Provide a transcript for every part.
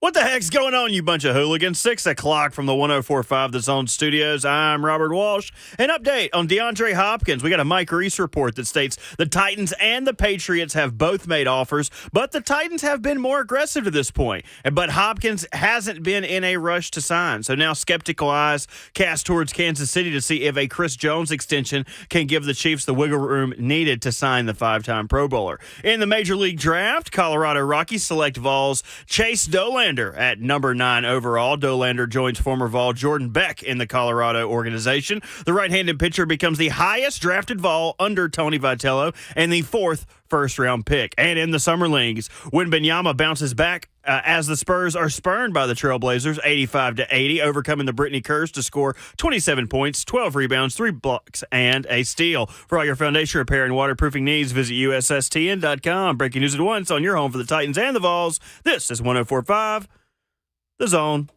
What the heck's going on, you bunch of hooligans? 6 o'clock from the 104.5 The Zone Studios. I'm Robert Walsh. An update on DeAndre Hopkins. We got a Mike Reese report that states the Titans and the Patriots have both made offers, but the Titans have been more aggressive to this point. But Hopkins hasn't been in a rush to sign. So now skeptical eyes cast towards Kansas City to see if a Chris Jones extension can give the Chiefs the wiggle room needed to sign the five-time Pro Bowler. In the Major League Draft, Colorado Rockies select Vols Chase Dollander at number 9 overall. Dollander joins former Vol Jordan Beck in the Colorado organization. The right-handed pitcher becomes the highest drafted Vol under Tony Vitello and the 4th first-round pick. And in the Summer Leagues, Wembanyama bounces back as the Spurs are spurned by the Trailblazers 85-80, overcoming the Brittany curse to score 27 points, 12 rebounds, 3 blocks, and a steal. For all your foundation repair and waterproofing needs, visit USSTN.com. Breaking news at once on your home for the Titans and the Vols. This is 104.5 The Zone.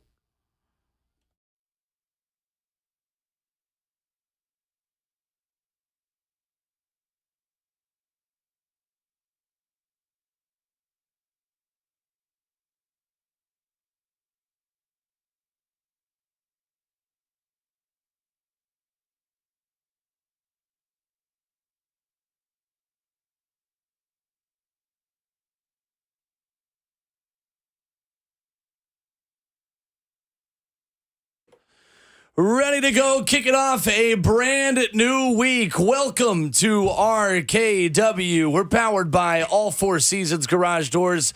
Ready to go, kicking off a brand new week. Welcome to RKW. We're powered by All Four Seasons Garage Doors.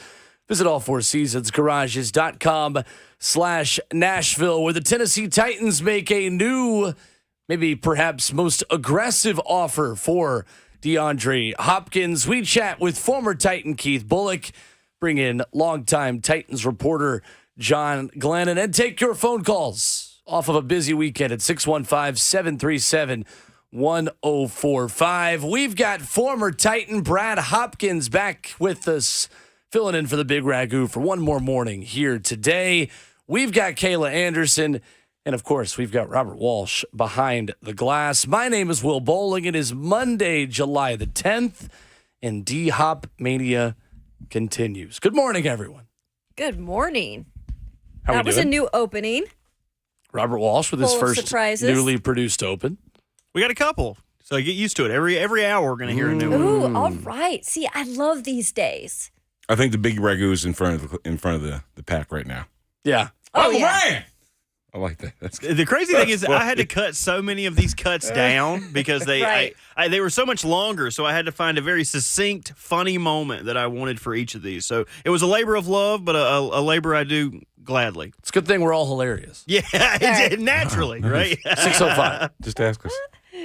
Visit allfourseasonsgarages.com/Nashville, where the Tennessee Titans make a new, maybe perhaps most aggressive offer for DeAndre Hopkins. We chat with former Titan Keith Bulluck, bring in longtime Titans reporter John Glennon, and take your phone calls off of a busy weekend at 615-737-1045. We've got former Titan Brad Hopkins back with us, filling in for the Big Ragu for one more morning here today. We've got Kayla Anderson, and of course, we've got Robert Walsh behind the glass. My name is Will Bowling. It is Monday, July the 10th, and D-Hop Mania continues. Good morning, everyone. Good morning. How That we was doing? a new opening. Robert Walsh with his Full of first surprises. newly produced open. We got a couple, so get used to it. Every hour we're going to hear a new one. Ooh, all right. See, I love these days. I think the big ragu is in front of the pack right now. Yeah. Oh, yeah. Man! I like that. That's good. The crazy thing is I had to cut so many of these cuts down because they Right. they were so much longer, so I had to find a very succinct, funny moment that I wanted for each of these. So it was a labor of love, but a labor I do gladly. It's a good thing we're all hilarious. Yeah, it did naturally, right? 605. Just ask us.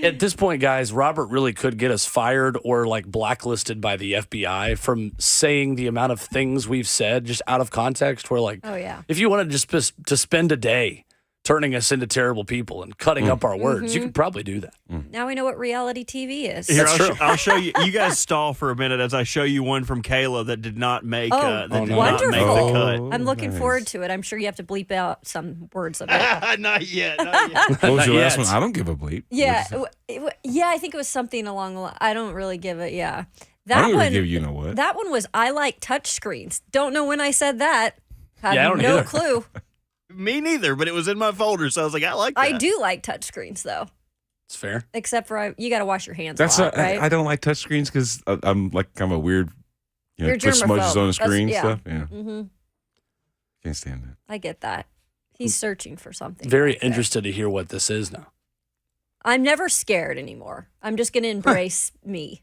At this point, guys, Robert really could get us fired or like blacklisted by the FBI from saying the amount of things we've said just out of context. Where like, Oh, yeah. if you wanted just to spend a day turning us into terrible people and cutting up our words, you could probably do that. Now we know what reality TV is. Here, That's true. I'll show you. You guys stall for a minute as I show you one from Kayla that did not make Oh, not wonderful. make the cut. I'm looking nice. forward to it. I'm sure you have to bleep out some words of it. Not yet. Not yet. What was Not your last yet. one? I don't give a bleep. Yeah. What is it? Yeah, I think it was something along the line. I don't really give it. Yeah. I That don't one, even give you know what. that one was I like touchscreens. Don't know when I said that. Have Yeah, I don't no either. clue. Me neither, but it was in my folder, so I was like, I like that. I do like touchscreens, though. It's fair. Except for you got to wash your hands That's a lot, right? I don't like touchscreens because I'm like kind of a weird, You're put smudges germaphobe. on the screen That's- stuff. Yeah, Mm-hmm. can't stand that. I get that. He's searching for something. Very back there. interested to hear what this is now. I'm never scared anymore. I'm just going to embrace me.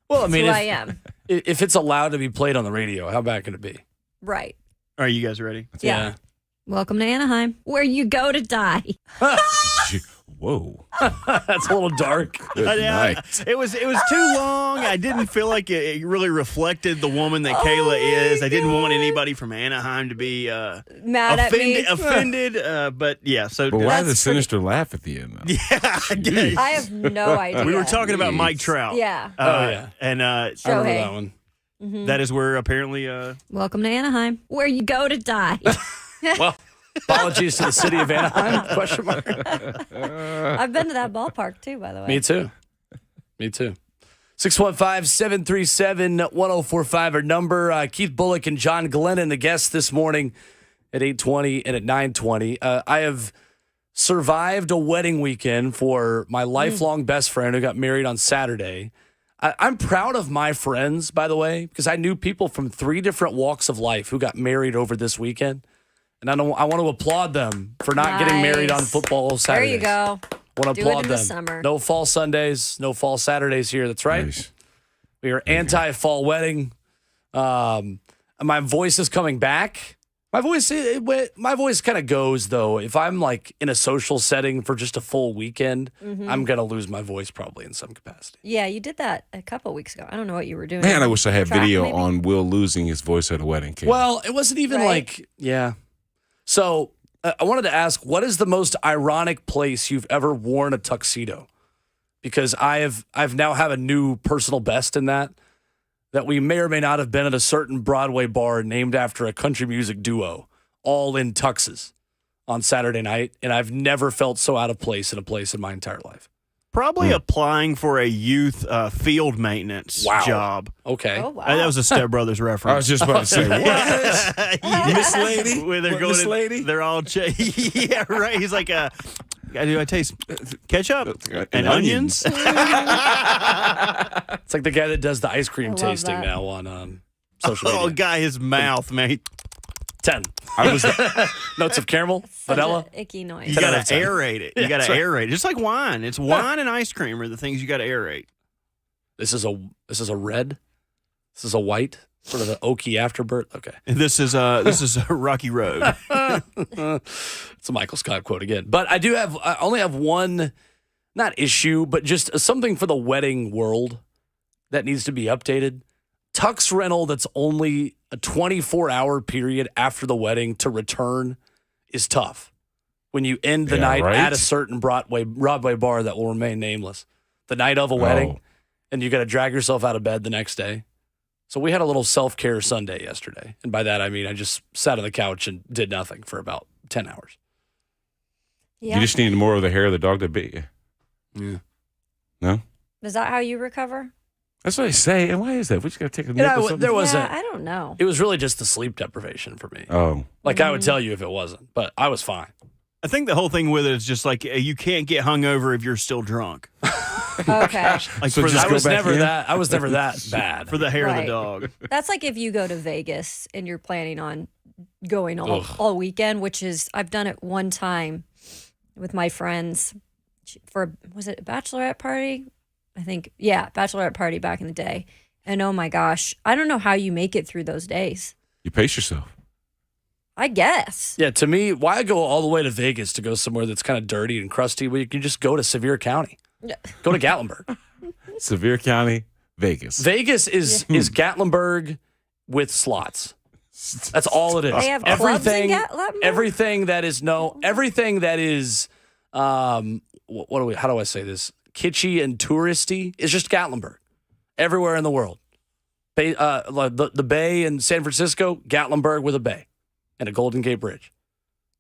Well, I That's mean, who if, I am. if it's allowed to be played on the radio, how bad can it be? Right. Are you guys ready? Yeah. Welcome to Anaheim, where you go to die. Whoa, That's a little dark. good Yeah, night. it was too long. I didn't feel like it really reflected the woman that Kayla is. I didn't want anybody from Anaheim to be Mad at me. offended. But yeah, so But why the That's sinister laugh at the end? Though? yeah, I guess. I have no idea. We were talking about Jeez. Mike Trout. Yeah. Oh, yeah. and I remember Shohei. that one. that is where apparently Welcome to Anaheim, where you go to die. Well, apologies to the city of Anaheim? Question mark. I've been to that ballpark too, by the way. Me too. Me too. 615-737-1045, our number. Keith Bulluck and John Glennon, the guests this morning. at 8:20 and at 9:20. I have survived a wedding weekend for my lifelong best friend who got married on Saturday. I'm proud of my friends, by the way, because I knew people from 3 different walks of life who got married over this weekend. And I want to applaud them for not getting married on football Saturdays. There you go. Want to Do it applaud in the them. summer. No fall Sundays, no fall Saturdays here. That's right. Nice. We are anti-fall wedding. My voice is coming back. My voice kind of goes, though. If I'm like in a social setting for just a full weekend, I'm going to lose my voice probably in some capacity. Yeah, you did that a couple weeks ago. I don't know what you were doing. Man, I wish I had Track, video maybe? on Will losing his voice at a wedding. Kate. Well, it wasn't even Right. So I wanted to ask, what is the most ironic place you've ever worn a tuxedo? Because I've now have a new personal best in that we may or may not have been at a certain Broadway bar named after a country music duo, all in tuxes on Saturday night, and I've never felt so out of place in my entire life. Probably applying for a youth field maintenance job. Okay. Oh, wow. That was a Step Brothers reference. I was just about to say, what? Miss Lady? Where they're What, going Miss Lady? They're all yeah, right. He's like, do I taste ketchup and And onions? It's like the guy that does the ice cream love tasting that. now on social media. Oh, guy, his mouth, man. 10. I was Notes of caramel, Such vanilla. a icky noise. You 10 got out of to 10. aerate it. You got to aerate it. Just like wine. It's wine and ice cream are the things you got to aerate. This is a red. This is a white. Sort of an oaky afterbirth. Okay. And this is a rocky road. It's a Michael Scott quote again. But I only have one, not issue, but just something for the wedding world that needs to be updated. Tux rental that's only a 24-hour period after the wedding to return is tough. When you end the night right? at a certain Broadway bar that will remain nameless, the night of a wedding, and you got to drag yourself out of bed the next day. So we had a little self-care Sunday yesterday. And by that, I mean I just sat on the couch and did nothing for about 10 hours. Yeah. You just needed more of the hair of the dog that bit you. Yeah. No? Is that how you recover? That's what I say. And why is that? We just got to take a nip Yeah, or something? there wasn't. Yeah, I don't know. It was really just the sleep deprivation for me. Oh. Like I would tell you if it wasn't, but I was fine. I think the whole thing with it is just like you can't get hungover if you're still drunk. Okay. Like So for, just the, I was back never in? that. I was never that bad. for the hair of Right. the dog. That's like if you go to Vegas and you're planning on going all weekend, which is, I've done it one time with my friends for, was it a bachelorette party? I think, yeah, bachelorette party back in the day. And oh my gosh, I don't know how you make it through those days. You pace yourself. I guess. Yeah, to me, why go all the way to Vegas to go somewhere that's kind of dirty and crusty? Well, you can just go to Sevier County. Go to Gatlinburg. Sevier County, Vegas. Vegas is Gatlinburg with slots. That's all it is. They have clubs in Gatlinburg? Everything that is how do I say this? Kitschy and touristy is just Gatlinburg. Everywhere in the world. The Bay in San Francisco, Gatlinburg with a bay and a Golden Gate Bridge.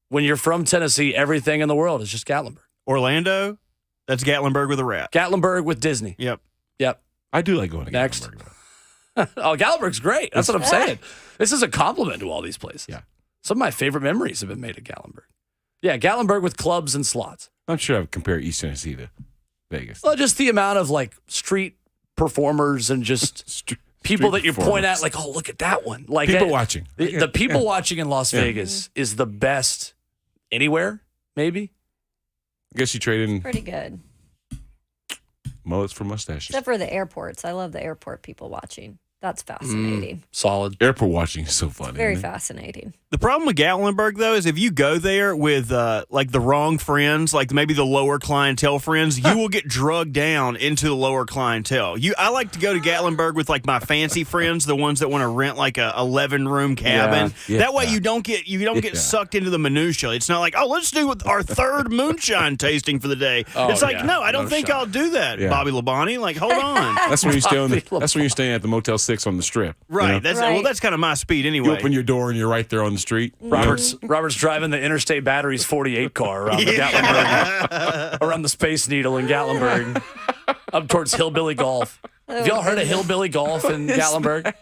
When you're from Tennessee, everything in the world is just Gatlinburg. Orlando, that's Gatlinburg with a rat. Gatlinburg with Disney. Yep. Yep. I do like going to Next. Gatlinburg. Oh, Gatlinburg's great. That's what I'm saying. This is a compliment to all these places. Yeah. Some of my favorite memories have been made at Gatlinburg. Yeah, Gatlinburg with clubs and slots. I'm sure I would compare East Tennessee to Vegas. Well, just the amount of like street performers and just people that you point at, like, oh, look at that one. Like People watching. The people Yeah. watching in Las Vegas is the best anywhere, maybe. I guess you trade in Pretty good. mullets for mustaches. Except for the airports. I love the airport people watching. That's fascinating. Solid. Airport watching is so fun. Very isn't it? fascinating. The problem with Gatlinburg, though, is if you go there with like the wrong friends, like maybe the lower clientele friends, you will get drugged down into the lower clientele. I like to go to Gatlinburg with like my fancy friends, the ones that want to rent like a 11-room cabin. Yeah. That way you don't get sucked into the minutia. It's not like, oh, let's do our third moonshine tasting for the day. Oh, it's like, yeah. no, I don't No think shot. I'll do that, Yeah. Bobby Labonte. Like, hold on. That's when you stay Bobby that's when you're staying at the Motel 6 on the strip. you Right. know? That's Right. well, that's kind of my speed anyway. You open your door and you're right there on the street. Robert's driving the Interstate Batteries 48 car around the Gatlinburg, around the Space Needle in Gatlinburg, up towards Hillbilly Golf. Have y'all heard of hillbilly golf in Gatlinburg?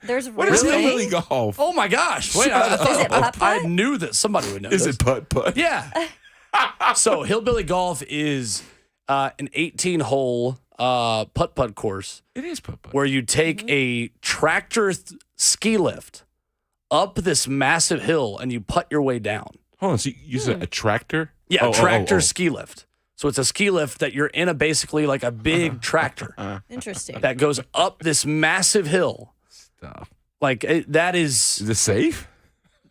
There's What is really? hillbilly golf? Oh my gosh! Wait, Is it putt-putt? I knew that somebody would know. Is this. it putt-putt? Yeah. So hillbilly golf is an 18-hole putt-putt course It is putt-putt. where you take a tractor ski lift up this massive hill and you putt your way down. Hold on. So you said a tractor? Yeah, Oh, tractor oh. ski lift. So it's a ski lift that you're in basically like a big tractor Interesting. that goes up this massive hill. Stuff. Like that is, Is it safe?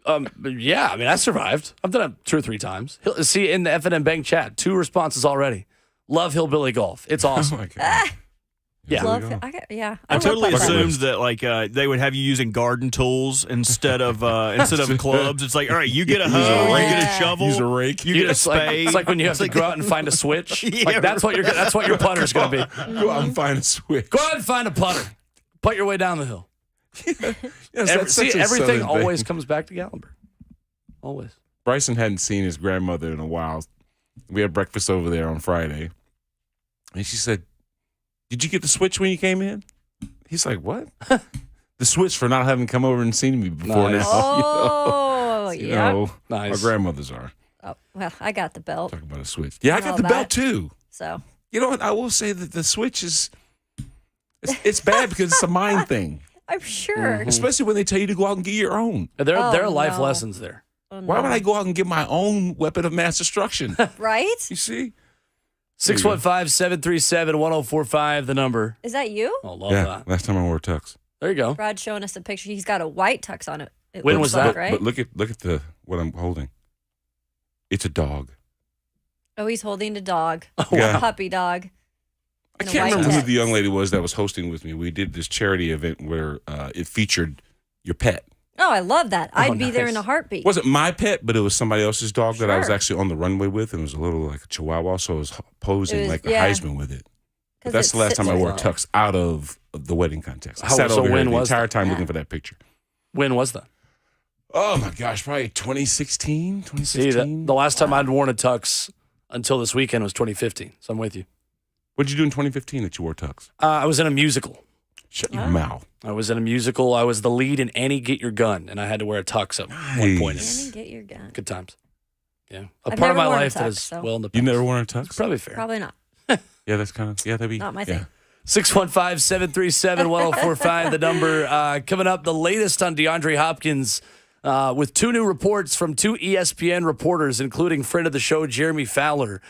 yeah. I mean, I survived. I've done it 2 or 3 times. See in the FNM Bank chat, 2 responses already. Love hillbilly golf. It's Oh awesome. my god. Yeah. Love it. I I love totally putt-putt. assumed that like they would have you using garden tools instead of clubs. It's like, all right, you get a hoe, you get a shovel, Use a rake. you get a It's like, spade. it's like when you have to like- go out and find a switch. Yeah, Like that's what your putter's going to be. Go out and find a switch. Go out and find a putter. Putt your way down the hill. Yes, that's such a Everything Southern always thing. comes back to Gatlinburg. Always. Bryson hadn't seen his grandmother in a while. We had breakfast over there on Friday. And she said, "Did you get the switch when you came in?" He's like, "What?" The switch for not having come over and seen me before Nice. now. Oh, You yeah. know, Nice. our grandmothers are. Oh, well, I got the belt, Talking about a switch. Yeah, I And got all the that. belt too. so You know what? I will say that the switch is it's bad because it's a mind thing. I'm sure. Especially when they tell you to go out and get your own. There are Oh, life no. lessons there. Oh, Why no. would I go out and get my own weapon of mass destruction? Right? You see? 615-737-1045, the number. Is that you? Oh, love Yeah. that. Last time I wore tux. There you go. Brad's showing us a picture. He's got a white tux on it. When looks was like, that? Right? But look at the what I'm holding. It's a dog. Oh, he's holding a dog. Yeah. A puppy dog. I in a can't white remember who tux. the young lady was that was hosting with me. We did this charity event where it featured your pet. Oh, I love that. I'd be there nice. in a heartbeat. It wasn't my pet, but it was somebody else's dog that I was Sure. actually on the runway with, and it was a little like a Chihuahua, so I was posing It was- like the yeah. Heisman with it. But 'Cause that's it the last sits time I in wore a the- tux out of the wedding context. I How- sat so over here when the was entire that? time Yeah. looking for that picture. When was that? Oh my gosh, probably 2016, See, 2015. the last time I'd worn a tux until this weekend was 2015. So I'm with you. What did you do in 2015 that you wore tux? I was in a musical. Shut your mouth. I was in a musical. I was the lead in Annie Get Your Gun, and I had to wear a tux at one point. Nice. Annie, get your gun. Good times. Yeah. A I've part of never my worn a life that tux, is so- well in the You past. never worn a tux? It's probably fair. Probably not. Yeah, that's kind of that'd be Not my yeah. thing. 615-737-1045, the number. Coming up, the latest on DeAndre Hopkins with 2 new reports from 2 ESPN reporters, including friend of the show, Jeremy Fowler,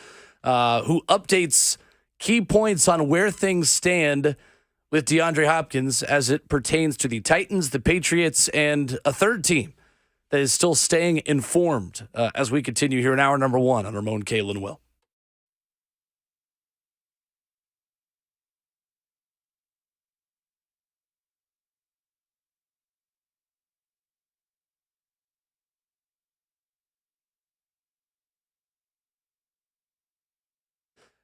who updates key points on where things stand with DeAndre Hopkins as it pertains to the Titans, the Patriots, and a third team that is still staying informed as we continue here in hour number 1 on Ramon, Kalen, Will.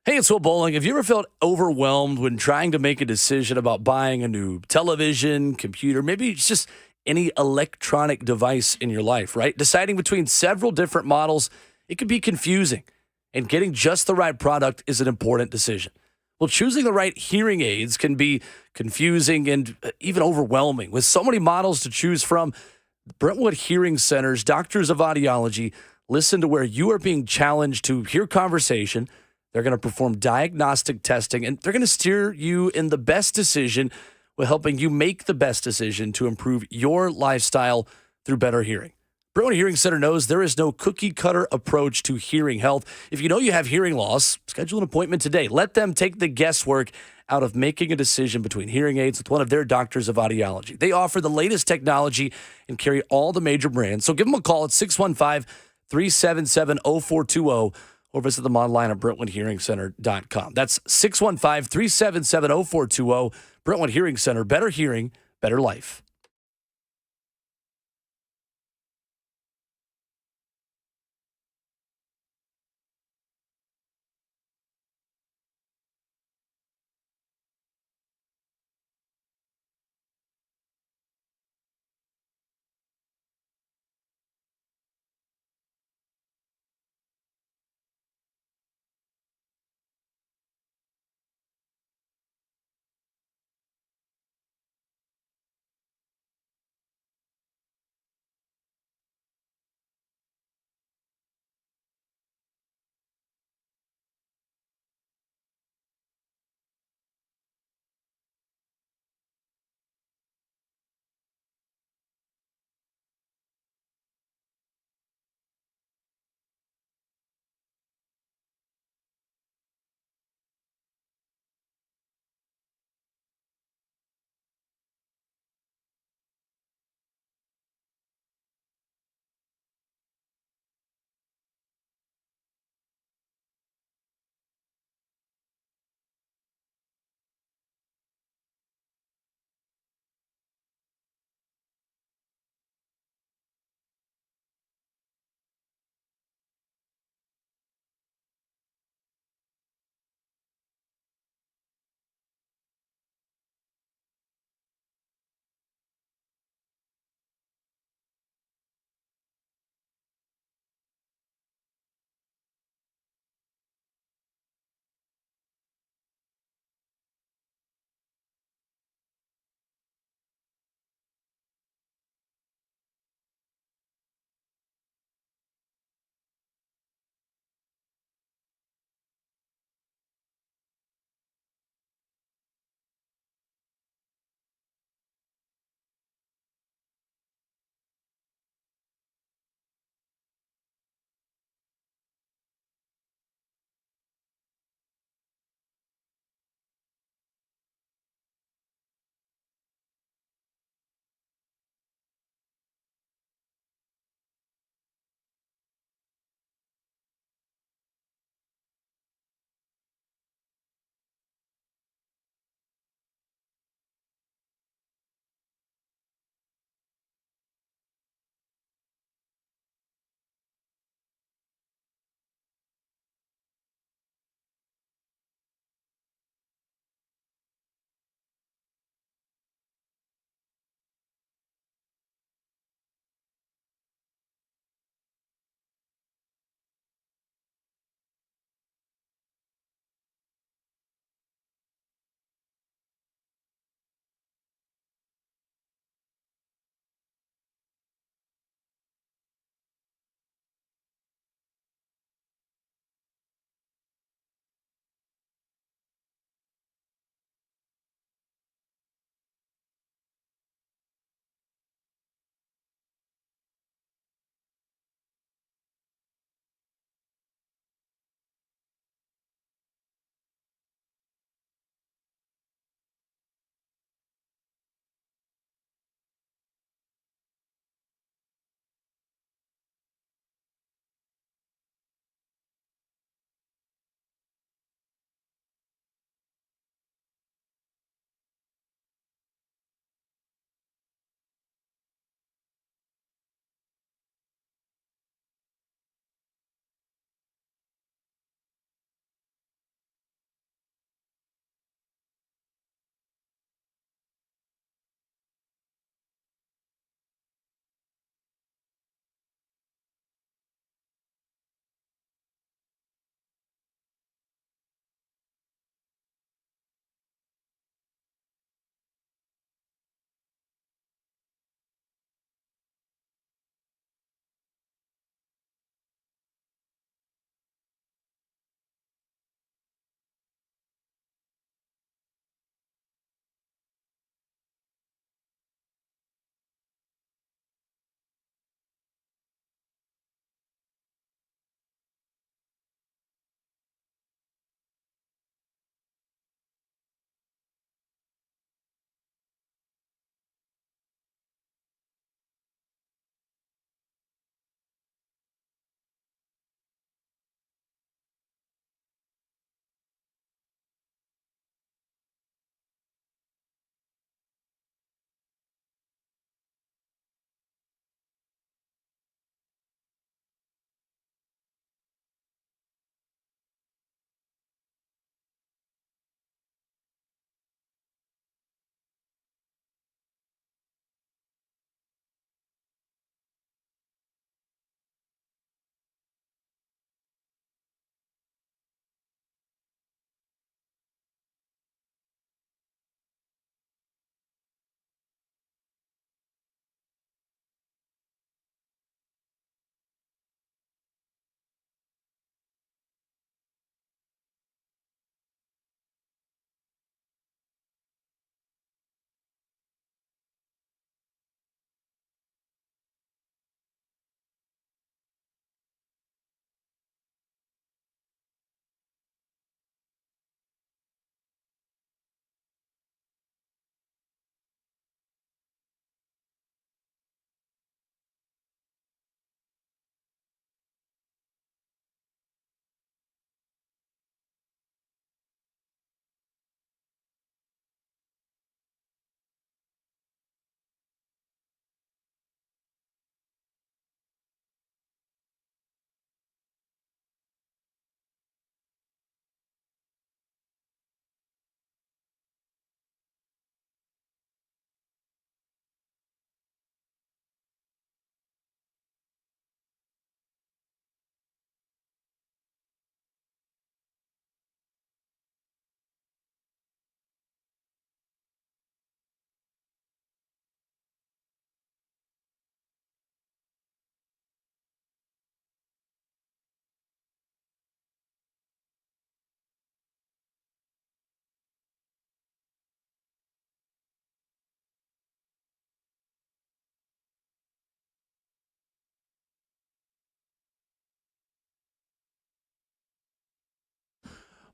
Hey, it's Will Bowling. Have you ever felt overwhelmed when trying to make a decision about buying a new television, computer, maybe it's just any electronic device in your life, right? Deciding between several different models, it can be confusing. And getting just the right product is an important decision. Well, choosing the right hearing aids can be confusing and even overwhelming. With so many models to choose from, Brentwood Hearing Center's Doctors of Audiology listen to where you are being challenged to hear conversation. They're going to perform diagnostic testing, and they're going to steer you in the best decision with helping you make the best decision to improve your lifestyle through better hearing. Brentwood Hearing Center knows there is no cookie-cutter approach to hearing health. If you know you have hearing loss, schedule an appointment today. Let them take the guesswork out of making a decision between hearing aids with one of their doctors of audiology. They offer the latest technology and carry all the major brands. So give them a call at 615-377-0420 or visit them online at BrentwoodHearingCenter.com. That's 615-377-0420. Brentwood Hearing Center. Better hearing, better life.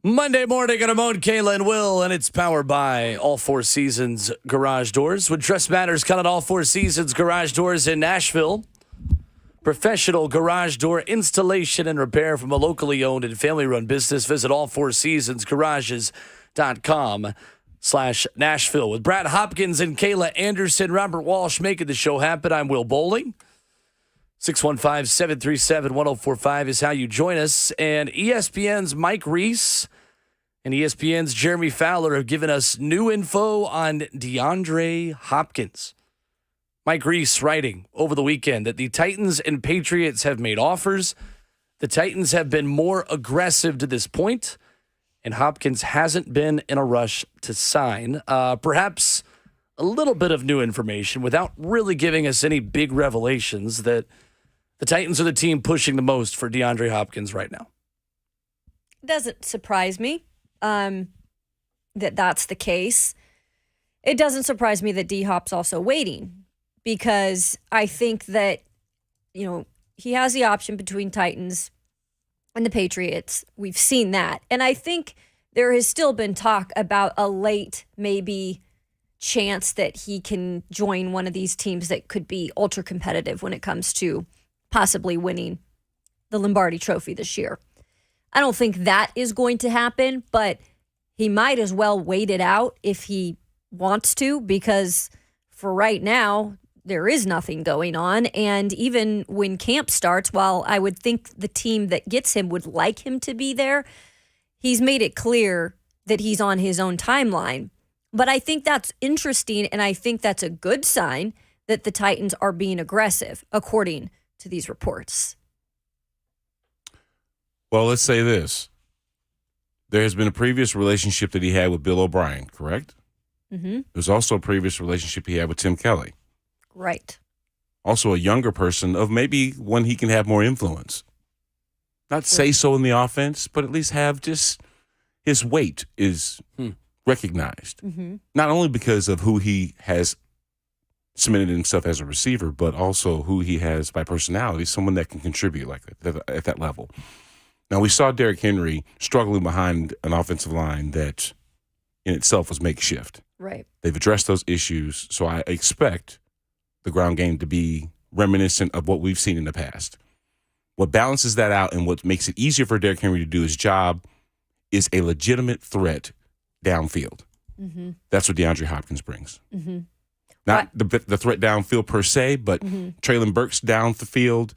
Monday morning on Ramon, Kayla, and Will, and it's powered by All Four Seasons Garage Doors. When trust matters, count on All Four Seasons Garage Doors in Nashville. Professional garage door installation and repair from a locally owned and family-run business. Visit allfourseasonsgarages.com/Nashville. With Brad Hopkins and Kayla Anderson, Robert Walsh making the show happen. I'm Will Bowling. 615-737-1045 is how you join us. And ESPN's Mike Reese and ESPN's Jeremy Fowler have given us new info on DeAndre Hopkins. Mike Reese writing over the weekend that the Titans and Patriots have made offers. The Titans have been more aggressive to this point, and Hopkins hasn't been in a rush to sign. Perhaps a little bit of new information without really giving us any big revelations that the Titans are the team pushing the most for DeAndre Hopkins right now. It doesn't surprise me that that's the case. It doesn't surprise me that D-Hop's also waiting, because I think that, he has the option between Titans and the Patriots. We've seen that. And I think there has still been talk about a late maybe chance that he can join one of these teams that could be ultra competitive when it comes to possibly winning the Lombardi Trophy this year. I don't think that is going to happen, but he might as well wait it out if he wants to, because for right now, there is nothing going on. And even when camp starts, while I would think the team that gets him would like him to be there, he's made it clear that he's on his own timeline. But I think that's interesting, and I think that's a good sign that the Titans are being aggressive, according to these reports. Well, let's say this. There has been a previous relationship that he had with Bill O'Brien, correct? Mm-hmm. There's also a previous relationship he had with Tim Kelly. Right. Also a younger person of maybe when he can have more influence. Not say so in the offense, but at least have just his weight is recognized. Mm-hmm. Not only because of who he has cemented himself as a receiver, but also who he has by personality, someone that can contribute like that at that level. Now, we saw Derrick Henry struggling behind an offensive line that in itself was makeshift. Right. They've addressed those issues, so I expect the ground game to be reminiscent of what we've seen in the past. What balances that out and what makes it easier for Derrick Henry to do his job is a legitimate threat downfield. Mm-hmm. That's what DeAndre Hopkins brings. Mm-hmm. Not the threat downfield per se, but Traylon Burks down the field,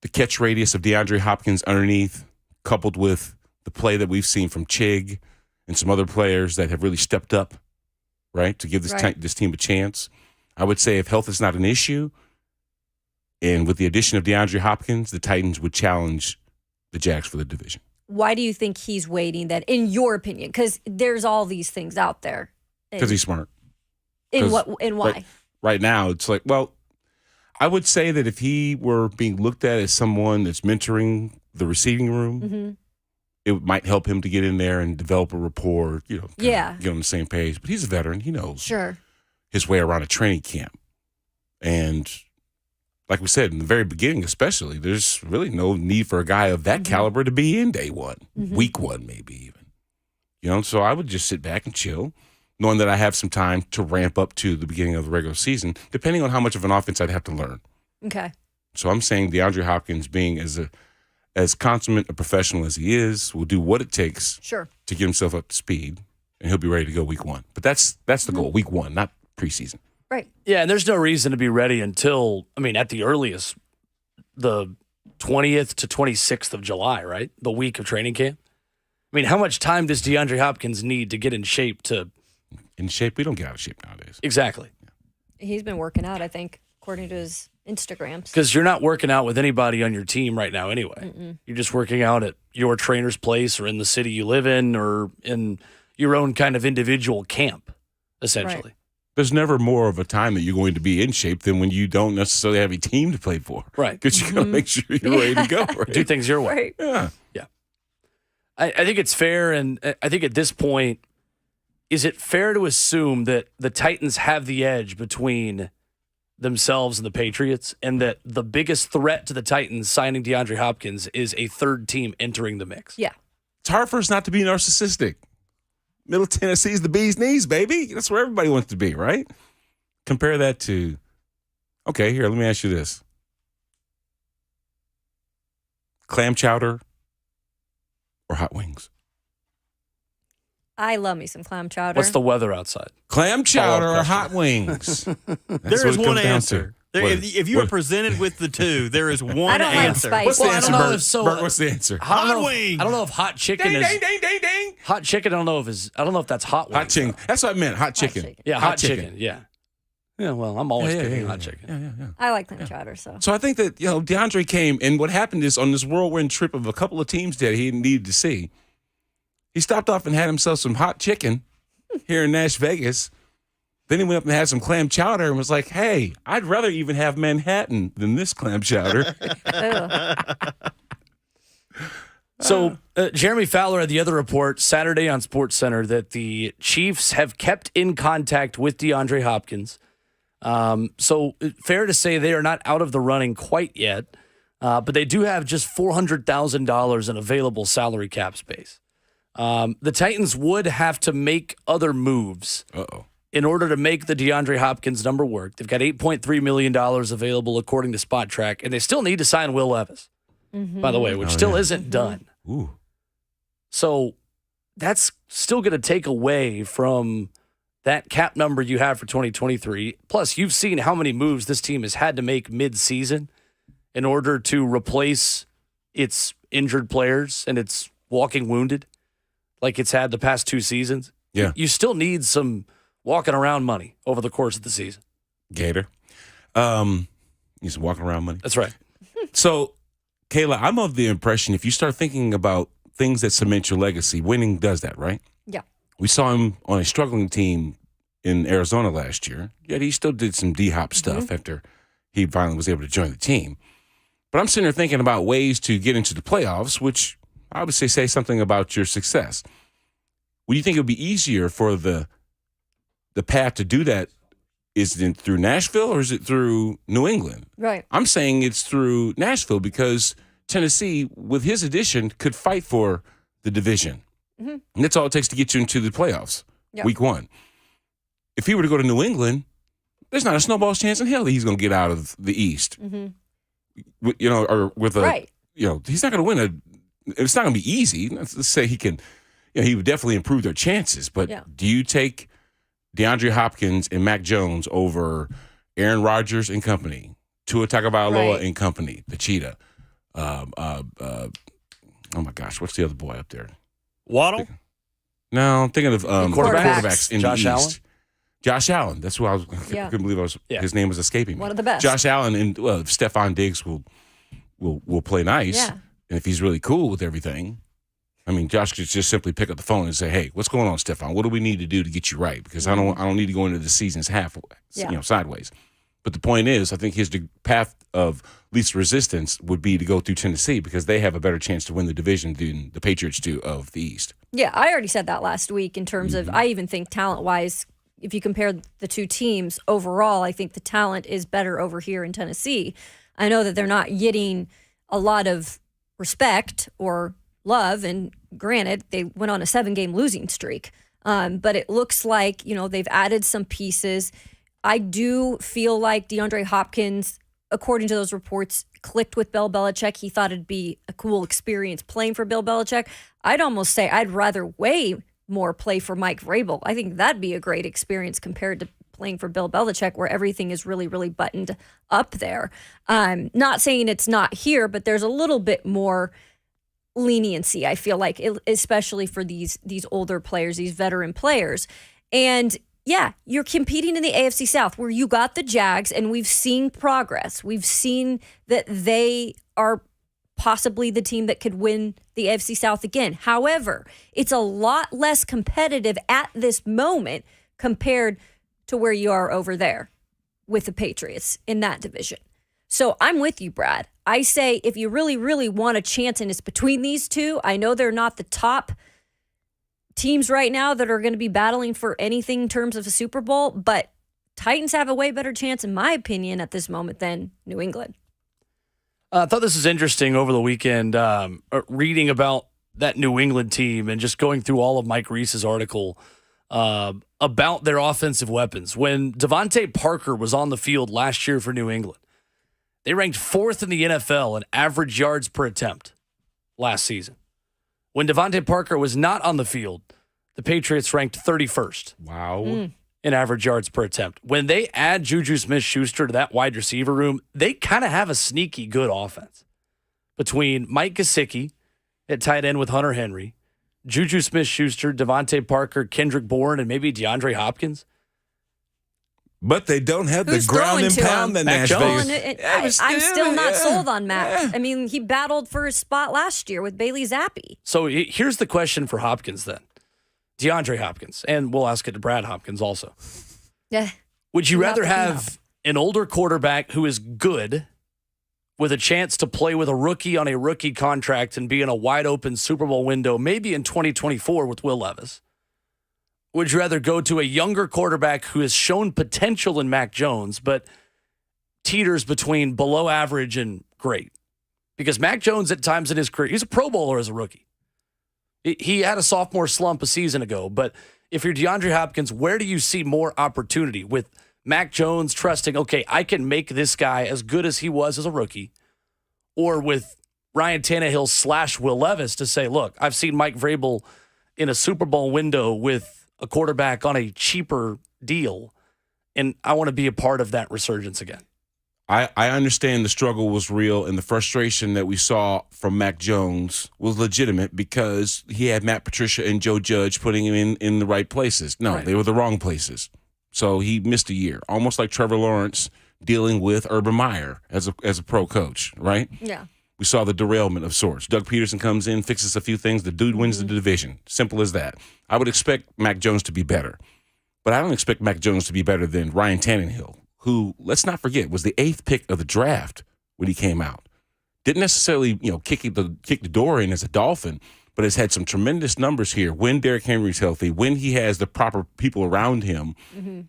the catch radius of DeAndre Hopkins underneath, coupled with the play that we've seen from Chig and some other players that have really stepped up, right, to give this team a chance. I would say if health is not an issue, and with the addition of DeAndre Hopkins, the Titans would challenge the Jags for the division. Why do you think he's waiting then, in your opinion? Because there's all these things out there. Because he's smart. In why? Right now, it's like, well, I would say that if he were being looked at as someone that's mentoring the receiving room, it might help him to get in there and develop a rapport, get on the same page. But he's a veteran. He knows his way around a training camp. And like we said, in the very beginning especially, there's really no need for a guy of that caliber to be in day one, week one maybe even. So I would just sit back and chill, knowing that I have some time to ramp up to the beginning of the regular season, depending on how much of an offense I'd have to learn. Okay. So I'm saying DeAndre Hopkins, being as consummate a professional as he is, will do what it takes to get himself up to speed, and he'll be ready to go week one. But that's the goal, week one, not preseason. Right. Yeah, and there's no reason to be ready until, at the earliest, the 20th to 26th of July, right? The week of training camp. How much time does DeAndre Hopkins need to get in shape to... In shape? We don't get out of shape nowadays. Exactly. He's been working out, I think, according to his Instagrams. Because you're not working out with anybody on your team right now anyway. You're just working out at your trainer's place or in the city you live in or in your own kind of individual camp, essentially. Right. There's never more of a time that you're going to be in shape than when you don't necessarily have a team to play for. Right. Because you got to make sure you're ready to go. Right? Do things your way. Right. Yeah. I think it's fair, and I think at this point, is it fair to assume that the Titans have the edge between themselves and the Patriots, and that the biggest threat to the Titans signing DeAndre Hopkins is a third team entering the mix? Yeah. It's hard for us not to be narcissistic. Middle Tennessee's the bee's knees, baby. That's where everybody wants to be, right? Compare that to, okay, here, let me ask you this. Clam chowder or hot wings? I love me some clam chowder. What's the weather outside? Clam chowder or question. hot wings? There is one answer. If you are What? presented with the two, there is one I don't like answer. spicy. What's the Well, I answer, don't know Bert? if so- Bert, what's the answer? Hot wings. I don't know if hot chicken Ding, is ding, ding, ding, ding. hot chicken. I don't know if that's hot wings. Hot chicken. That's what I meant. Hot chicken. chicken. Yeah, hot chicken. Yeah. Yeah. Well, I'm always picking hot chicken. Yeah. I like clam chowder, so. So I think that, DeAndre came, and what happened is on this whirlwind trip of a couple of teams that he needed to see, he stopped off and had himself some hot chicken here in Nash Vegas. Then he went up and had some clam chowder and was like, hey, I'd rather even have Manhattan than this clam chowder. Ugh. So Jeremy Fowler had the other report Saturday on SportsCenter that the Chiefs have kept in contact with DeAndre Hopkins. So fair to say they are not out of the running quite yet, but they do have just $400,000 in available salary cap space. The Titans would have to make other moves Uh-oh. in order to make the DeAndre Hopkins number work. They've got $8.3 million available according to Spot Track, and they still need to sign Will Levis, by the way, which still isn't done. Ooh. So that's still going to take away from that cap number you have for 2023. Plus, you've seen how many moves this team has had to make mid-season in order to replace its injured players and its walking wounded like it's had the past 2 seasons. Yeah. You still need some walking around money over the course of the season. Gator. Need some walking around money. That's right. So, Kayla, I'm of the impression if you start thinking about things that cement your legacy, winning does that, right? Yeah. We saw him on a struggling team in Arizona last year, yet he still did some D-Hop stuff after he finally was able to join the team. But I'm sitting there thinking about ways to get into the playoffs, which I would say something about your success. Would you think it would be easier for the path to do that? Is it through Nashville or is it through New England? Right. I'm saying it's through Nashville because Tennessee, with his addition, could fight for the division. And that's all it takes to get you into the playoffs, week 1. If he were to go to New England, there's not a snowball's chance in hell that he's going to get out of the East. Or with a, Right. He's not going to win it's not going to be easy. Let's say he can, he would definitely improve their chances. But do you take DeAndre Hopkins and Mac Jones over Aaron Rodgers and company, Tua Tagovailoa and company, the Cheetah? Oh my gosh, what's the other boy up there? Waddle? No, I'm thinking of Quarterbacks. in Josh the Allen? East. Josh Allen. That's who I was. I couldn't believe his name was escaping me. One of the best. Josh Allen and Stephon Diggs will play nice, Yeah. and if he's really cool with everything, I mean, Josh could just simply pick up the phone and say, "Hey, what's going on, Stephon? What do we need to do to get you right? Because I don't need to go into the season's sideways." But the point is, I think his path of least resistance would be to go through Tennessee because they have a better chance to win the division than the Patriots do of the East. Yeah, I already said that last week in terms of, I even think talent-wise, if you compare the two teams overall, I think the talent is better over here in Tennessee. I know that they're not getting a lot of respect or love, and granted, they went on a 7-game losing streak. But it looks like, they've added some pieces. I do feel like DeAndre Hopkins, according to those reports, clicked with Bill Belichick. He thought it'd be a cool experience playing for Bill Belichick. I'd almost say I'd rather way more play for Mike Vrabel. I think that'd be a great experience compared to playing for Bill Belichick, where everything is really, really buttoned up there. Not saying it's not here, but there's a little bit more leniency, I feel like, especially for these older players, these veteran players. And yeah, you're competing in the AFC South where you got the Jags, and we've seen progress. We've seen that they are possibly the team that could win the AFC South again. However, it's a lot less competitive at this moment compared to where you are over there with the Patriots in that division. So I'm with you, Brad. I say if you really, really want a chance and it's between these two, I know they're not the top teams right now that are going to be battling for anything in terms of a Super Bowl, but Titans have a way better chance, in my opinion, at this moment than New England. I thought this was interesting over the weekend, reading about that New England team and just going through all of Mike Reese's article about their offensive weapons. When Devontae Parker was on the field last year for New England, they ranked 4th in the NFL in average yards per attempt last season. When Devontae Parker was not on the field, the Patriots ranked 31st. Wow. In average yards per attempt. When they add Juju Smith-Schuster to that wide receiver room, they kind of have a sneaky good offense. Between Mike Gesicki at tight end with Hunter Henry, Juju Smith-Schuster, Devontae Parker, Kendrick Bourne, and maybe DeAndre Hopkins. But they don't have Who's the ground throwing and to pound him? that Mac Nashville. Jones. I'm still not sold on Mac. I mean, he battled for his spot last year with Bailey Zappi. So here's the question for Hopkins then. DeAndre Hopkins, and we'll ask it to Brad Hopkins also. Yeah. Would you rather No. have an older quarterback who is good with a chance to play with a rookie on a rookie contract and be in a wide open Super Bowl window, maybe in 2024 with Will Levis? Would you rather go to a younger quarterback who has shown potential in Mac Jones, but teeters between below average and great? Because Mac Jones at times in his career, he's a Pro Bowler as a rookie. He had a sophomore slump a season ago, but if you're DeAndre Hopkins, where do you see more opportunity with Mac Jones trusting, okay, I can make this guy as good as he was as a rookie, or with Ryan Tannehill / Will Levis to say, look, I've seen Mike Vrabel in a Super Bowl window with a quarterback on a cheaper deal, and I want to be a part of that resurgence again. I understand the struggle was real and the frustration that we saw from Mac Jones was legitimate because he had Matt Patricia and Joe Judge putting him in the right places. No, Right. They were the wrong places. So he missed a year, almost like Trevor Lawrence dealing with Urban Meyer as a pro coach, right? Yeah. We saw the derailment of sorts. Doug Peterson comes in, fixes a few things. The dude wins the division. Simple as that. I would expect Mac Jones to be better. But I don't expect Mac Jones to be better than Ryan Tannehill, who, let's not forget, was the 8th pick of the draft when he came out. Didn't necessarily, kick the door in as a Dolphin, but has had some tremendous numbers here when Derrick Henry's healthy, when he has the proper people around him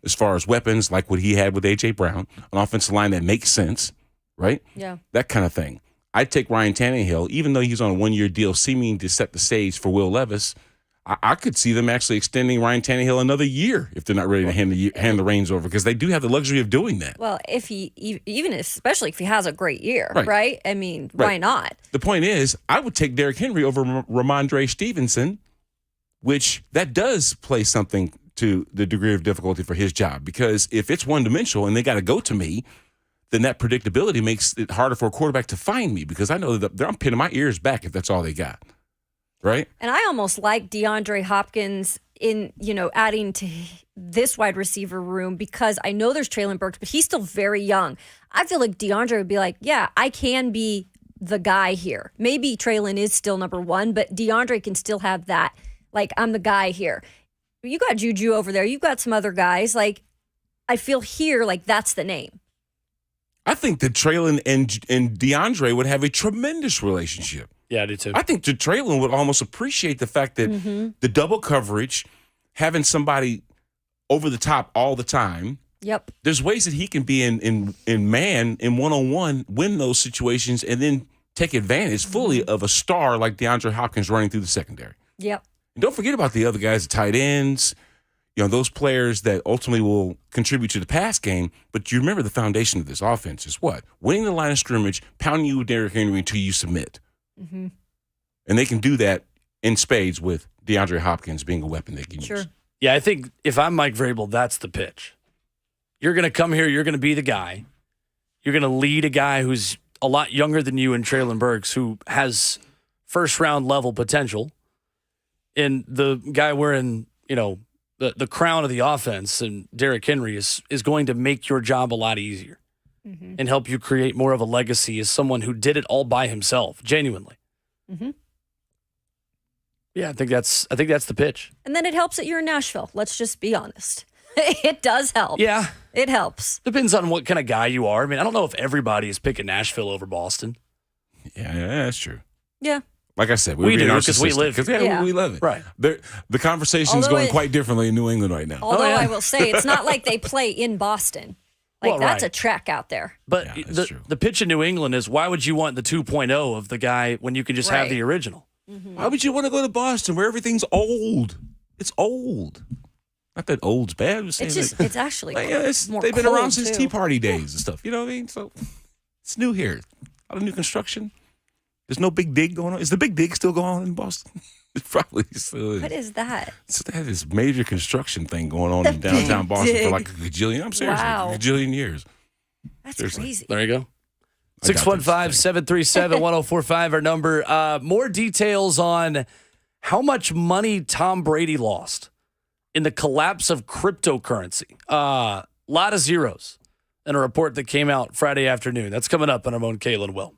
as far as weapons, like what he had with A.J. Brown, an offensive line that makes sense, right? Yeah. That kind of thing. I'd take Ryan Tannehill, even though he's on a one-year deal, seeming to set the stage for Will Levis. I could see them actually extending Ryan Tannehill another year if they're not ready to hand the reins over, because they do have the luxury of doing that. Well, especially if he has a great year, right? I mean, Right. why not? The point is, I would take Derrick Henry over Ramondre Stevenson, which that does play something to the degree of difficulty for his job, because if it's one-dimensional and they got to go to me, then that predictability makes it harder for a quarterback to find me, because I know that I'm pinning my ears back if that's all they got. Right? And I almost like DeAndre Hopkins in, adding to this wide receiver room, because I know there's Traylon Burks, but he's still very young. I feel like DeAndre would be like, yeah, I can be the guy here. Maybe Traylon is still number one, but DeAndre can still have that. Like, I'm the guy here. You got Juju over there. You've got some other guys. Like, I feel here like that's the name. I think that Traylon and DeAndre would have a tremendous relationship. Yeah, I do too. I think that Traylon would almost appreciate the fact that the double coverage, having somebody over the top all the time. Yep. There's ways that he can be in man, in one-on-one, win those situations, and then take advantage fully of a star like DeAndre Hopkins running through the secondary. Yep. And don't forget about the other guys, the tight ends, those players that ultimately will contribute to the pass game. But you remember the foundation of this offense is what? Winning the line of scrimmage, pounding you with Derrick Henry until you submit. Mm-hmm. And they can do that in spades with DeAndre Hopkins being a weapon they can use. Yeah, I think if I'm Mike Vrabel, that's the pitch. You're going to come here, you're going to be the guy. You're going to lead a guy who's a lot younger than you in Traylon Burks, who has first-round level potential. And the guy wearing, the crown of the offense, and Derrick Henry, is going to make your job a lot easier and help you create more of a legacy as someone who did it all by himself, genuinely. Mm-hmm. Yeah, I think that's the pitch. And then it helps that you're in Nashville. Let's just be honest. It does help. Yeah. It helps. Depends on what kind of guy you are. I mean, I don't know if everybody is picking Nashville over Boston. Yeah, that's true. Yeah. Like I said, we do because we live. Because we love it. Right. The conversation's going quite differently in New England right now. Although I will say, it's not like they play in Boston. Like, that's a trek out there. But Yeah, that's true. the pitch in New England is, why would you want the 2.0 of the guy when you can just have the original? Why would you want to go to Boston where everything's old? It's old. Not that old's bad. I'm just saying It's actually like, more they've been cold, around since too. Tea Party days and stuff. You know what I mean? So it's new here. A lot of new construction. There's no big dig going on. Is the big dig still going on in Boston? It probably still is. What is that? So they have this major construction thing going on in downtown big Boston for dig. like a gajillion. I'm serious, Wow. like a gajillion years. That's Seriously. crazy. There you go. I got this 615-737-1045, our number. More details on how much money Tom Brady lost in the collapse of cryptocurrency. Lot of zeros in a report that came out Friday afternoon. That's coming up on our own Kayla and Will.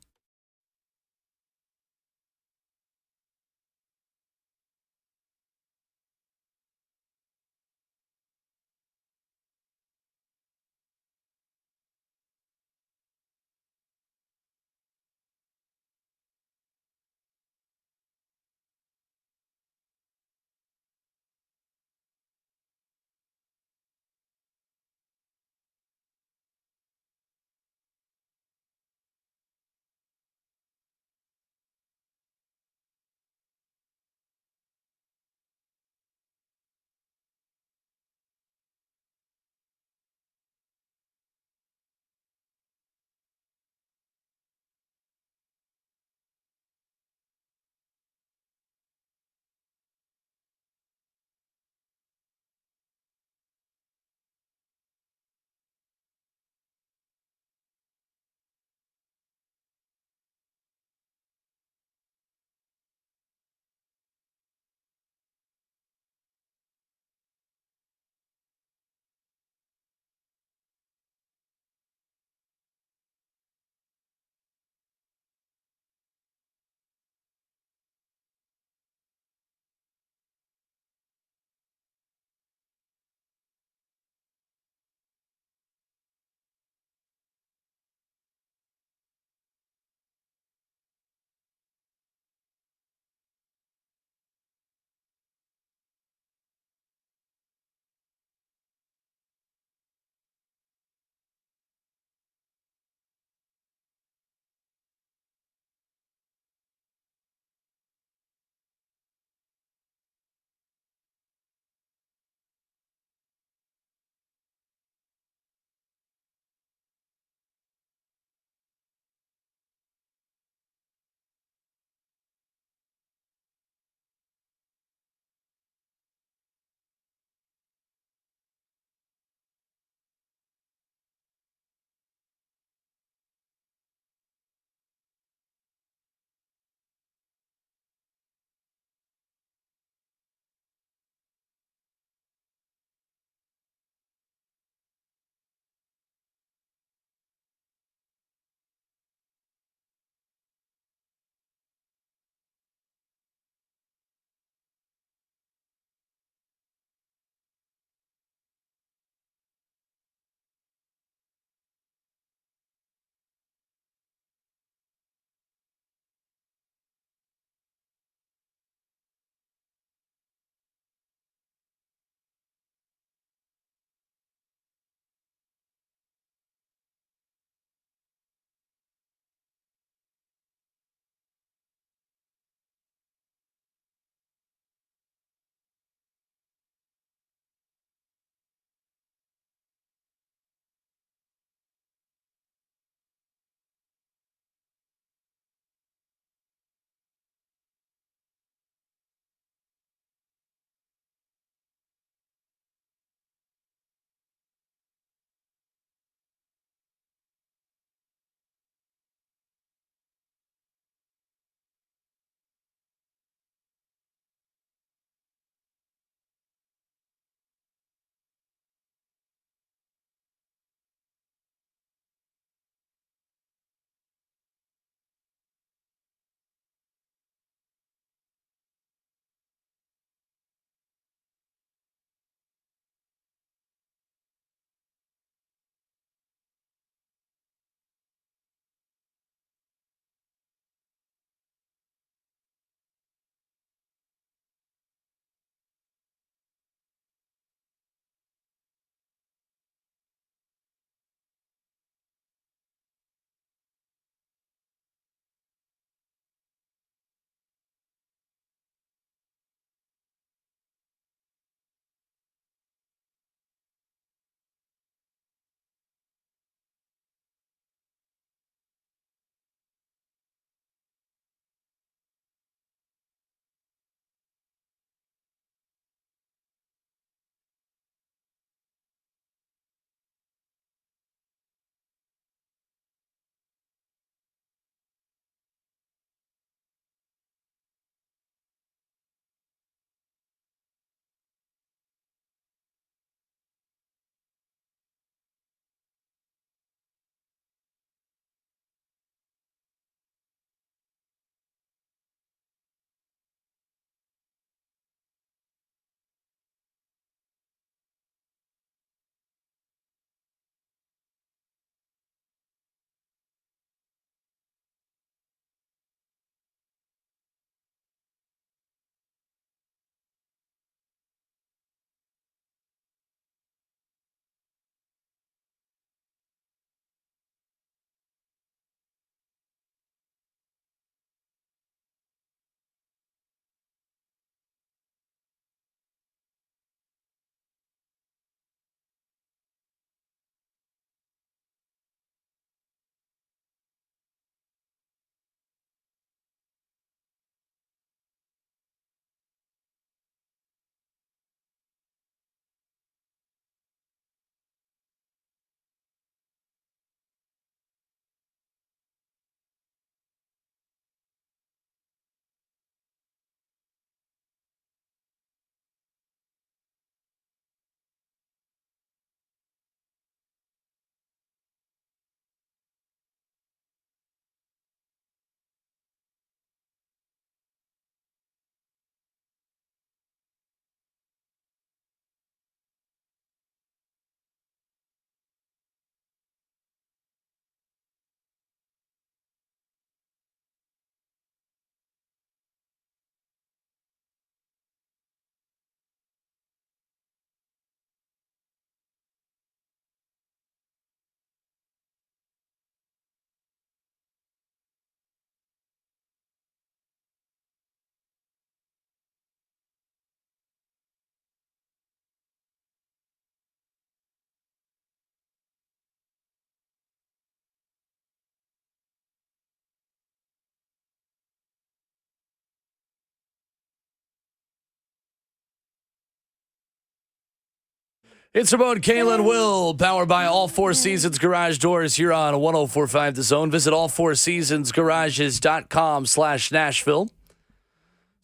It's Ramon, Kayla, and Will, powered by All Four Seasons Garage Doors here on 104.5 The Zone. Visit allfourseasonsgarages.com/Nashville.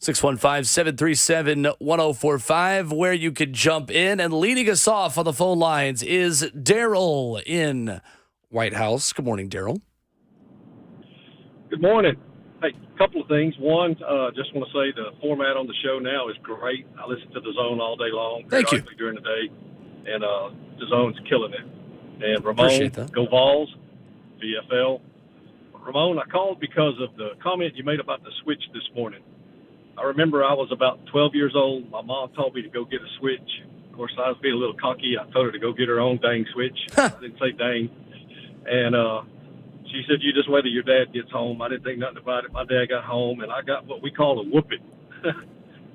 615-737-1045, where you could jump in. And leading us off on the phone lines is Daryl in White House. Good morning, Daryl. Good morning. Hey, a couple of things. One, just want to say the format on the show now is great. I listen to The Zone all day long. Thank you. Periodically during the day. And The Zone's killing it. And Appreciate Ramon, that. go Vols, VFL. Ramon, I called because of the comment you made about the switch this morning. I remember I was about 12 years old. My mom told me to go get a switch. Of course, I was being a little cocky. I told her to go get her own dang switch. I didn't say dang. And she said, you just wait till your dad gets home. I didn't think nothing about it. My dad got home, and I got what we call a whooping.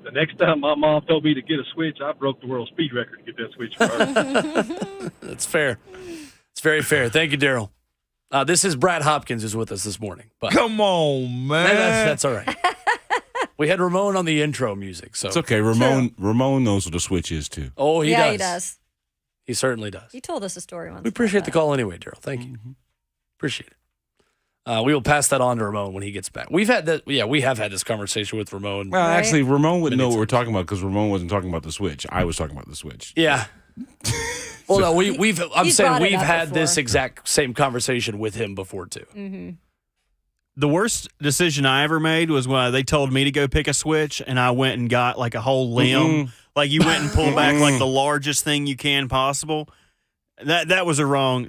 The next time my mom told me to get a switch, I broke the world speed record to get that switch for her. That's fair. It's very fair. Thank you, Daryl. This is Brad Hopkins who's with us this morning. But Come on, man. that's all right. We had Ramon on the intro music, so It's okay. Ramon knows what a switch is, too. Oh, he yeah, does. he does. He certainly does. He told us a story once. We appreciate the call anyway, Daryl. Thank you. Appreciate it. We will pass that on to Ramon when he gets back. We have had this conversation with Ramon. Well, Right. actually, Ramon wouldn't know what we're talking about because Ramon wasn't talking about the switch. I was talking about the switch. Yeah. Well, no, I'm He's saying brought it we've up had this before. exact same conversation with him before too. The worst decision I ever made was when they told me to go pick a switch, and I went and got like a whole limb. Like you went and pulled back like the largest thing you can possible. That was the wrong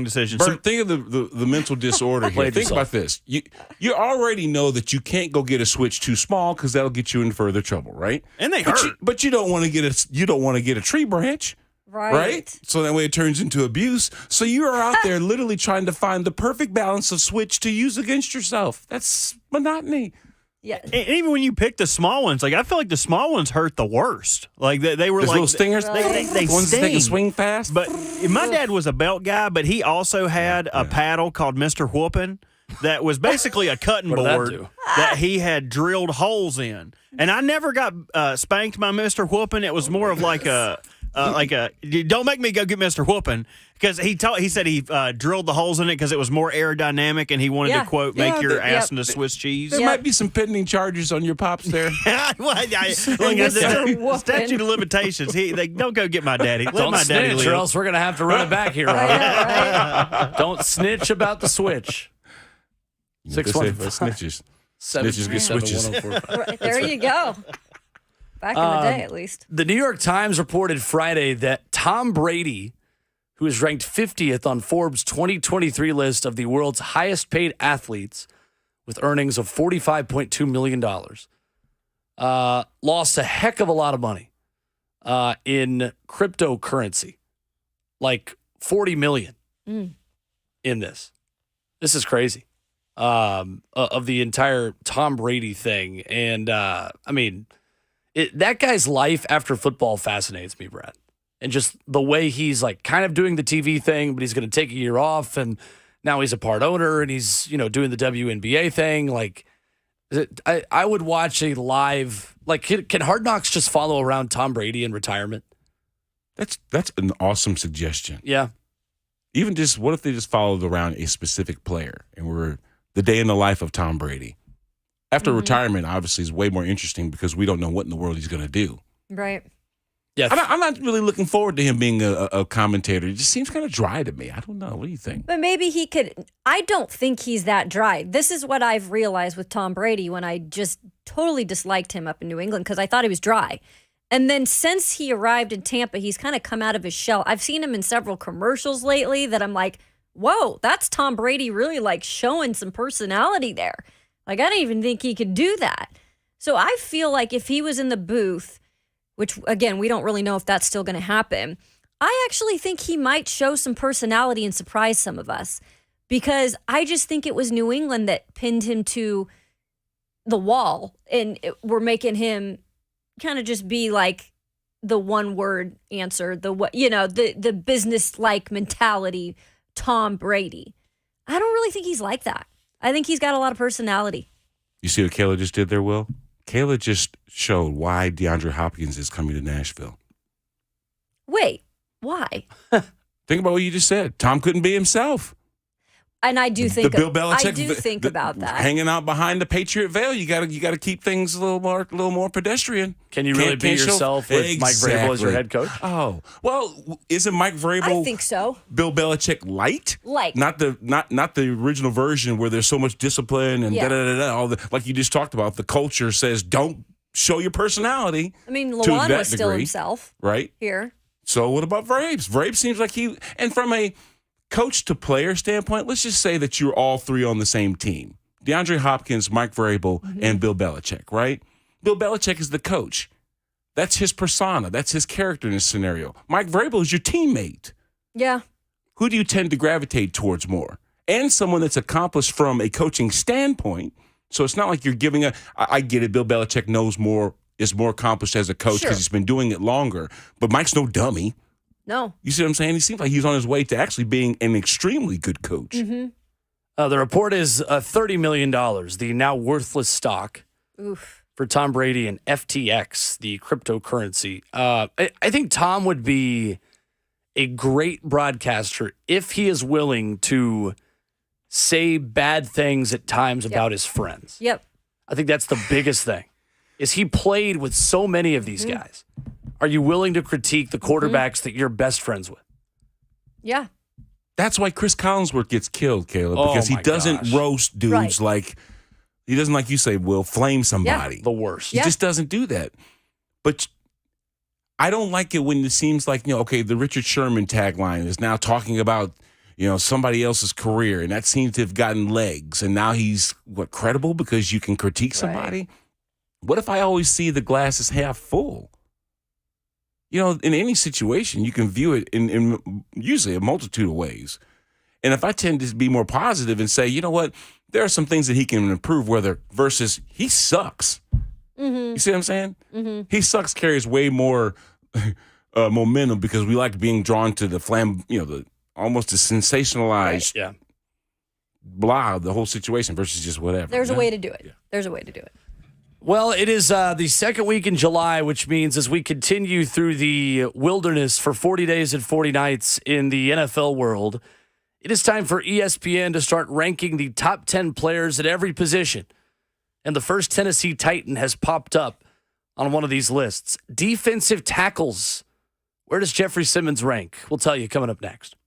decision. Bert, think of the mental disorder here. Played Think yourself. about this. You already know that you can't go get a switch too small because that'll get you in further trouble, right? And they But hurt. but you don't want to get a tree branch. Right? So that way it turns into abuse. So you are out there literally trying to find the perfect balance of switch to use against yourself. That's monotony. Yeah. And even when you pick the small ones, like I feel like the small ones hurt the worst. Like they were Those like little stingers. Really? They The ones that take a sting. swing fast. But my dad was a belt guy, but he also had a paddle called Mr. Whoopin' that was basically a cutting What did that board do? that he had drilled holes in. And I never got spanked by Mr. Whoopin'. It was more of like a don't make me go get Mr. Whoopin', because he said he drilled the holes in it because it was more aerodynamic, and he wanted Yeah. to quote make Yeah, your the- ass yep. into Swiss cheese. There might be some pending charges on your pops there. Look, Mr. Whoopin'. statute of limitations. They don't go get my daddy. Let Don't my daddy snitch, live. or else we're gonna have to run it back here. I Robert. know, right? Don't snitch about the switch. You know what they say about 615. snitches. Snitches get switches. 71045. Right, there you go. Back in the day, at least. The New York Times reported Friday that Tom Brady, who is ranked 50th on Forbes' 2023 list of the world's highest paid athletes with earnings of $45.2 million, lost a heck of a lot of money in cryptocurrency, like $40 million in this. This is crazy. Of the entire Tom Brady thing. And I mean, that guy's life after football fascinates me, Brad. And just the way he's like kind of doing the TV thing, but he's going to take a year off, and now he's a part owner, and he's doing the WNBA thing. Like, I would watch a live. Like, can Hard Knocks just follow around Tom Brady in retirement? That's an awesome suggestion. Yeah, Even just what if they just followed around a specific player and were the day in the life of Tom Brady? After retirement, obviously, is way more interesting because we don't know what in the world he's going to do. Right. yeah. I'm not really looking forward to him being a commentator. It just seems kind of dry to me. I don't know. What do you think? But maybe he could. I don't think he's that dry. This is what I've realized with Tom Brady when I just totally disliked him up in New England because I thought he was dry. And then since he arrived in Tampa, he's kind of come out of his shell. I've seen him in several commercials lately that I'm like, whoa, that's Tom Brady really like showing some personality there. Like, I don't even think he could do that. So I feel like if he was in the booth, which, again, we don't really know if that's still going to happen, I actually think he might show some personality and surprise some of us, because I just think it was New England that pinned him to the wall, and we're making him kind of just be like the one word answer, the business-like mentality, Tom Brady. I don't really think he's like that. I think he's got a lot of personality. You see what Kayla just did there, Will? Kayla just showed why DeAndre Hopkins is coming to Nashville. Wait, Why? Think about what you just said. Tom couldn't be himself. And I do think Bill Belichick, I do think about that. Hanging out behind the Patriot veil, you got to keep things a little more pedestrian. Can you really be yourself with Mike Vrabel as your head coach? Oh, well, isn't Mike Vrabel? I think so. Bill Belichick light, not the original version where there's so much discipline and all the, like you just talked about. The culture says don't show your personality. I mean, Lawan was still himself, right here. So what about Vrabes? Vrabes seems like and from a coach to player standpoint, let's just say that you're all three on the same team. DeAndre Hopkins, Mike Vrabel, and Bill Belichick, right? Bill Belichick is the coach. That's his persona. That's his character in this scenario. Mike Vrabel is your teammate. Yeah. Who do you tend to gravitate towards more? And someone that's accomplished from a coaching standpoint. So it's not like you're giving I get it, Bill Belichick is more accomplished as a coach because he's been doing it longer. But Mike's no dummy. No. You see what I'm saying? He seems like he's on his way to actually being an extremely good coach. Mm-hmm. The report is $30 million, the now worthless stock for Tom Brady and FTX, the cryptocurrency. I think Tom would be a great broadcaster if he is willing to say bad things at times about his friends. Yep. I think that's the biggest thing, is he played with so many of these guys. Are you willing to critique the quarterbacks that you're best friends with? Yeah. That's why Chris Collinsworth gets killed, Caleb, because he doesn't roast dudes like he doesn't, like you say, Will, flame somebody. Yeah, the worst. He just doesn't do that. But I don't like it when it seems like, okay, the Richard Sherman tagline is now talking about, somebody else's career, and that seems to have gotten legs. And now he's, credible because you can critique somebody? Right. What if I always see the glass as half full? In any situation, you can view it in usually a multitude of ways. And if I tend to be more positive and say, you know what, there are some things that he can improve, versus he sucks. Mm-hmm. You see what I'm saying? Mm-hmm. He sucks carries way more momentum because we like being drawn to the almost the sensationalized blah of the whole situation versus just whatever. There's a way to do it. Yeah. There's a way to do it. Well, it is the second week in July, which means as we continue through the wilderness for 40 days and 40 nights in the NFL world, it is time for ESPN to start ranking the top 10 players at every position. And the first Tennessee Titan has popped up on one of these lists. Defensive tackles. Where does Jeffrey Simmons rank? We'll tell you coming up next.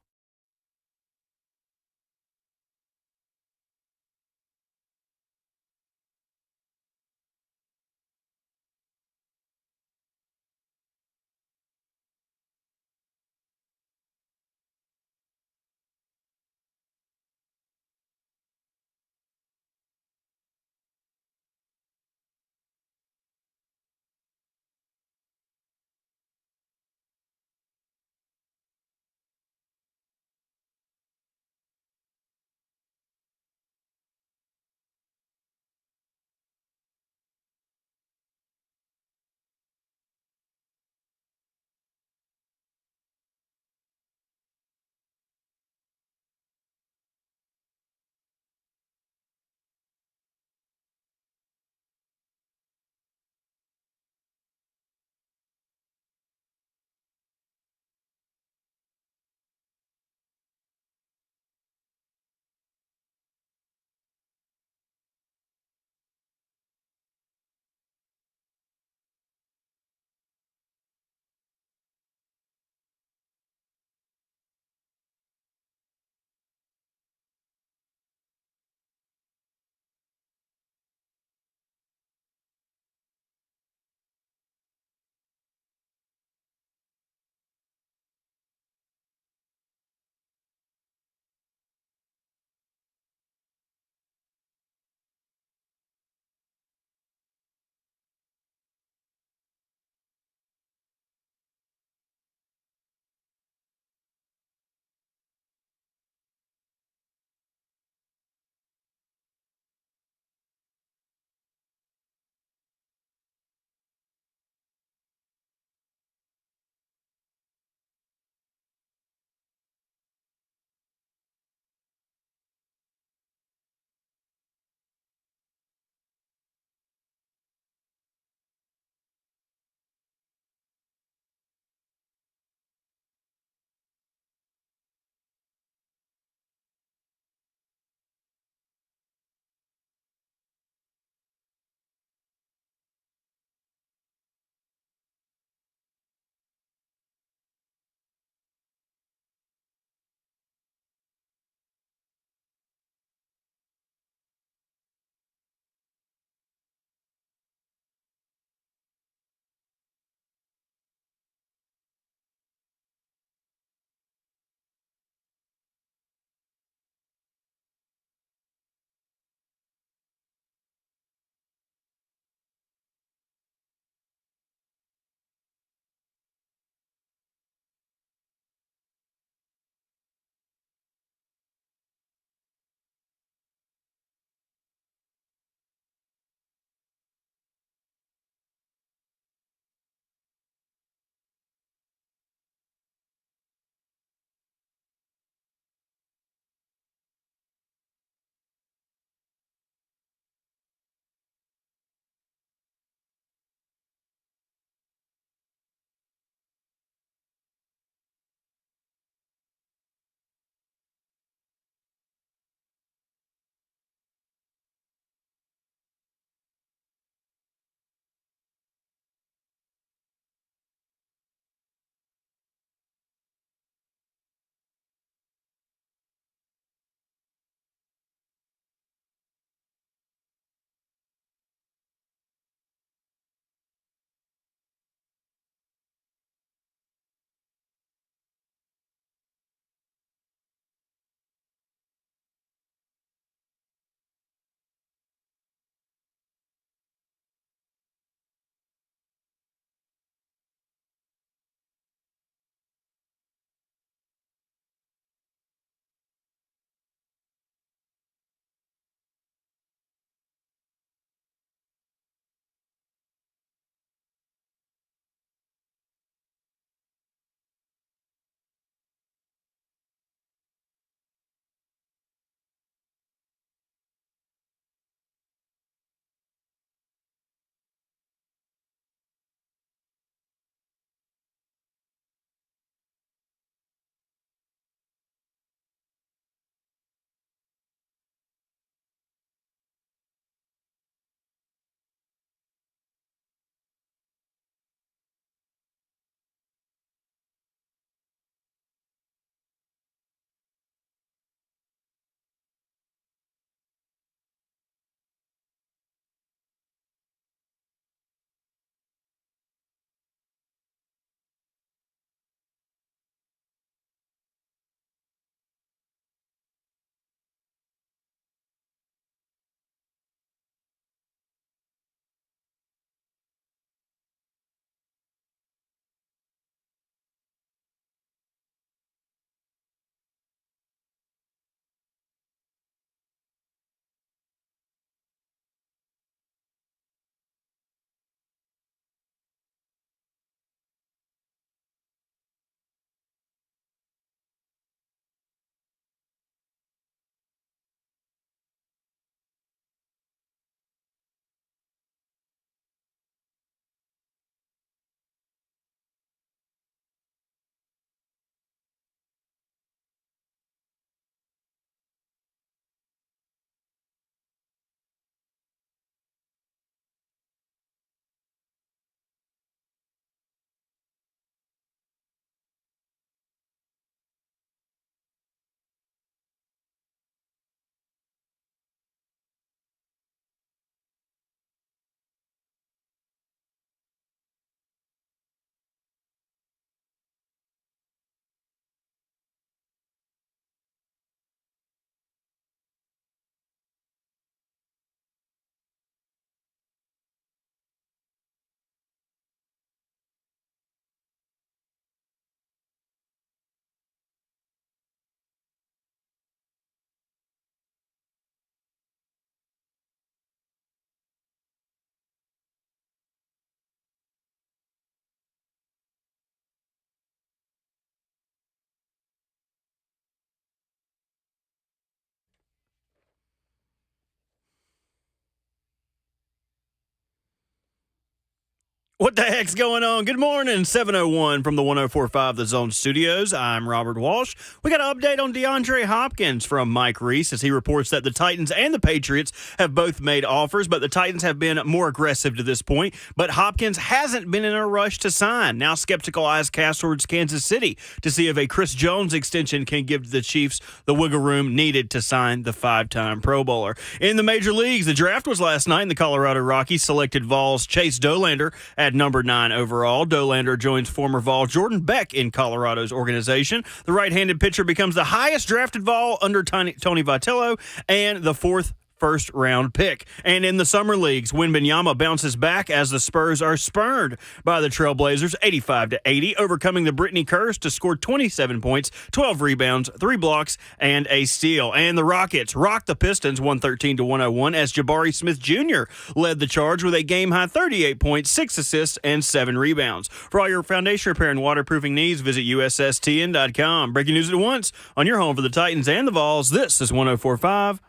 What the heck's going on? Good morning, 701 from the 104.5 The Zone Studios. I'm Robert Walsh. We got an update on DeAndre Hopkins from Mike Reese as he reports that the Titans and the Patriots have both made offers, but the Titans have been more aggressive to this point. But Hopkins hasn't been in a rush to sign. Now skeptical eyes cast towards Kansas City to see if a Chris Jones extension can give the Chiefs the wiggle room needed to sign the five-time Pro Bowler. In the major leagues, the draft was last night, and the Colorado Rockies selected Vols' Chase Dolander at number 9 overall. Dolander joins former Vol Jordan Beck in Colorado's organization. The right-handed pitcher becomes the highest drafted Vol under Tony Vitello and the fourth first-round pick. And in the summer leagues, Wembanyama bounces back as the Spurs are spurned by the Trailblazers 85-80, overcoming the Brittany curse to score 27 points, 12 rebounds, 3 blocks, and a steal. And the Rockets rocked the Pistons 113-101 as Jabari Smith Jr. led the charge with a game-high 38 points, 6 assists, and 7 rebounds. For all your foundation repair and waterproofing needs, visit USSTN.com. Breaking news at once on your home for the Titans and the Vols. This is 104.5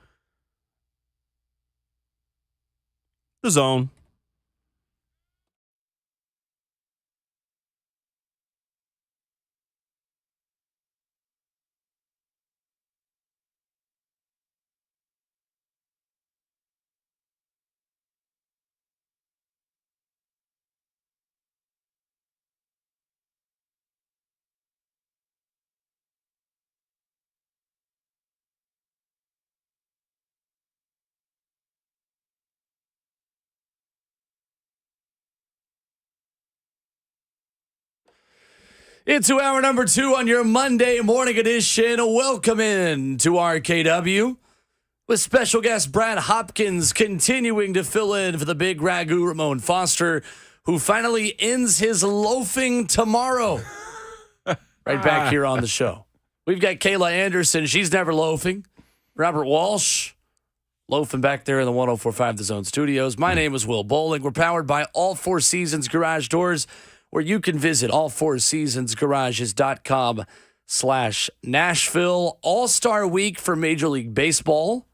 The Zone. Into hour number 2 on your Monday morning edition. Welcome in to RKW with special guest Brad Hopkins continuing to fill in for the big Ragu Ramon Foster, who finally ends his loafing tomorrow. Right back here on the show. We've got Kayla Anderson. She's never loafing. Robert Walsh loafing back there in the 104.5 The Zone Studios. My name is Will Bowling. We're powered by All Four Seasons Garage Doors, where you can visit allfourseasonsgarages.com/Nashville. All-Star Week for Major League Baseball.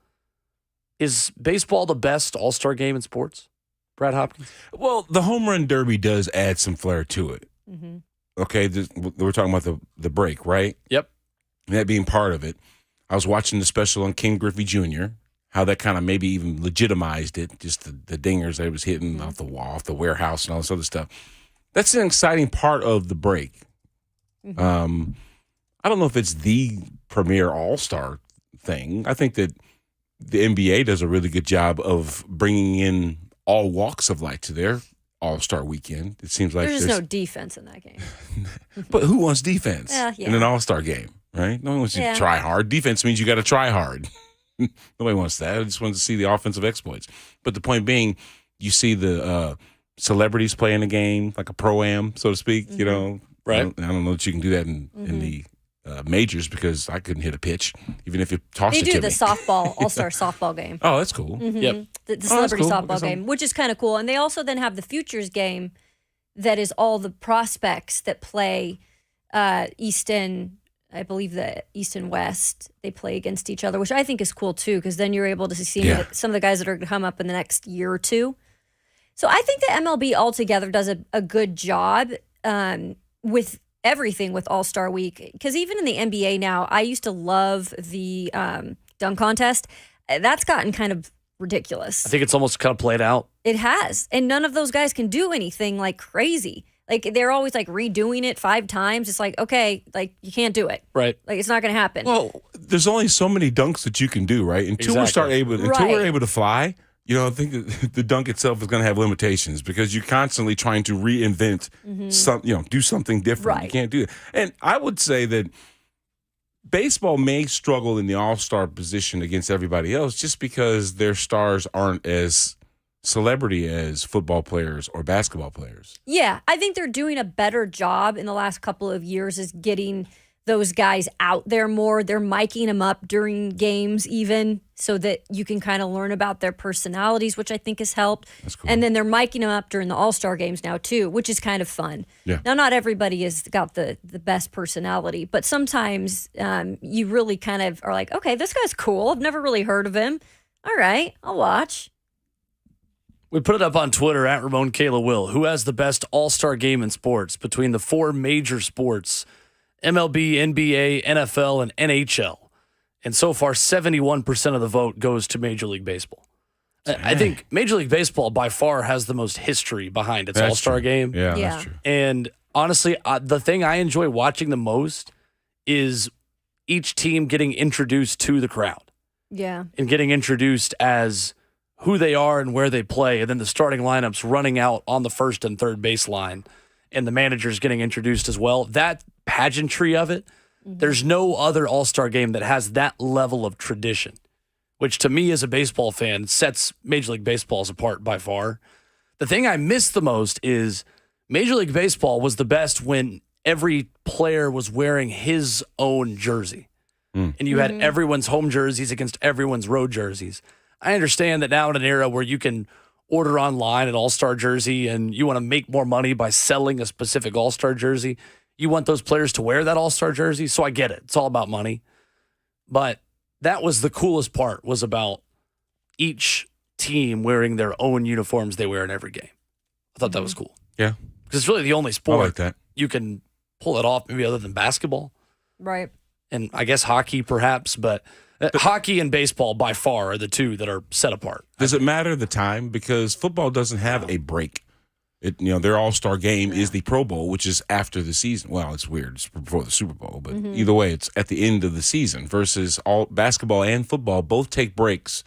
Is baseball the best all-star game in sports? Brad Hopkins? Well, the home run derby does add some flair to it. Mm-hmm. Okay, we're talking about the break, right? Yep. And that being part of it. I was watching the special on King Griffey Jr., how that kind of maybe even legitimized it, just the dingers that it was hitting off the wall, off the warehouse and all this other stuff. That's an exciting part of the break. Mm-hmm. I don't know if it's the premier all-star thing. I think that the NBA does a really good job of bringing in all walks of life to their all-star weekend. It seems like there's no defense in that game. But who wants defense Yeah. in an all-star game, right? No one wants you to try hard. Defense means you got to try hard. Nobody wants that. I just want to see the offensive exploits. But the point being, you see the celebrities playing the game, like a pro-am, so to speak, you know. Right. I don't know that you can do that in the majors because I couldn't hit a pitch, even if you tossed They it to do the me. softball, all-star softball game. Oh, that's cool. Mm-hmm. Yep. The celebrity cool. softball game, which is kind of cool. And they also then have the futures game that is all the prospects that play East and I believe the East and West. They play against each other, which I think is cool too, because then you're able to see some of the guys that are going to come up in the next year or two. So I think the MLB altogether does a good job with everything with All-Star Week. Because even in the NBA now, I used to love the dunk contest. That's gotten kind of ridiculous. I think it's almost kind of played out. It has. And none of those guys can do anything like crazy. Like they're always like redoing it 5 times. It's like, okay, like you can't do it. Right. Like it's not going to happen. Well, there's only so many dunks that you can do, right? Until we're able to fly, you know, I think that the dunk itself is going to have limitations because you're constantly trying to reinvent some, you know, do something different. Right. You can't do it. And I would say that baseball may struggle in the all-star position against everybody else just because their stars aren't as celebrity as football players or basketball players. Yeah, I think they're doing a better job in the last couple of years is getting those guys out there more. They're miking them up during games even so that you can kind of learn about their personalities, which I think has helped. That's cool. And then they're miking them up during the All-Star games now too, which is kind of fun. Yeah. Now, not everybody has got the best personality, but sometimes you really kind of are like, okay, this guy's cool. I've never really heard of him. All right, I'll watch. We put it up on Twitter at Ramon Kayla Will. Who has the best all-star game in sports between the four major sports, MLB, NBA, NFL, and NHL? And so far, 71% of the vote goes to Major League Baseball. I think Major League Baseball by far has the most history behind its all-star true. game. Yeah, Yeah. that's true. And honestly, the thing I enjoy watching the most is each team getting introduced to the crowd Yeah. and getting introduced as who they are and where they play, and then the starting lineups running out on the first and third baseline, and the managers getting introduced as well. That pageantry of it, there's no other all-star game that has that level of tradition, which to me as a baseball fan sets Major League Baseball's apart by far. The thing I miss the most is Major League Baseball was the best when every player was wearing his own jersey. And you had everyone's home jerseys against everyone's road jerseys. I understand that now in an era where you can order online an all-star jersey and you want to make more money by selling a specific all-star jersey, you want those players to wear that all-star jersey. So I get it. It's all about money. But that was the coolest part, was about each team wearing their own uniforms they wear in every game. I thought that was cool. Yeah, Because it's really the only I sport like that. you can pull it off, maybe other than basketball. Right. And I guess hockey perhaps, but hockey and baseball by far are the two that are set apart. Does it matter the time? Because football doesn't have a break. Their all-star game is the Pro Bowl, which is after the season. Well, it's weird. It's before the Super Bowl, but either way, it's at the end of the season versus all basketball and football both take breaks.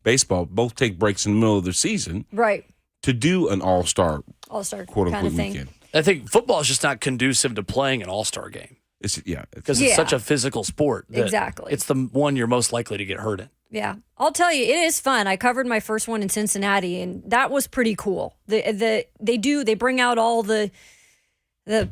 Baseball both take breaks in the middle of the season Right. to do an all-star, All-star quote-unquote, kind of thing. weekend. I think football is just not conducive to playing an all-star game because it's Yeah. such a physical sport. That Exactly. It's the one you're most likely to get hurt in. Yeah, I'll tell you, it is fun. I covered my first one in Cincinnati, and that was pretty cool. They bring out all the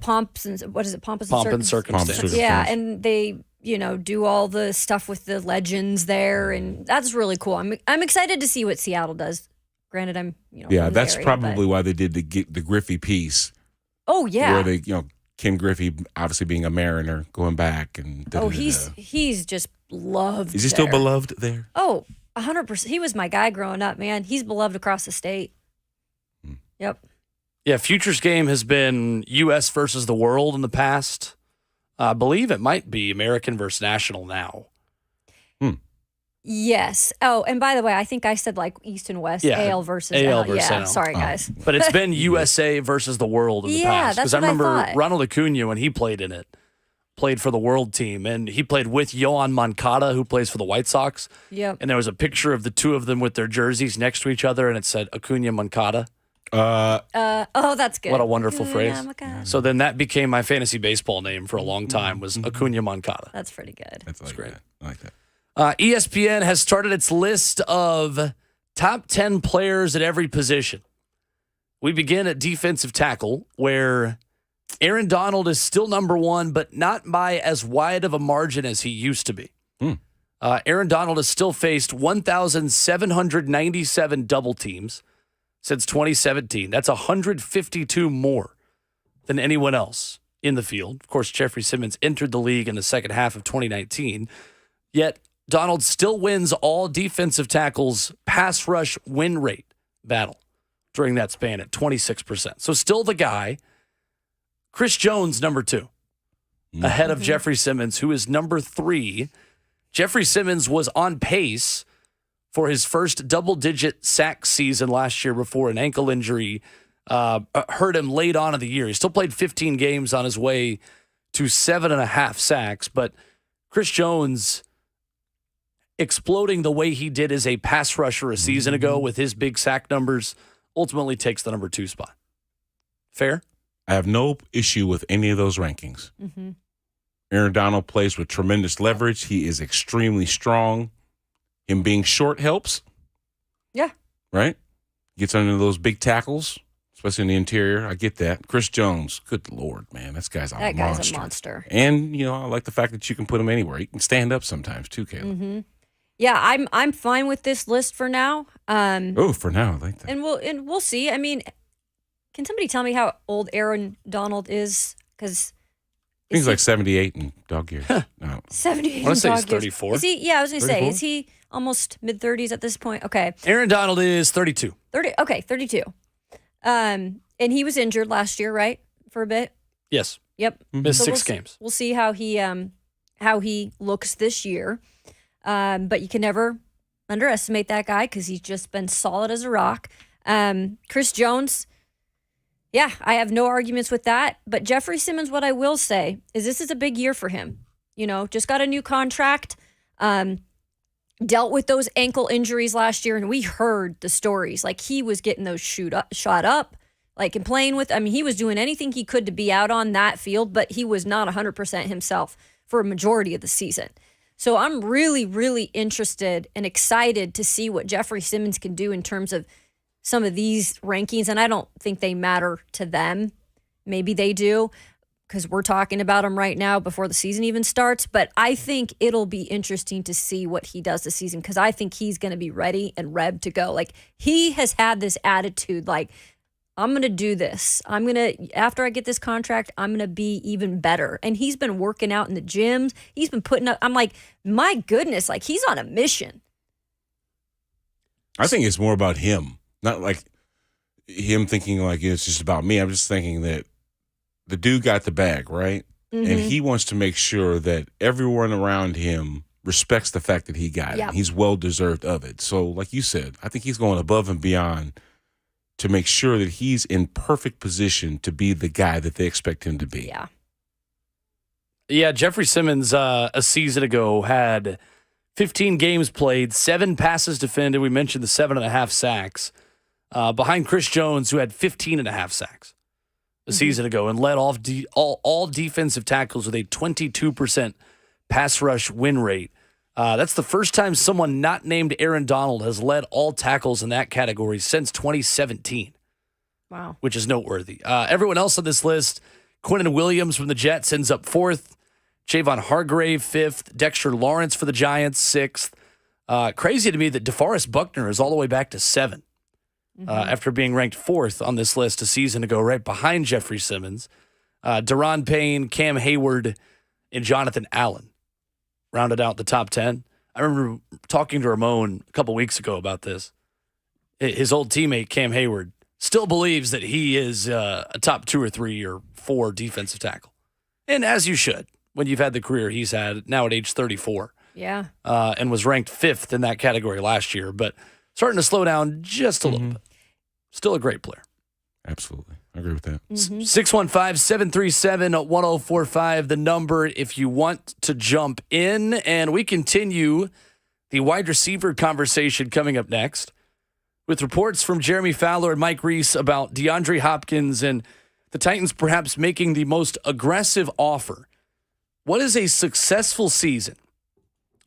pomps and what is it, Pomp and circumstance. Yeah, and they do all the stuff with the legends there, and that's really cool. I'm excited to see what Seattle does. Granted, I'm from the that's area, probably but- why they did the Griffey piece. Oh yeah. Where they Ken Griffey obviously being a Mariner going back and he's just loved. is he still there. beloved there? Oh, 100%. He was my guy growing up, man. He's beloved across the state. Yep. Yeah, Futures game has been U.S. versus the world in the past. I believe it might be American versus national now. Yes. Oh, and by the way, I think I said like East and West, Yeah, AL versus AL NL. versus Yeah, NL. sorry guys. But it's been USA versus the world in the Yeah, past. that's I what I remember thought. Ronald Acuna, when he played in it, played for the world team. And he played with Yohan Moncada, who plays for the White Sox. Yep. And there was a picture of the two of them with their jerseys next to each other, and it said Acuna Moncada. Oh, that's good. What a wonderful Yeah, phrase. my God. So then that became my fantasy baseball name for a long time, was Acuna Moncada. That's pretty good. That's great. That. I like that. ESPN has started its list of top 10 players at every position. We begin at defensive tackle, where Aaron Donald is still number one, but not by as wide of a margin as he used to be. Aaron Donald has still faced 1,797 double teams since 2017. That's 152 more than anyone else in the field. Of course, Jeffrey Simmons entered the league in the second half of 2019, yet Donald still wins all defensive tackles pass rush win rate battle during that span at 26%. So still the guy. Chris Jones, number 2, ahead of Jeffrey Simmons, who is number 3. Jeffrey Simmons was on pace for his first double-digit sack season last year before an ankle injury hurt him late on in the year. He still played 15 games on his way to 7.5 sacks, but Chris Jones exploding the way he did as a pass rusher a season ago with his big sack numbers ultimately takes the number 2 spot. Fair? I have no issue with any of those rankings. Aaron Donald plays with tremendous leverage. He is extremely strong. Him being short helps. Yeah. Right? Gets under those big tackles, especially in the interior. I get that. Chris Jones, good Lord, man. That guy's That guy's a monster. And, I like the fact that you can put him anywhere. He can stand up sometimes too, Caleb. Yeah, I'm fine with this list for now. For now, I like that. And we'll see. I mean, can somebody tell me how old Aaron Donald is? Because I think he's like 78 in dog years. No. 78. I wanna say he's dog years. 34. Is he? Yeah, I was going to say, 34? is he almost mid-30s at this point? Okay. Aaron Donald is 32. 30. Okay, 32. And he was injured last year, right? For a bit. Yes. Yep. Missed So 6 games. We'll see how he looks this year. But you can never underestimate that guy because he's just been solid as a rock. Chris Jones, yeah, I have no arguments with that. But Jeffrey Simmons, what I will say is this is a big year for him. You know, just got a new contract. Dealt with those ankle injuries last year, and we heard the stories. Like, he was getting those shot up, like, and playing with. I mean, he was doing anything he could to be out on that field, but he was not 100% himself for a majority of the season. So I'm really, really interested and excited to see what Jeffrey Simmons can do in terms of some of these rankings, and I don't think they matter to them. Maybe they do, because we're talking about him right now before the season even starts. But I think it'll be interesting to see what he does this season, because I think he's going to be ready and revved to go. Like, he has had this attitude, like, I'm going to do this. After I get this contract, I'm going to be even better. And he's been working out in the gyms. He's been putting up, I'm like, my goodness, like, he's on a mission. I think it's more about him, not like him thinking like it's just about me. I'm just thinking that the dude got the bag, right? Mm-hmm. And he wants to make sure that everyone around him respects the fact that he got it. He's well-deserved of it. So like you said, I think he's going above and beyond to make sure that he's in perfect position to be the guy that they expect him to be. Yeah. Yeah, Jeffrey Simmons a season ago had 15 games played, 7 passes defended. We mentioned the 7.5 sacks. Behind Chris Jones, who had 15.5 sacks a season ago and led off all defensive tackles with a 22% pass rush win rate. That's the first time someone not named Aaron Donald has led all tackles in that category since 2017. Wow. Which is noteworthy. Everyone else on this list, Quinnen Williams from the Jets ends up 4th. Javon Hargrave, 5th. Dexter Lawrence for the Giants, 6th. Crazy to me that DeForest Buckner is all the way back to 7th after being ranked 4th on this list a season ago, right behind Jeffrey Simmons. Deron Payne, Cam Hayward, and Jonathan Allen rounded out the top 10. I remember talking to Ramon a couple weeks ago about this. His old teammate, Cam Hayward, still believes that he is a top 2 or 3 or 4 defensive tackle. And as you should, when you've had the career he's had now at age 34. Yeah. And was ranked 5th in that category last year, but starting to slow down just a little bit. Still a great player. Absolutely. I agree with that. 615-737-1045, the number if you want to jump in. And we continue the wide receiver conversation coming up next with reports from Jeremy Fowler and Mike Reese about DeAndre Hopkins and the Titans perhaps making the most aggressive offer. What is a successful season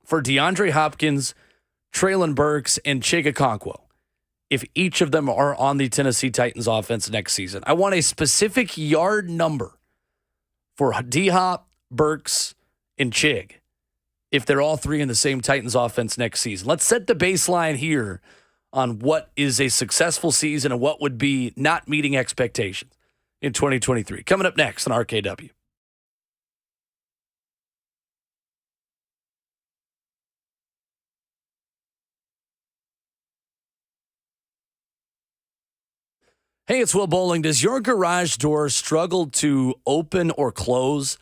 for DeAndre Hopkins, Treylon Burks, and Chig Okonkwo if each of them are on the Tennessee Titans offense next season? I want a specific yard number for D-Hop, Burks, and Chig if they're all 3 in the same Titans offense next season. Let's set the baseline here on what is a successful season and what would be not meeting expectations in 2023. Coming up next on RKW. Hey, it's Will Bowling. Does your garage door struggle to open or close?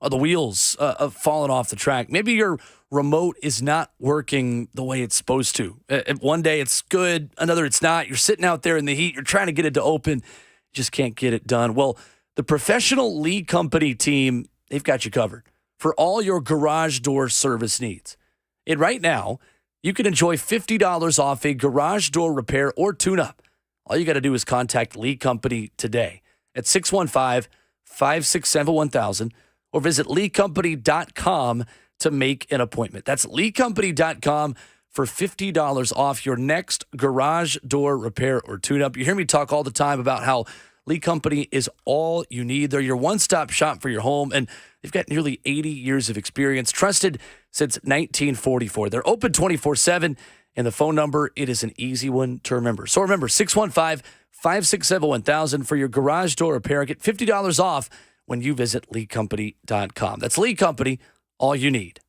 Are the wheels falling off the track? Maybe your remote is not working the way it's supposed to. One day it's good, another it's not. You're sitting out there in the heat. You're trying to get it to open. Just can't get it done. Well, the professional Lee Company team, they've got you covered for all your garage door service needs. And right now, you can enjoy $50 off a garage door repair or tune-up. All you got to do is contact Lee Company today at 615-567-1000 or visit leecompany.com to make an appointment. That's leecompany.com for $50 off your next garage door repair or tune-up. You hear me talk all the time about how Lee Company is all you need. They're your one-stop shop for your home, and they've got nearly 80 years of experience, trusted since 1944. They're open 24/7. And the phone number, it is an easy one to remember. So remember, 615-567-1000 for your garage door repair. Get $50 off when you visit leecompany.com. That's Lee Company, all you need.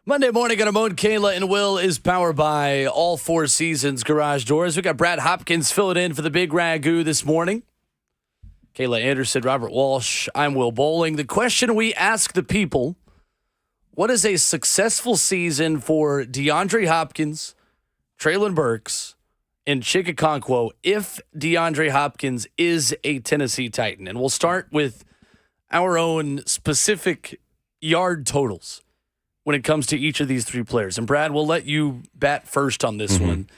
Monday morning on a Mode, Kayla and Will is powered by All Four Seasons Garage Doors. We got Brad Hopkins filling in for the Big Ragu this morning. Kayla Anderson, Robert Walsh, I'm Will Bowling. The question we ask the people, what is a successful season for DeAndre Hopkins, Treylon Burks, and Chig if DeAndre Hopkins is a Tennessee Titan? And we'll start with our own specific yard totals when it comes to each of these three players. And Brad, we'll let you bat first on this one.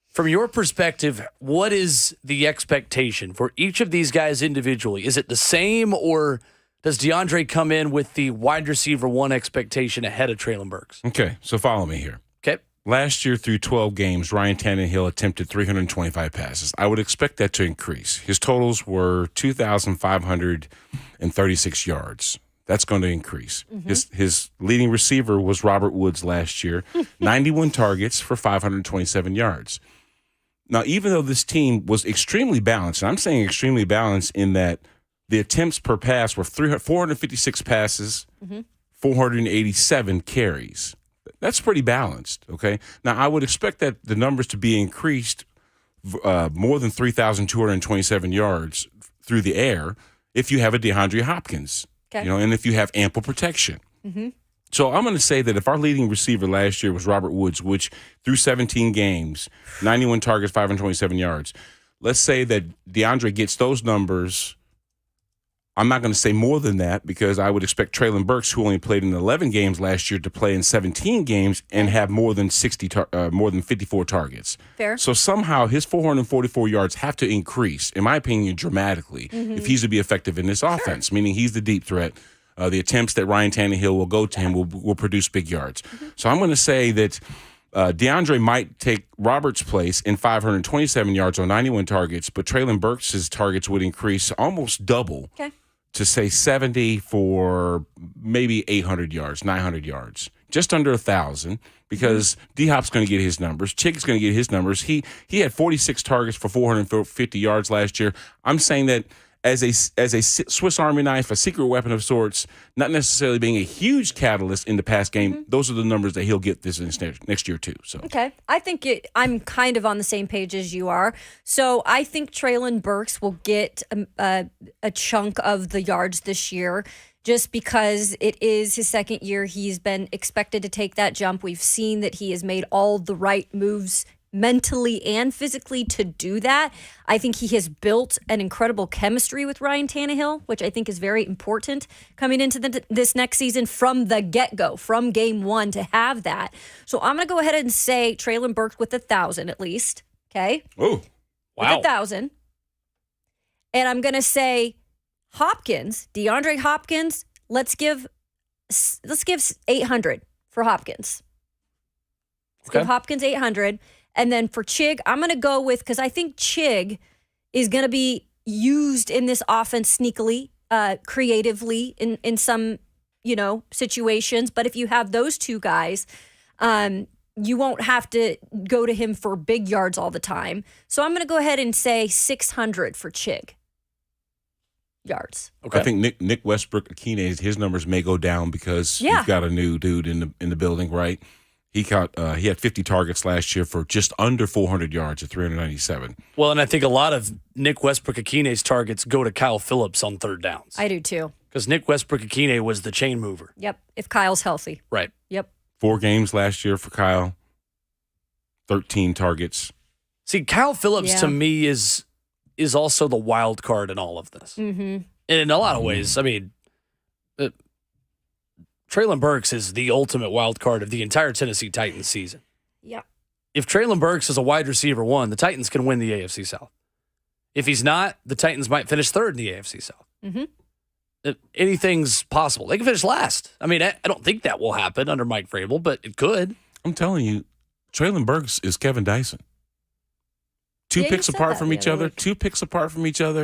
From your perspective, what is the expectation for each of these guys individually? Is it the same, or does DeAndre come in with the wide receiver one expectation ahead of Treylon Burks? Okay, so follow me here. Okay. Last year through 12 games, Ryan Tannehill attempted 325 passes. I would expect that to increase. His totals were 2,536 yards. That's going to increase. His leading receiver was Robert Woods last year, 91 targets for 527 yards. Now, even though this team was extremely balanced, and I'm saying extremely balanced in that the attempts per pass were 456 passes, 487 carries. That's pretty balanced, okay? Now, I would expect that the numbers to be increased more than 3,227 yards through the air if you have a DeAndre Hopkins, and if you have ample protection. So I'm going to say that if our leading receiver last year was Robert Woods, which through 17 games, 91 targets, 527 yards, let's say that DeAndre gets those numbers. I'm not going to say more than that because I would expect Treylon Burks, who only played in 11 games last year, to play in 17 games and have more than 54 targets. Fair. So somehow his 444 yards have to increase, in my opinion, dramatically if he's to be effective in this offense, meaning he's the deep threat. The attempts that Ryan Tannehill will go to him will produce big yards. So I'm going to say that DeAndre might take Robert's place in 527 yards on 91 targets, but Treylon Burks' targets would increase almost double to, say, 70 for maybe 800 yards, 900 yards, just under 1,000, because D-Hop's going to get his numbers. Chig's going to get his numbers. He had 46 targets for 450 yards last year. I'm saying that as a Swiss Army knife, a secret weapon of sorts, not necessarily being a huge catalyst in the pass game, those are the numbers that he'll get this next year too. So okay, I think I'm kind of on the same page as you are. So I think Treylon Burks will get a chunk of the yards this year, just because it is his second year. He's been expected to take that jump. We've seen that he has made all the right moves mentally and physically to do that. I think he has built an incredible chemistry with Ryan Tannehill, which I think is very important coming into this next season from the get-go, from game one, to have that. So I'm going to go ahead and say Treylon Burks with 1,000 at least. Okay? Oh, wow. With 1,000. And I'm going to say Hopkins, DeAndre Hopkins, let's give 800 for Hopkins. Let's give Hopkins 800. And then for Chig, I'm going to go with, because I think Chig is going to be used in this offense sneakily, creatively in some, situations. But if you have those two guys, you won't have to go to him for big yards all the time. So I'm going to go ahead and say 600 for Chig yards. Okay. I think Nick Westbrook-Akine, his numbers may go down because you've got a new dude in the building, right? He had 50 targets last year for just under 400 yards at 397. Well, and I think a lot of Nick Westbrook-Akine's targets go to Kyle Phillips on third downs. I do too. Because Nick Westbrook-Akine was the chain mover. Yep. If Kyle's healthy. Right. Yep. 4 games last year for Kyle, 13 targets. See, Kyle Phillips to me is also the wild card in all of this. Mm-hmm. And in a lot of ways, I mean, Treylon Burks is the ultimate wild card of the entire Tennessee Titans season. Yeah. If Treylon Burks is a wide receiver one, the Titans can win the AFC South. If he's not, the Titans might finish third in the AFC South. Mm-hmm. Anything's possible. They can finish last. I mean, I don't think that will happen under Mike Vrabel, but it could. I'm telling you, Treylon Burks is Kevin Dyson. Two picks apart from each other.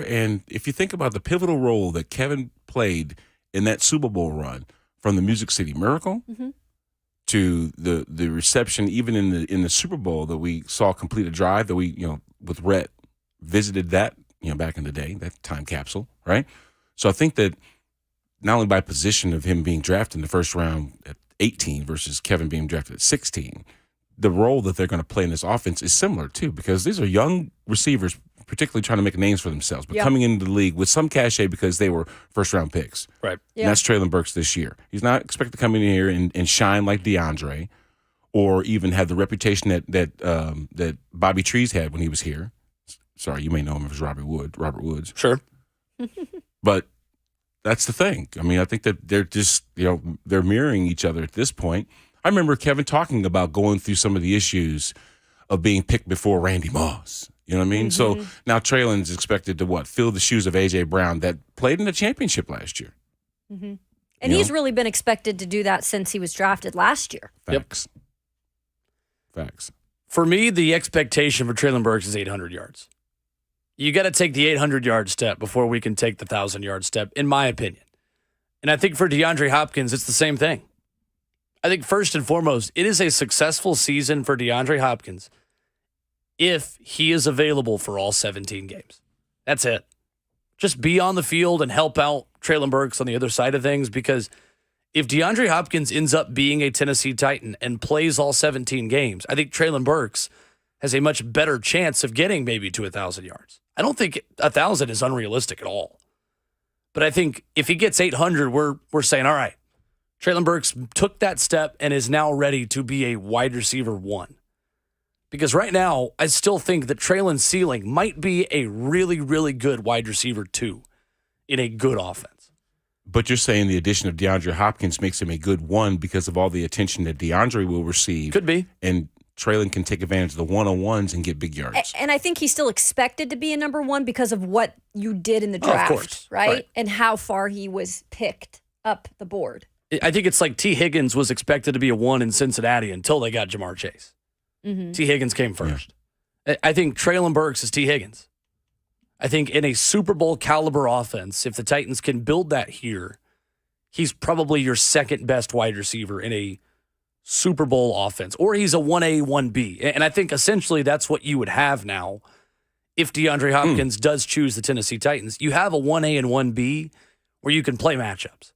And if you think about the pivotal role that Kevin played in that Super Bowl run, from the Music City Miracle to the reception, even in the Super Bowl that we saw complete a drive that we, with Rhett visited that, back in the day, that time capsule, right? So I think that not only by position of him being drafted in the first round 18 versus Kevin being drafted at 16, the role that they're going to play in this offense is similar too, because these are young receivers, particularly trying to make names for themselves, but coming into the league with some cachet because they were first-round picks. Right. And that's Traylon Burks this year. He's not expected to come in here and shine like DeAndre, or even have the reputation that Bobby Trees had when he was here. Sorry, you may know him as Robert Woods. Sure. But that's the thing. I mean, I think that they're just, they're mirroring each other at this point. I remember Kevin talking about going through some of the issues of being picked before Randy Moss. You know what I mean? So now Traylon's expected to fill the shoes of A.J. Brown that played in the championship last year. And he's really been expected to do that since he was drafted last year. Facts. For me, the expectation for Traylon Burks is 800 yards. You got to take the 800-yard step before we can take the 1,000-yard step, in my opinion. And I think for DeAndre Hopkins, it's the same thing. I think first and foremost, it is a successful season for DeAndre Hopkins if he is available for all 17 games. That's it. Just be on the field and help out Traylon Burks on the other side of things, because if DeAndre Hopkins ends up being a Tennessee Titan and plays all 17 games, I think Traylon Burks has a much better chance of getting maybe to 1,000 yards. I don't think 1,000 is unrealistic at all. But I think if he gets 800, we're saying, all right, Traylon Burks took that step and is now ready to be a wide receiver 1. Because right now, I still think that Traylon's ceiling might be a really, really good wide receiver 2 in a good offense. But you're saying the addition of DeAndre Hopkins makes him a good 1 because of all the attention that DeAndre will receive. Could be. And Traylon can take advantage of the one-on-ones and get big yards. And I think he's still expected to be a number 1 because of what you did in the draft, of course. right? And how far he was picked up the board. I think it's like T. Higgins was expected to be a 1 in Cincinnati until they got Jamar Chase. T. Higgins came first. Yeah. I think Traylon Burks is T. Higgins. I think in a Super Bowl caliber offense, if the Titans can build that here, he's probably your second best wide receiver in a Super Bowl offense, or he's a 1A, 1B. And I think essentially that's what you would have now if DeAndre Hopkins does choose the Tennessee Titans. You have a 1A and 1B where you can play matchups.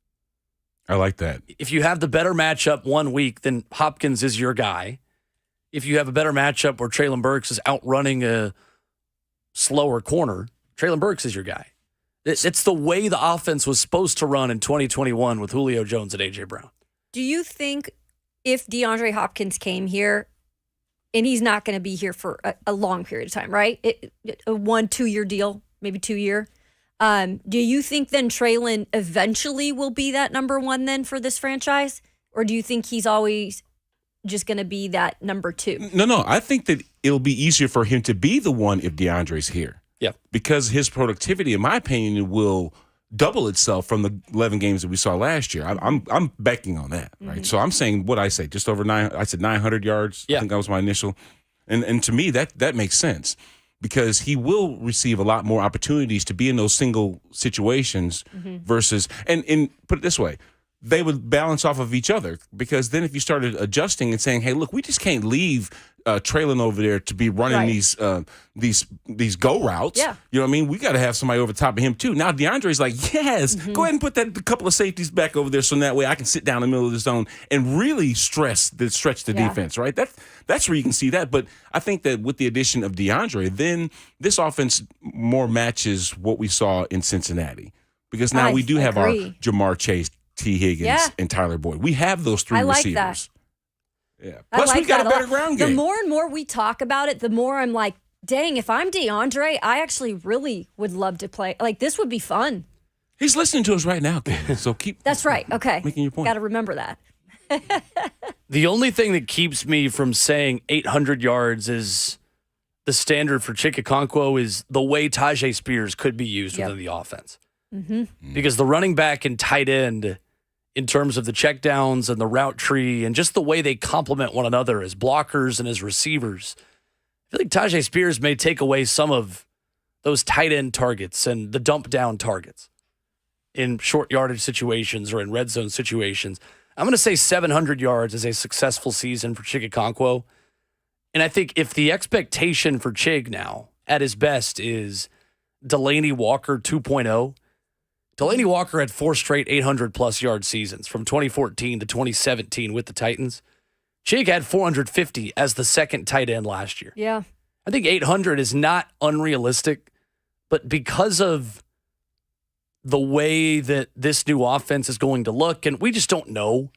I like that. If you have the better matchup one week, then Hopkins is your guy. If you have a better matchup where Traylon Burks is outrunning a slower corner, Traylon Burks is your guy. It's the way the offense was supposed to run in 2021 with Julio Jones and A.J. Brown. Do you think if DeAndre Hopkins came here, and he's not going to be here for a long period of time, right? A 1-2 year deal, maybe 2 year. Do you think then Traylon eventually will be that number 1 then for this franchise? Or do you think he's always just going to be that number 2? No. I think that it'll be easier for him to be the 1 if DeAndre's here. Yeah. Because his productivity, in my opinion, will double itself from the 11 games that we saw last year. I'm backing on that, right? So I'm saying what I say, just over 9. I said 900 yards. Yeah. I think that was my initial. And to me, that makes sense because he will receive a lot more opportunities to be in those single situations versus and put it this way. They would balance off of each other because then if you started adjusting and saying, "Hey, look, we just can't leave Traylon over there to be running these go routes." Yeah. You know what I mean? We got to have somebody over the top of him too. Now DeAndre's like, "Yes, go ahead and put that couple of safeties back over there, so that way I can sit down in the middle of the zone and really stretch the defense." Right? That's where you can see that. But I think that with the addition of DeAndre, then this offense more matches what we saw in Cincinnati because now we do have our Jamar Chase, T. Higgins, and Tyler Boyd. We have those 3 receivers. Yeah. Plus, we got a better ground game. The more and more we talk about it, the more I'm like, dang, if I'm DeAndre, I actually really would love to play. Like, this would be fun. He's listening to us right now, Kevin. So keep That's right. Okay. making your point. Got to remember that. The only thing that keeps me from saying 800 yards is the standard for Chickaconquo is the way Tajay Spears could be used within the offense. Because the running back and tight end, in terms of the checkdowns and the route tree and just the way they complement one another as blockers and as receivers, I feel like Tajay Spears may take away some of those tight end targets and the dump down targets in short yardage situations or in red zone situations. I'm going to say 700 yards is a successful season for Chickaconquo. And I think if the expectation for Chig now at his best is Delaney Walker 2.0, Delaney Walker had 4 straight 800-plus yard seasons from 2014 to 2017 with the Titans. Chig had 450 as the second tight end last year. Yeah. I think 800 is not unrealistic, but because of the way that this new offense is going to look, and we just don't know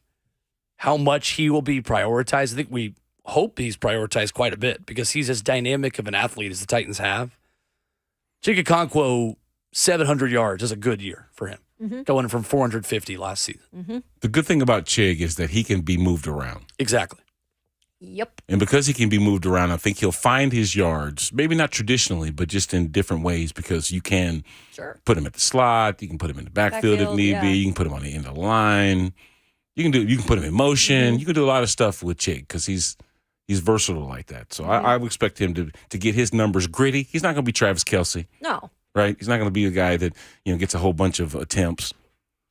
how much he will be prioritized. I think we hope he's prioritized quite a bit because he's as dynamic of an athlete as the Titans have. Chig Okonkwo, 700 yards is a good year for him, going from 450 last season. The good thing about Chig is that he can be moved around. Exactly. Yep. And because he can be moved around, I think he'll find his yards, maybe not traditionally, but just in different ways because you can put him at the slot, you can put him in the backfield if need be, you can put him on the end of the line. You can put him in motion. You can do a lot of stuff with Chig because he's versatile like that. So I would expect him to get his numbers gritty. He's not going to be Travis Kelce. No. Right? He's not going to be the guy that gets a whole bunch of attempts.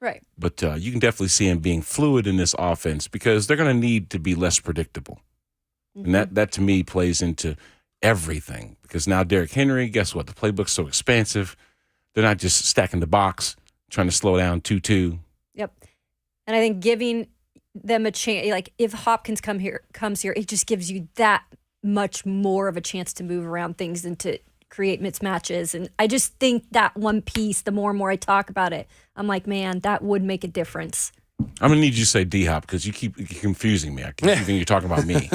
Right. But you can definitely see him being fluid in this offense because they're going to need to be less predictable. And that to me plays into everything because now Derrick Henry, guess what? The playbook's so expansive. They're not just stacking the box, trying to slow down 2-2. Yep. And I think giving them a chance, like if Hopkins comes here, it just gives you that much more of a chance to move around things and to create mismatches. And I just think that one piece, the more and more I talk about it, I'm like, man, that would make a difference. I'm going to need you to say D-Hop because you keep confusing me. I keep thinking you're talking about me.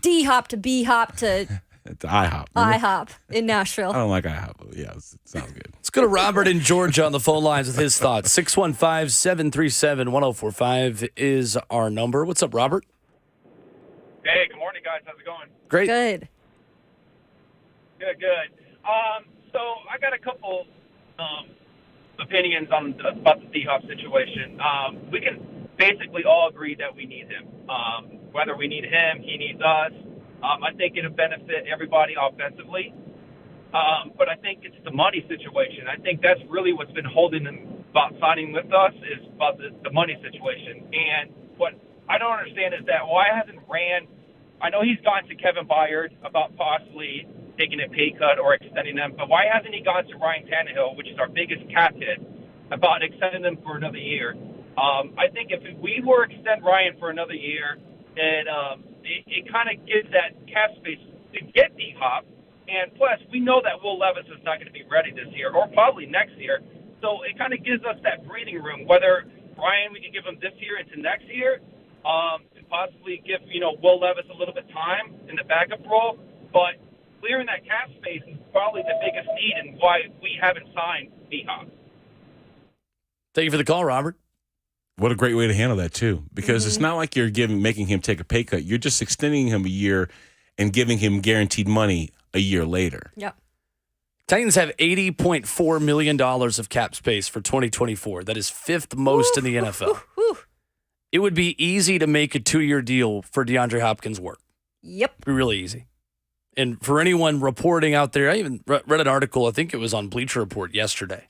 D-Hop to B-Hop to IHOP. IHOP in Nashville. I don't like IHOP, but yeah, it sounds good. Let's go to Robert in Georgia on the phone lines with his thoughts. 615-737-1045 is our number. What's up, Robert? Hey, good morning, guys. How's it going? Great. Good. Good. So I got a couple opinions about the D-Hop situation. We can basically all agree that we need him. Whether we need him, he needs us. I think it'll benefit everybody offensively. But I think it's the money situation. I think that's really what's been holding him about signing with us is about the money situation. And what I don't understand is that why hasn't Rand – I know he's gone to Kevin Byard about possibly taking a pay cut or extending them, but why hasn't he gone to Ryan Tannehill, which is our biggest cap hit, about extending them for another year? I think if we were to extend Ryan for another year, it kind of gives that cap space to get D-Hop. And plus, we know that Will Levis is not going to be ready this year or probably next year. So it kind of gives us that breathing room, whether Ryan, we can give him this year into next year, to possibly give, Will Levis a little bit time in the backup role. But clearing that cap space is probably the biggest need and why we haven't signed D-Hop. Thank you for the call, Robert. What a great way to handle that, too, because it's not like you're making him take a pay cut. You're just extending him a year and giving him guaranteed money a year later. Yep. Titans have $80.4 million of cap space for 2024. That is fifth most in the NFL. It would be easy to make a 2-year deal for DeAndre Hopkins' work. Yep. It'd be really easy. And for anyone reporting out there, I even read an article, I think it was on Bleacher Report yesterday,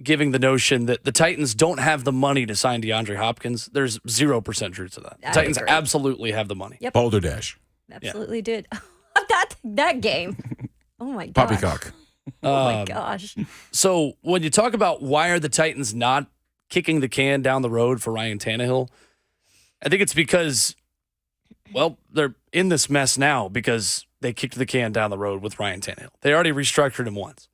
giving the notion that the Titans don't have the money to sign DeAndre Hopkins. There's 0% truth to that. The Titans agree. absolutely have the money. Yep. Boulder Dash. Absolutely did. that game. Oh, my gosh. Poppycock. Oh, my gosh. So when you talk about why are the Titans not kicking the can down the road for Ryan Tannehill, I think it's because, well, they're in this mess now because they kicked the can down the road with Ryan Tannehill. They already restructured him once.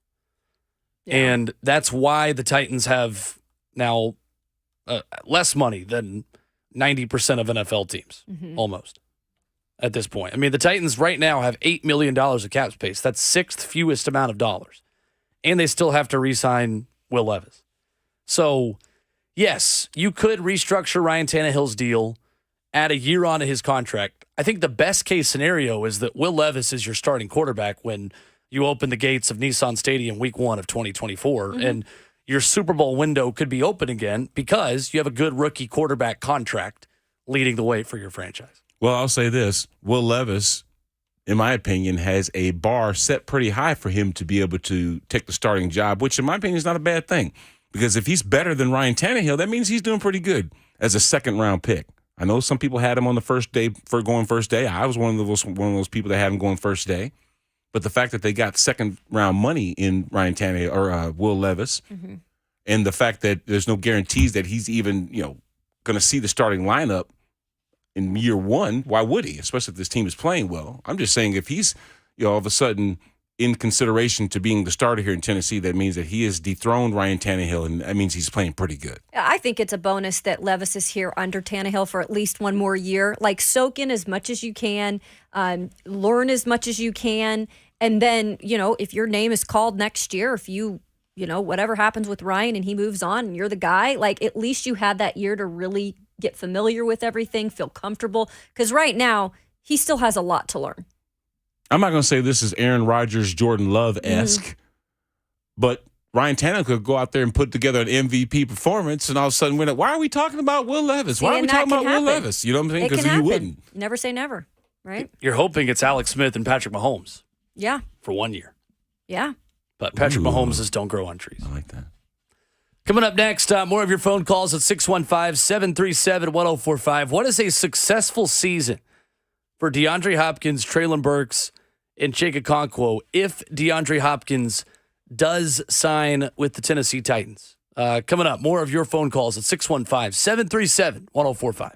Yeah. And that's why the Titans have now less money than 90% of NFL teams, almost, at this point. I mean, the Titans right now have $8 million of cap space. That's sixth fewest amount of dollars. And they still have to re-sign Will Levis. So, yes, you could restructure Ryan Tannehill's deal, add a year onto his contract. I think the best case scenario is that Will Levis is your starting quarterback when you open the gates of Nissan Stadium week 1 of 2024, and your Super Bowl window could be open again because you have a good rookie quarterback contract leading the way for your franchise. Well, I'll say this. Will Levis, in my opinion, has a bar set pretty high for him to be able to take the starting job, which in my opinion is not a bad thing. Because if he's better than Ryan Tannehill, that means he's doing pretty good as a second-round pick. I know some people had him on the first day for going first day. I was one of those people that had him going first day. But the fact that they got second round money in Ryan Tannehill or Will Levis, and the fact that there's no guarantees that he's even going to see the starting lineup in year one, why would he? Especially if this team is playing well. I'm just saying if he's all of a sudden in consideration to being the starter here in Tennessee, that means that he has dethroned Ryan Tannehill, and that means he's playing pretty good. I think it's a bonus that Levis is here under Tannehill for at least one more year. Like, soak in as much as you can, learn as much as you can, and then, if your name is called next year, if you, whatever happens with Ryan and he moves on and you're the guy, like, at least you had that year to really get familiar with everything, feel comfortable. Because right now, he still has a lot to learn. I'm not going to say this is Aaron Rodgers, Jordan Love-esque, but Ryan Tannehill could go out there and put together an MVP performance and all of a sudden win it. Why are we talking about Will Levis? Why are we talking about Will Levis? You know what I'm saying? Because you wouldn't. Never say never, right? You're hoping it's Alex Smith and Patrick Mahomes. Yeah. For 1 year. Yeah. But Patrick Mahomes don't grow on trees. I like that. Coming up next, more of your phone calls at 615-737-1045. What is a successful season for DeAndre Hopkins, Traylon Burks, and Jake Okonkwo if DeAndre Hopkins does sign with the Tennessee Titans? Coming up, more of your phone calls at 615-737-1045.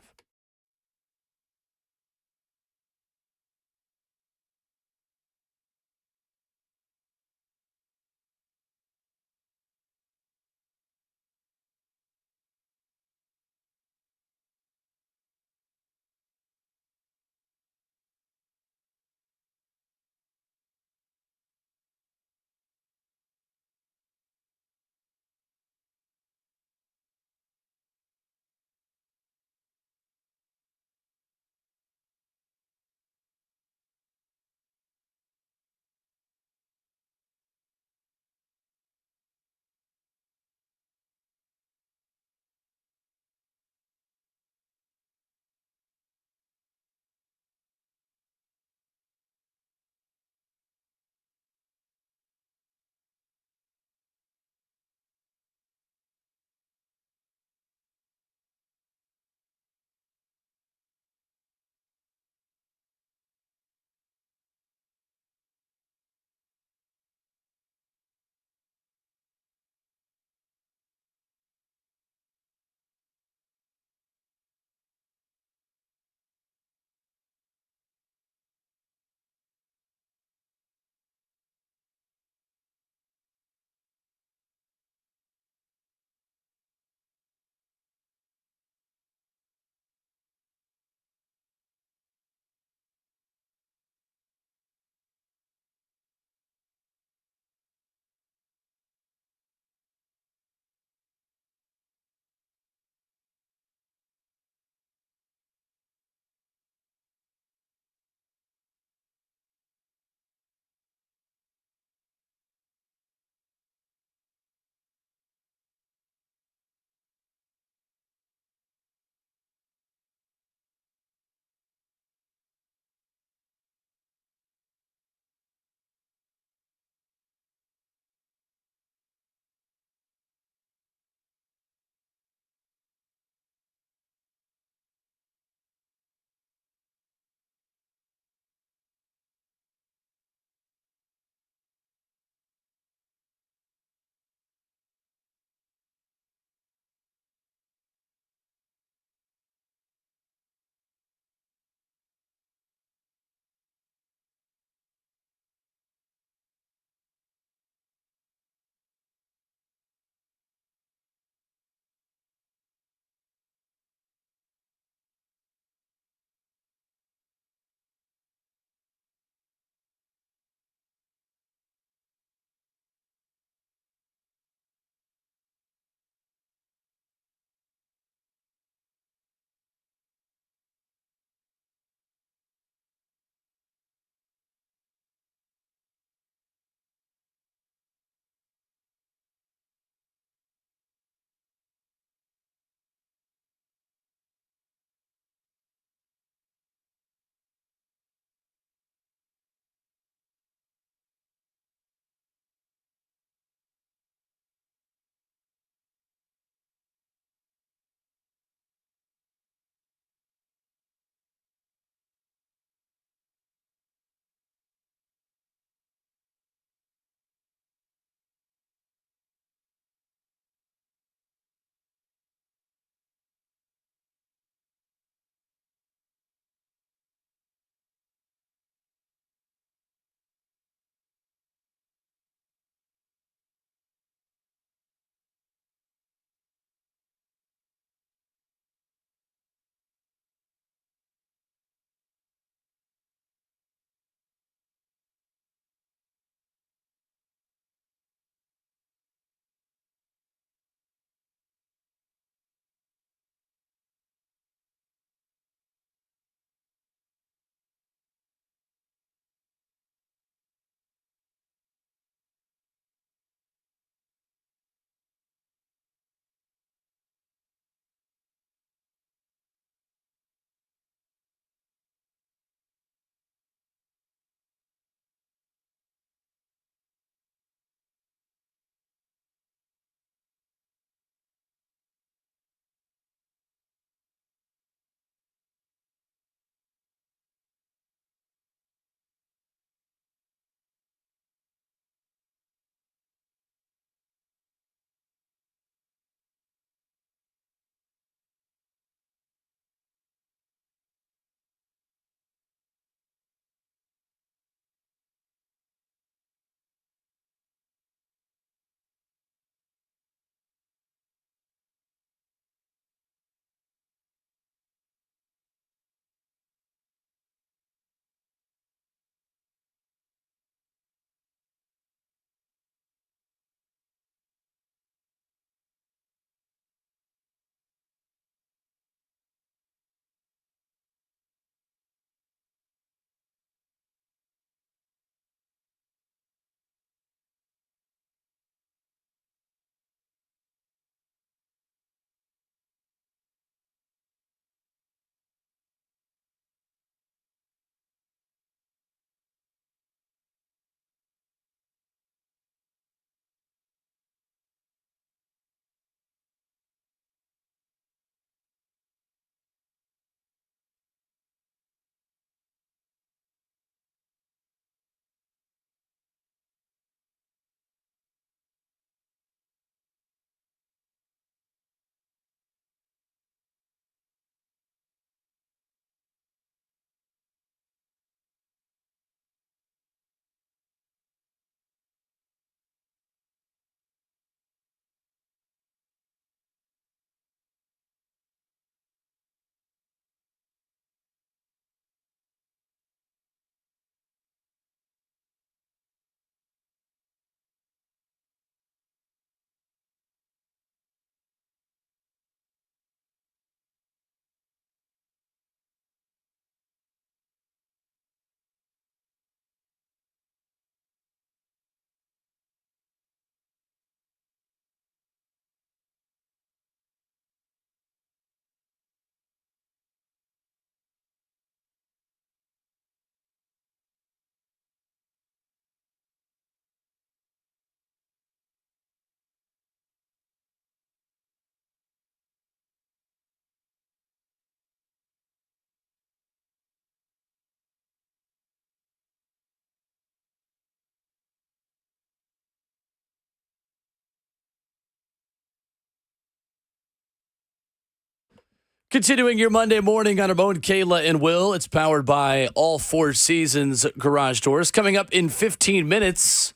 Continuing your Monday morning on Ramon, Kayla, and Will. It's powered by All Four Seasons Garage Doors. Coming up in 15 minutes,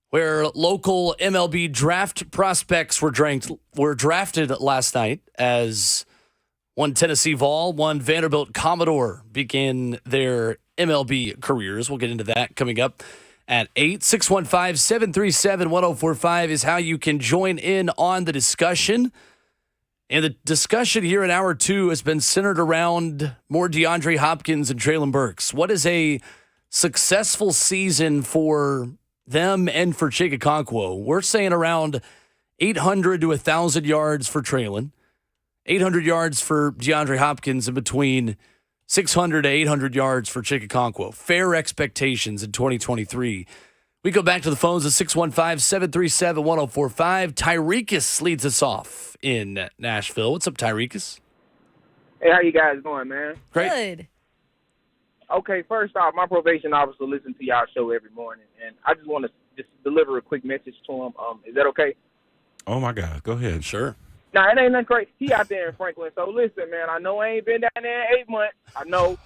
where local MLB draft prospects were drafted last night as one Tennessee Vol, one Vanderbilt Commodore began their MLB careers. We'll get into that coming up at 8. 615-737-1045 is how you can join in on the discussion. And the discussion here in hour 2 has been centered around more DeAndre Hopkins and Treylon Burks. What is a successful season for them and for Chigakonkwo? We're saying around 800 to 1,000 yards for Treylon, 800 yards for DeAndre Hopkins, and between 600 to 800 yards for Chigakonkwo. Fair expectations in 2023. We go back to the phones at 615-737-1045. Tyrekus leads us off in Nashville. What's up, Tyrekus? Hey, how you guys doing, man? Great. Good. Okay, first off, my probation officer listens to y'all show every morning, and I just want to just deliver a quick message to him. Is that okay? Oh, my God. Go ahead. Sure. Nah, it ain't nothing crazy. He out there in Franklin. So listen, man, I know I ain't been down there in 8 months. I know.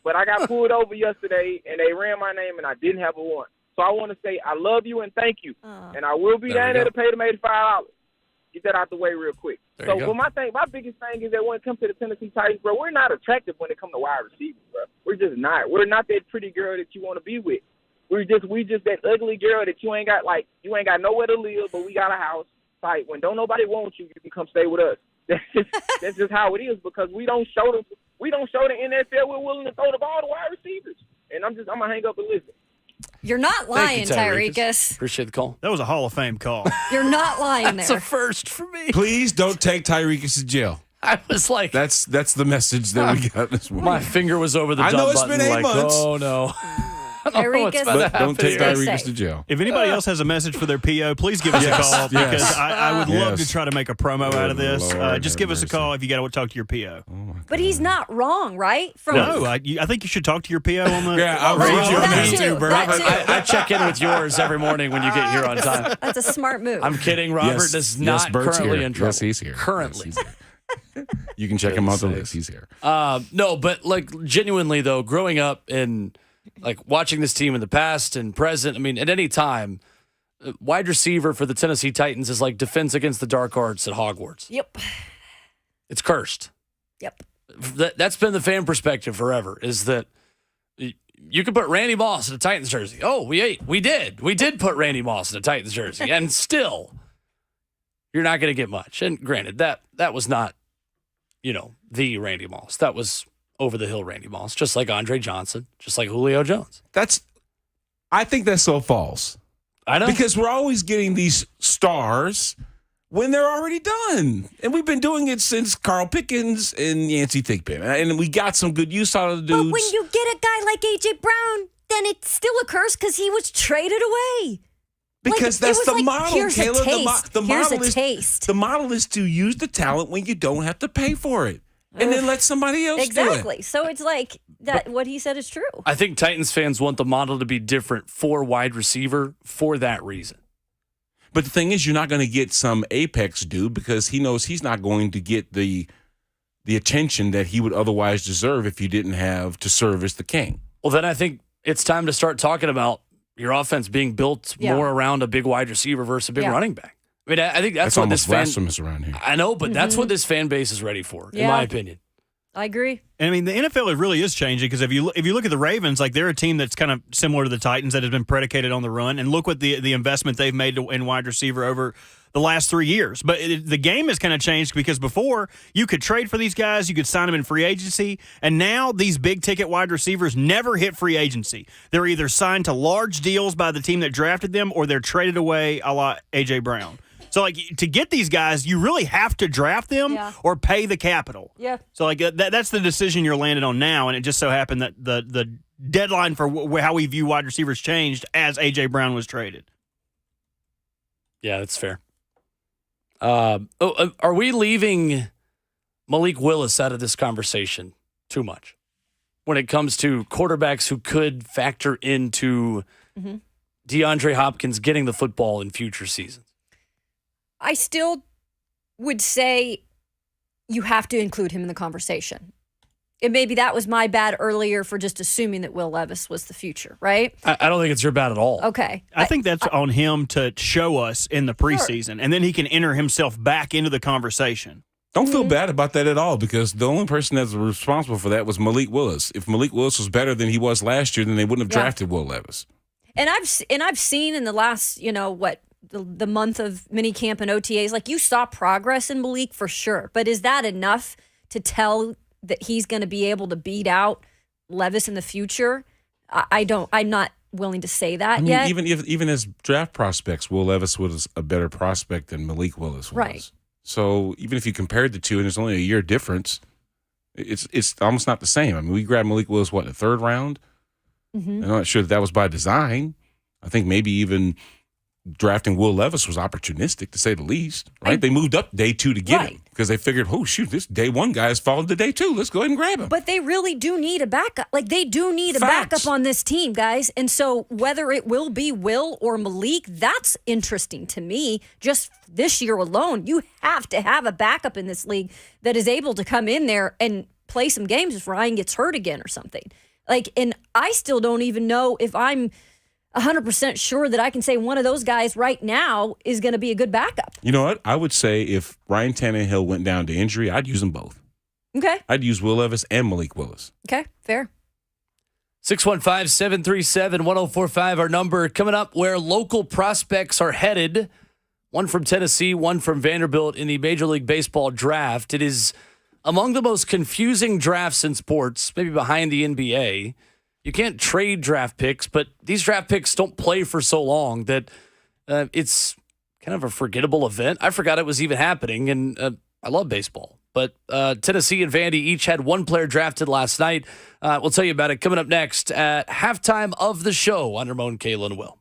But I got pulled over yesterday, and they ran my name, and I didn't have a warrant. So I want to say I love you and thank you. And I will be There down we there go. to pay them $85. Get that out the way real quick. There So you go. but my biggest thing is that when it comes to the Tennessee Titans, bro, we're not attractive when it comes to wide receivers, bro. We're just not. We're not that pretty girl that you want to be with. We just that ugly girl that you ain't got nowhere to live, but we got a house. Like when don't nobody want you, you can come stay with us. That's just how it is because we don't show the NFL we're willing to throw the ball to wide receivers. And I'm gonna hang up and listen. You're not lying, Thank you, Tyrekus. Appreciate the call. That was a Hall of Fame call. You're not lying That's there. a first for me. Please don't take Tyrekus to jail. I was like, That's the message that we got this morning. my finger was over the I dumb know it's button. been 8 like, months. oh, no. Tyrekus, But don't take Stay Tyrekus safe. to jail. If anybody else has a message for their PO, please give us a Yes, call because yes. I would love Yes. to try to make a promo out of this. Lord Just have give us a mercy. call if you got to talk to your PO. But he's not wrong, right? From No, I think you should talk to your PO on the Yeah, I'll radio. read you on that that too, too, bro. that too. I check in with yours every morning when you get here on time. That's a smart move. I'm kidding. Robert Yes, is yes, not Bert's currently here. in trouble. Yes, he's here. Currently. Yes, he's here. You can check him out the Goodness list. He's here. No, but like genuinely though, growing up and like watching this team in the past and present, I mean, at any time, wide receiver for the Tennessee Titans is like defense against the dark arts at Hogwarts. Yep. It's cursed. Yep. That's been the fan perspective forever, is that you could put Randy Moss in a Titans jersey. Oh, we did put Randy Moss in a Titans jersey, and still you're not going to get much. And granted, that was not, the Randy Moss. That was over the hill Randy Moss, just like Andre Johnson, just like Julio Jones. I think that's so false. I know. Because we're always getting these stars when they're already done. And we've been doing it since Carl Pickens and Yancey Thigpen. And we got some good use out of the dudes. But when you get a guy like A.J. Brown, then it still occurs because he was traded away. Because Like, it that's was the like, model, here's a Kayla. taste. The model is to use the talent when you don't have to pay for it. And then let somebody else do it. Exactly. So it's like that. What he said is true. I think Titans fans want the model to be different for wide receiver for that reason. But the thing is, you're not going to get some apex dude because he knows he's not going to get the attention that he would otherwise deserve if you didn't have to service the king. Well, then I think it's time to start talking about your offense being built Yeah. more around a big wide receiver versus a big Yeah. running back. I mean, I think that's what almost this fan. blasphemous around here. I know, but that's what this fan base is ready for, in Yeah. my opinion. I agree. And I mean, the NFL really is changing because if you look at the Ravens, like they're a team that's kind of similar to the Titans that has been predicated on the run, and look what the investment they've made in wide receiver over the last 3 years. But the game has kind of changed because before you could trade for these guys, you could sign them in free agency, and now these big ticket wide receivers never hit free agency. They're either signed to large deals by the team that drafted them, or they're traded away a la A.J. Brown. So, like, to get these guys, you really have to draft them Yeah. or pay the capital. Yeah. So, like, that's the decision you're landed on now, and it just so happened that the deadline for how we view wide receivers changed as A.J. Brown was traded. Yeah, that's fair. Are we leaving Malik Willis out of this conversation too much when it comes to quarterbacks who could factor into DeAndre Hopkins getting the football in future seasons? I still would say you have to include him in the conversation. And maybe that was my bad earlier for just assuming that Will Levis was the future, right? I don't think it's your bad at all. Okay. I think that's on him to show us in the preseason, and then he can enter himself back into the conversation. Don't feel bad about that at all, because the only person that's responsible for that was Malik Willis. If Malik Willis was better than he was last year, then they wouldn't have drafted Will Levis. And I've seen in the last, the month of minicamp and OTAs, like you saw progress in Malik for sure. But is that enough to tell that he's going to be able to beat out Levis in the future? I'm not willing to say that yet. Even as draft prospects, Will Levis was a better prospect than Malik Willis was. Right. So even if you compared the two and there's only a year difference, it's almost not the same. I mean, we grabbed Malik Willis, in the third round? Mm-hmm. I'm not sure that was by design. I think maybe even drafting Will Levis was opportunistic, to say the least. Right? They moved up day 2 to get him because they figured, oh, shoot, this day 1 guy has fallen to day 2. Let's go ahead and grab him. But they really do need a backup. Like, they do need a backup on this team, guys. And so whether it will be Will or Malik, that's interesting to me. Just this year alone, you have to have a backup in this league that is able to come in there and play some games if Ryan gets hurt again or something. Like, and I still don't even know if I'm 100% sure that I can say one of those guys right now is going to be a good backup. You know what? I would say if Ryan Tannehill went down to injury, I'd use them both. Okay. I'd use Will Levis and Malik Willis. Okay, fair. 615-737-1045, our number. Coming up, where local prospects are headed. One from Tennessee, one from Vanderbilt in the Major League Baseball draft. It is among the most confusing drafts in sports, maybe behind the NBA. You can't trade draft picks, but these draft picks don't play for so long that it's kind of a forgettable event. I forgot it was even happening, and I love baseball. But Tennessee and Vandy each had one player drafted last night. We'll tell you about it coming up next at halftime of the show on Ramon, Kayla, and Will.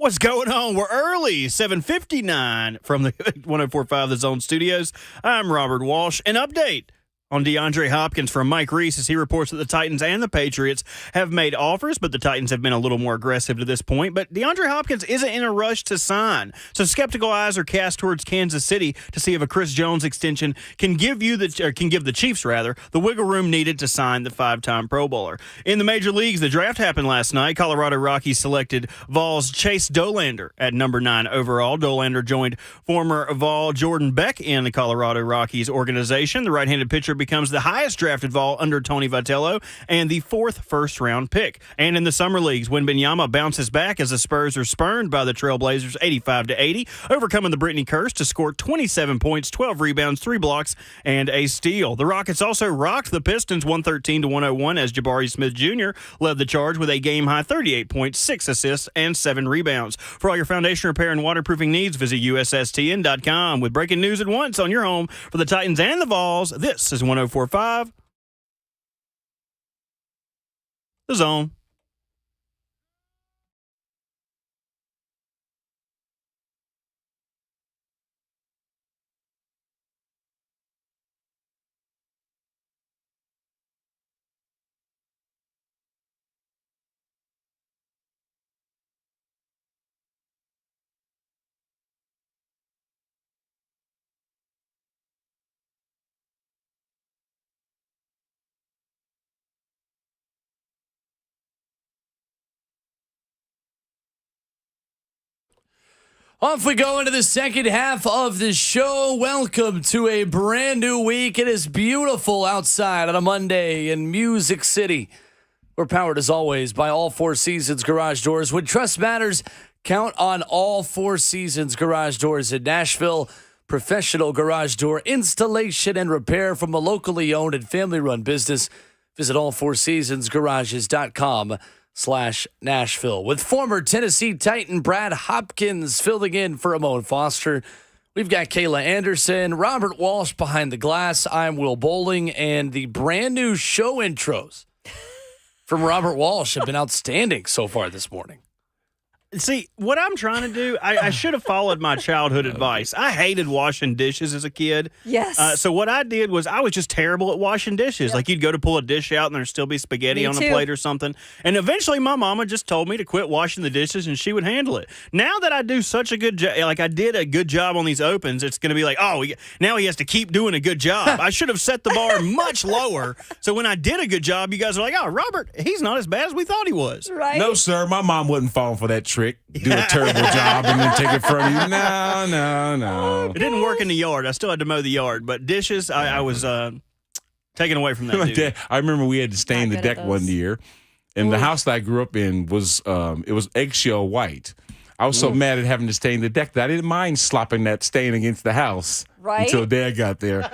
What's going on? We're early, 7:59 from the 104.5 The Zone Studios. I'm Robert Walsh. An update on DeAndre Hopkins from Mike Reese as he reports that the Titans and the Patriots have made offers, but the Titans have been a little more aggressive to this point. But DeAndre Hopkins isn't in a rush to sign. So skeptical eyes are cast towards Kansas City to see if a Chris Jones extension can give the Chiefs the wiggle room needed to sign the 5-time Pro Bowler. In the major leagues, the draft happened last night. Colorado Rockies selected Vols' Chase Dolander at number 9 overall. Dolander joined former Vol Jordan Beck in the Colorado Rockies organization. The right-handed pitcher becomes the highest drafted Vol under Tony Vitello and the 4th first-round pick. And in the summer leagues, Wembanyama bounces back as the Spurs are spurned by the Trailblazers 85-80, overcoming the Brittany curse to score 27 points, 12 rebounds, 3 blocks, and a steal. The Rockets also rocked the Pistons 113-101 as Jabari Smith Jr. led the charge with a game-high 38 points, 6 assists, and 7 rebounds. For all your foundation repair and waterproofing needs, visit USSTN.com. With breaking news at once on your home for the Titans and the Vols, this is 104.5 The Zone. Off we go into the second half of the show. Welcome to a brand new week. It is beautiful outside on a Monday in Music City. We're powered as always by All Four Seasons Garage Doors. When trust matters, count on All Four Seasons Garage Doors in Nashville. Professional garage door installation and repair from a locally owned and family run business. Visit allfourseasonsgarages.com/Nashville. With former Tennessee Titan Brad Hopkins filling in for Ramon Foster, we've got Kayla Anderson, Robert Walsh behind the glass. I'm Will Bowling, and the brand new show intros from Robert Walsh have been outstanding so far this morning. See, what I'm trying to do, I should have followed my childhood advice. I hated washing dishes as a kid. Yes. So what I did was I was just terrible at washing dishes. Yep. Like you'd go to pull a dish out and there'd still be spaghetti on a plate or something. And eventually my mama just told me to quit washing the dishes and she would handle it. Now that I do such a good job, like I did a good job on these opens, it's going to be like, oh, now he has to keep doing a good job. I should have set the bar much lower. So when I did a good job, you guys are like, oh, Robert, he's not as bad as we thought he was. Right. No, sir. My mom wouldn't fall for that trick. Do a terrible job and then take it from you. No. It didn't work in the yard. I still had to mow the yard. But dishes, I was taken away from that dude. I remember we had to stain the deck one year. And the house that I grew up in was it was eggshell white. I was so mad at having to stain the deck that I didn't mind slopping that stain against the house until Dad got there.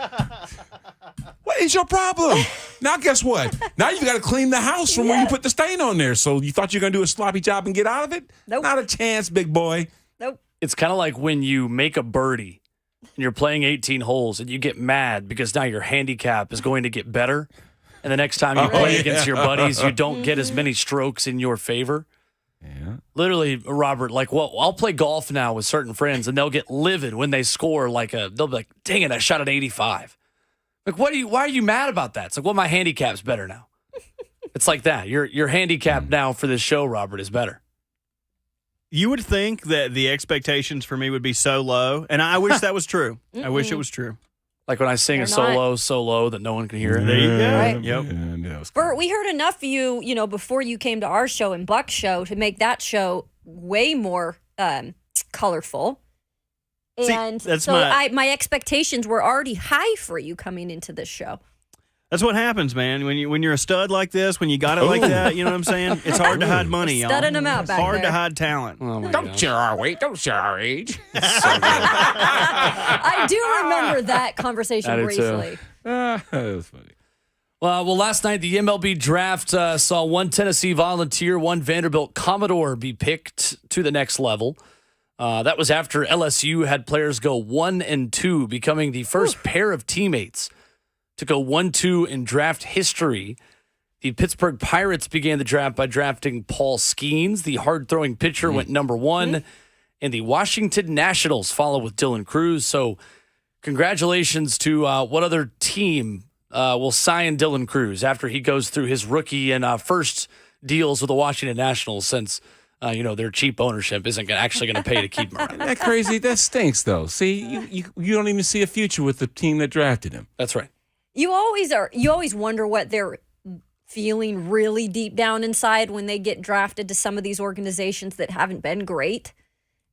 What is your problem? Now, guess what? Now you got to clean the house from where you put the stain on there. So you thought you were going to do a sloppy job and get out of it? Nope. Not a chance, big boy. Nope. It's kind of like when you make a birdie and you're playing 18 holes and you get mad because now your handicap is going to get better. And the next time you play against your buddies, you don't get as many strokes in your favor. Yeah. Literally, Robert, I'll play golf now with certain friends and they'll get livid when they score they'll be like, dang it, I shot an 85. Like, why are you mad about that? It's like, well, my handicap's better now. It's like that. Your handicap now for this show, Robert, is better. You would think that the expectations for me would be so low, and I wish that was true. I wish it was true. Like when I sing a solo so low that no one can hear it. There you go. Right. Yep. Yeah, Bert, we heard enough of you, before you came to our show and Buck's show to make that show way more colorful. And that's so my expectations were already high for you coming into this show. That's what happens, man. When you're a stud like this, when you got it like that, you know what I'm saying? It's hard to hide money, y'all. Studding them out It's back hard there. to hide talent. Oh my Don't God. share our weight. Don't share our age. I do remember that conversation I do too. briefly. That was funny. Well, last night the MLB draft saw one Tennessee Volunteer, one Vanderbilt Commodore be picked to the next level. That was after LSU had players go 1 and 2, becoming the first pair of teammates to go 1-2 in draft history. The The Pittsburgh Pirates began the draft by drafting Paul Skeens. The hard-throwing pitcher went number 1. And the Washington Nationals follow with Dylan Cruz. So congratulations to what other team will sign Dylan Cruz after he goes through his rookie and first deals with the Washington Nationals since, their cheap ownership isn't actually going to pay to keep him around. Isn't that crazy? That stinks, though. See, you don't even see a future with the team that drafted him. That's right. You always wonder what they're feeling really deep down inside when they get drafted to some of these organizations that haven't been great.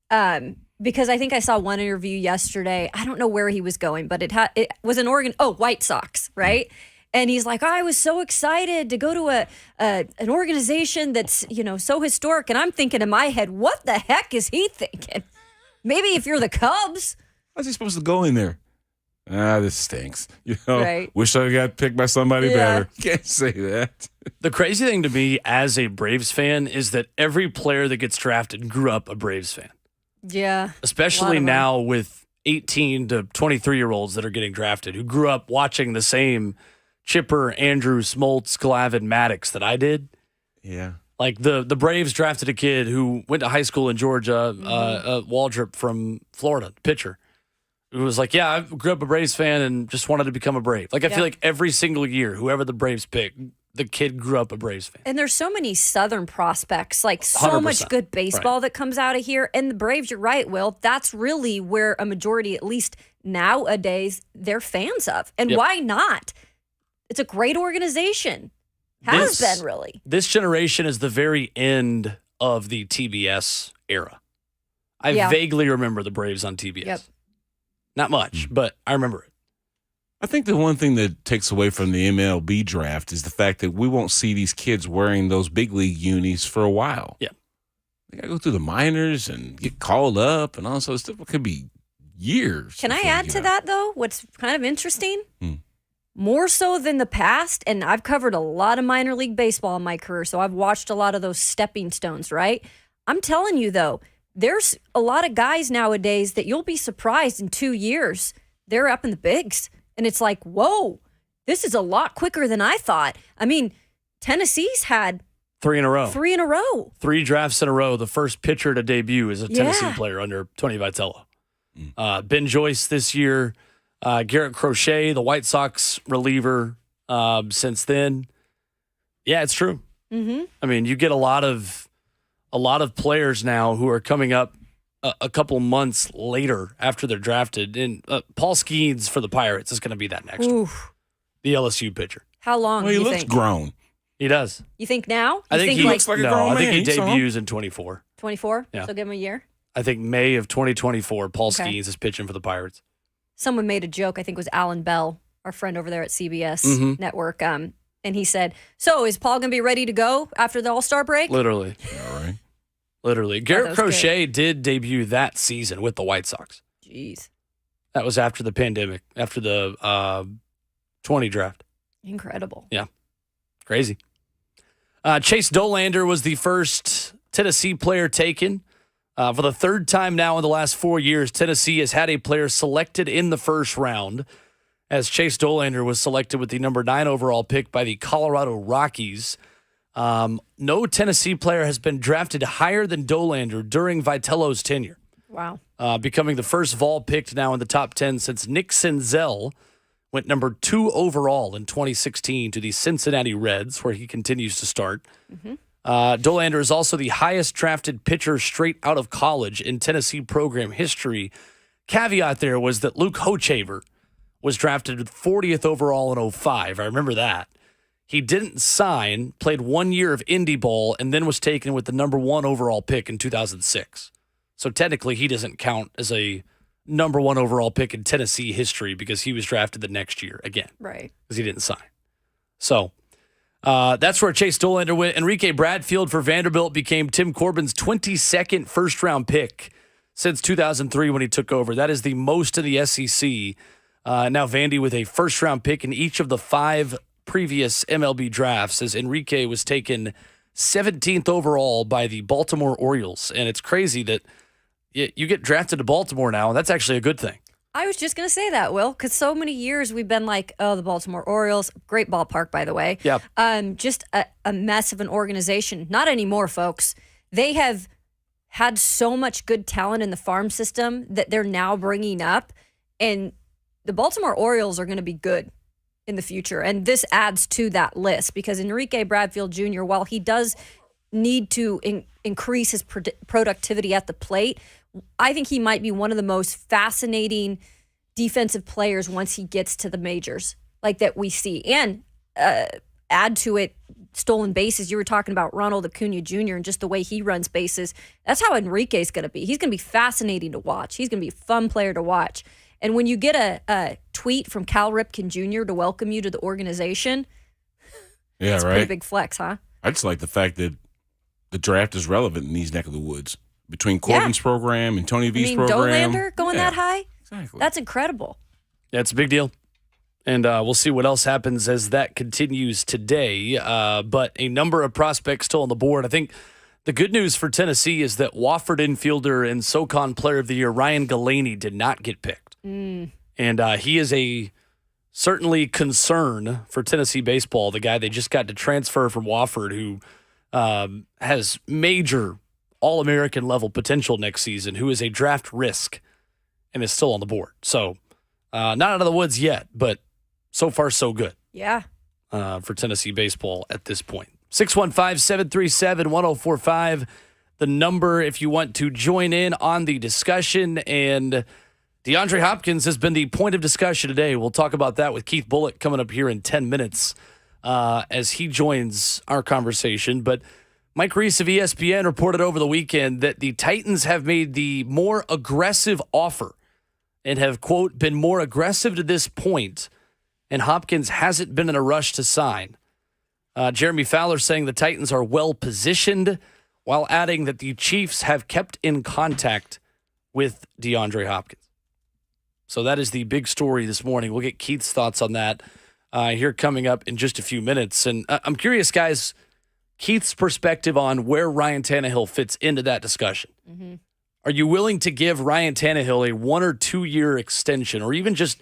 Because I think I saw one interview yesterday. I don't know where he was going, but it was an White Sox, right? And he's like, I was so excited to go to an organization that's, so historic. And I'm thinking in my head, what the heck is he thinking? Maybe if you're the Cubs. How's he supposed to go in there? This stinks. Right. Wish I got picked by somebody better. Can't say that. The crazy thing to me as a Braves fan is that every player that gets drafted grew up a Braves fan. Yeah. Especially now with 18 to 23-year-olds that are getting drafted who grew up watching the same Chipper, Andrew, Smoltz, Glavine, Maddox that I did. Yeah. Like the Braves drafted a kid who went to high school in Georgia, Waldrop from Florida, pitcher, who was like, I grew up a Braves fan and just wanted to become a Brave. Like, I feel like every single year, whoever the Braves pick, the kid grew up a Braves fan. And there's so many Southern prospects, like so 100%. much good baseball that comes out of here. And the Braves, you're right, Will, that's really where a majority, at least nowadays, they're fans of. And why not? It's a great organization. Has been, really. This generation is the very end of the TBS era. I vaguely remember the Braves on TBS. Yep. Not much, but I remember it. I think the one thing that takes away from the MLB draft is the fact that we won't see these kids wearing those big league unis for a while. Yeah. They got to go through the minors and get called up and all sorts of stuff. It could be years. Can I add to that, though? What's kind of interesting? More so than the past, and I've covered a lot of minor league baseball in my career, so I've watched a lot of those stepping stones, right? I'm telling you, though, there's a lot of guys nowadays that you'll be surprised in 2 years, they're up in the bigs. And it's like, whoa, this is a lot quicker than I thought. I mean, Tennessee's had 3 in a row. 3 in a row. 3 drafts in a row. The first pitcher to debut is a Tennessee player under Tony Vitello. Ben Joyce this year. Garrett Crochet, the White Sox reliever since then. Yeah, it's true. Mm-hmm. I mean, you get a lot of players now who are coming up a couple months later after they're drafted. And Paul Skeens for the Pirates is going to be that next one. The LSU pitcher. How long Well, do he you looks think? grown. He does. You think now? I think he looks like a grown I think man. he He's debuts in 24. 24? Yeah. So give him a year? I think May of 2024, Paul Okay. Skeens is pitching for the Pirates. Someone made a joke, I think it was Alan Bell, our friend over there at CBS Network, and he said, so is Paul going to be ready to go after the All-Star break? Literally. All right. Literally. Garrett Crochet did debut that season with the White Sox. Jeez. That was after the pandemic, after the 20 draft. Incredible. Yeah. Crazy. Chase Dolander was the first Tennessee player taken. For the third time now in the last 4 years, Tennessee has had a player selected in the first round, as Chase Dolander was selected with the number 9 overall pick by the Colorado Rockies. No Tennessee player has been drafted higher than Dolander during Vitello's tenure. Wow. Becoming the first Vol picked now in the top 10 since Nick Senzel went number 2 overall in 2016 to the Cincinnati Reds, where he continues to start. Dolander is also the highest drafted pitcher straight out of college in Tennessee program history. Caveat there was that Luke Hochevar was drafted 40th overall in 05. I remember that. He didn't sign, played 1 year of indie ball, and then was taken with the number 1 overall pick in 2006. So technically, he doesn't count as a number 1 overall pick in Tennessee history because he was drafted the next year again. Right. Because he didn't sign. So that's where Chase Dolander went. Enrique Bradfield for Vanderbilt became Tim Corbin's 22nd first-round pick since 2003 when he took over. That is the most in the SEC. Now Vandy with a first-round pick in each of the 5 previous MLB drafts, as Enrique was taken 17th overall by the Baltimore Orioles. And it's crazy that you get drafted to Baltimore now, and that's actually a good thing. I was just going to say that, Will, because so many years we've been like, oh, the Baltimore Orioles, great ballpark, by the way. Yep. Just a mess of an organization. Not anymore, folks. They have had so much good talent in the farm system that they're now bringing up, and the Baltimore Orioles are going to be good in the future. And this adds to that list because Enrique Bradfield Jr., while he does need to increase his productivity at the plate, I think he might be one of the most fascinating defensive players once he gets to the majors, like that we see. And add to it stolen bases. You were talking about Ronald Acuna Jr. and just the way he runs bases. That's how Enrique's going to be. He's going to be fascinating to watch. He's going to be a fun player to watch. And when you get a tweet from Cal Ripken Jr. to welcome you to the organization, Yeah, it's a right. pretty big flex, huh? I just like the fact that the draft is relevant in these neck of the woods between Corbin's program and Tony V's program. Dollander going that high? Exactly. That's incredible. Yeah, it's a big deal. And we'll see what else happens as that continues today. But a number of prospects still on the board. I think the good news for Tennessee is that Wofford infielder and SoCon Player of the Year Ryan Galaney did not get picked. And he is a certainly concern for Tennessee baseball, the guy they just got to transfer from Wofford who has major All-American level potential next season, who is a draft risk and is still on the board. So not out of the woods yet, but so far so good. Yeah. For Tennessee baseball at this point. 615-737-1045, the number if you want to join in on the discussion. And DeAndre Hopkins has been the point of discussion today. We'll talk about that with Keith Bulluck coming up here in 10 minutes as he joins our conversation. But Mike Reese of ESPN reported over the weekend that the Titans have made the more aggressive offer and have, quote, been more aggressive to this point, and Hopkins hasn't been in a rush to sign. Jeremy Fowler saying the Titans are well-positioned, while adding that the Chiefs have kept in contact with DeAndre Hopkins. So that is the big story this morning. We'll get Keith's thoughts on that here coming up in just a few minutes. And I'm curious, guys, Keith's perspective on where Ryan Tannehill fits into that discussion. Mm-hmm. Are you willing to give Ryan Tannehill a 1 or 2 year extension, or even just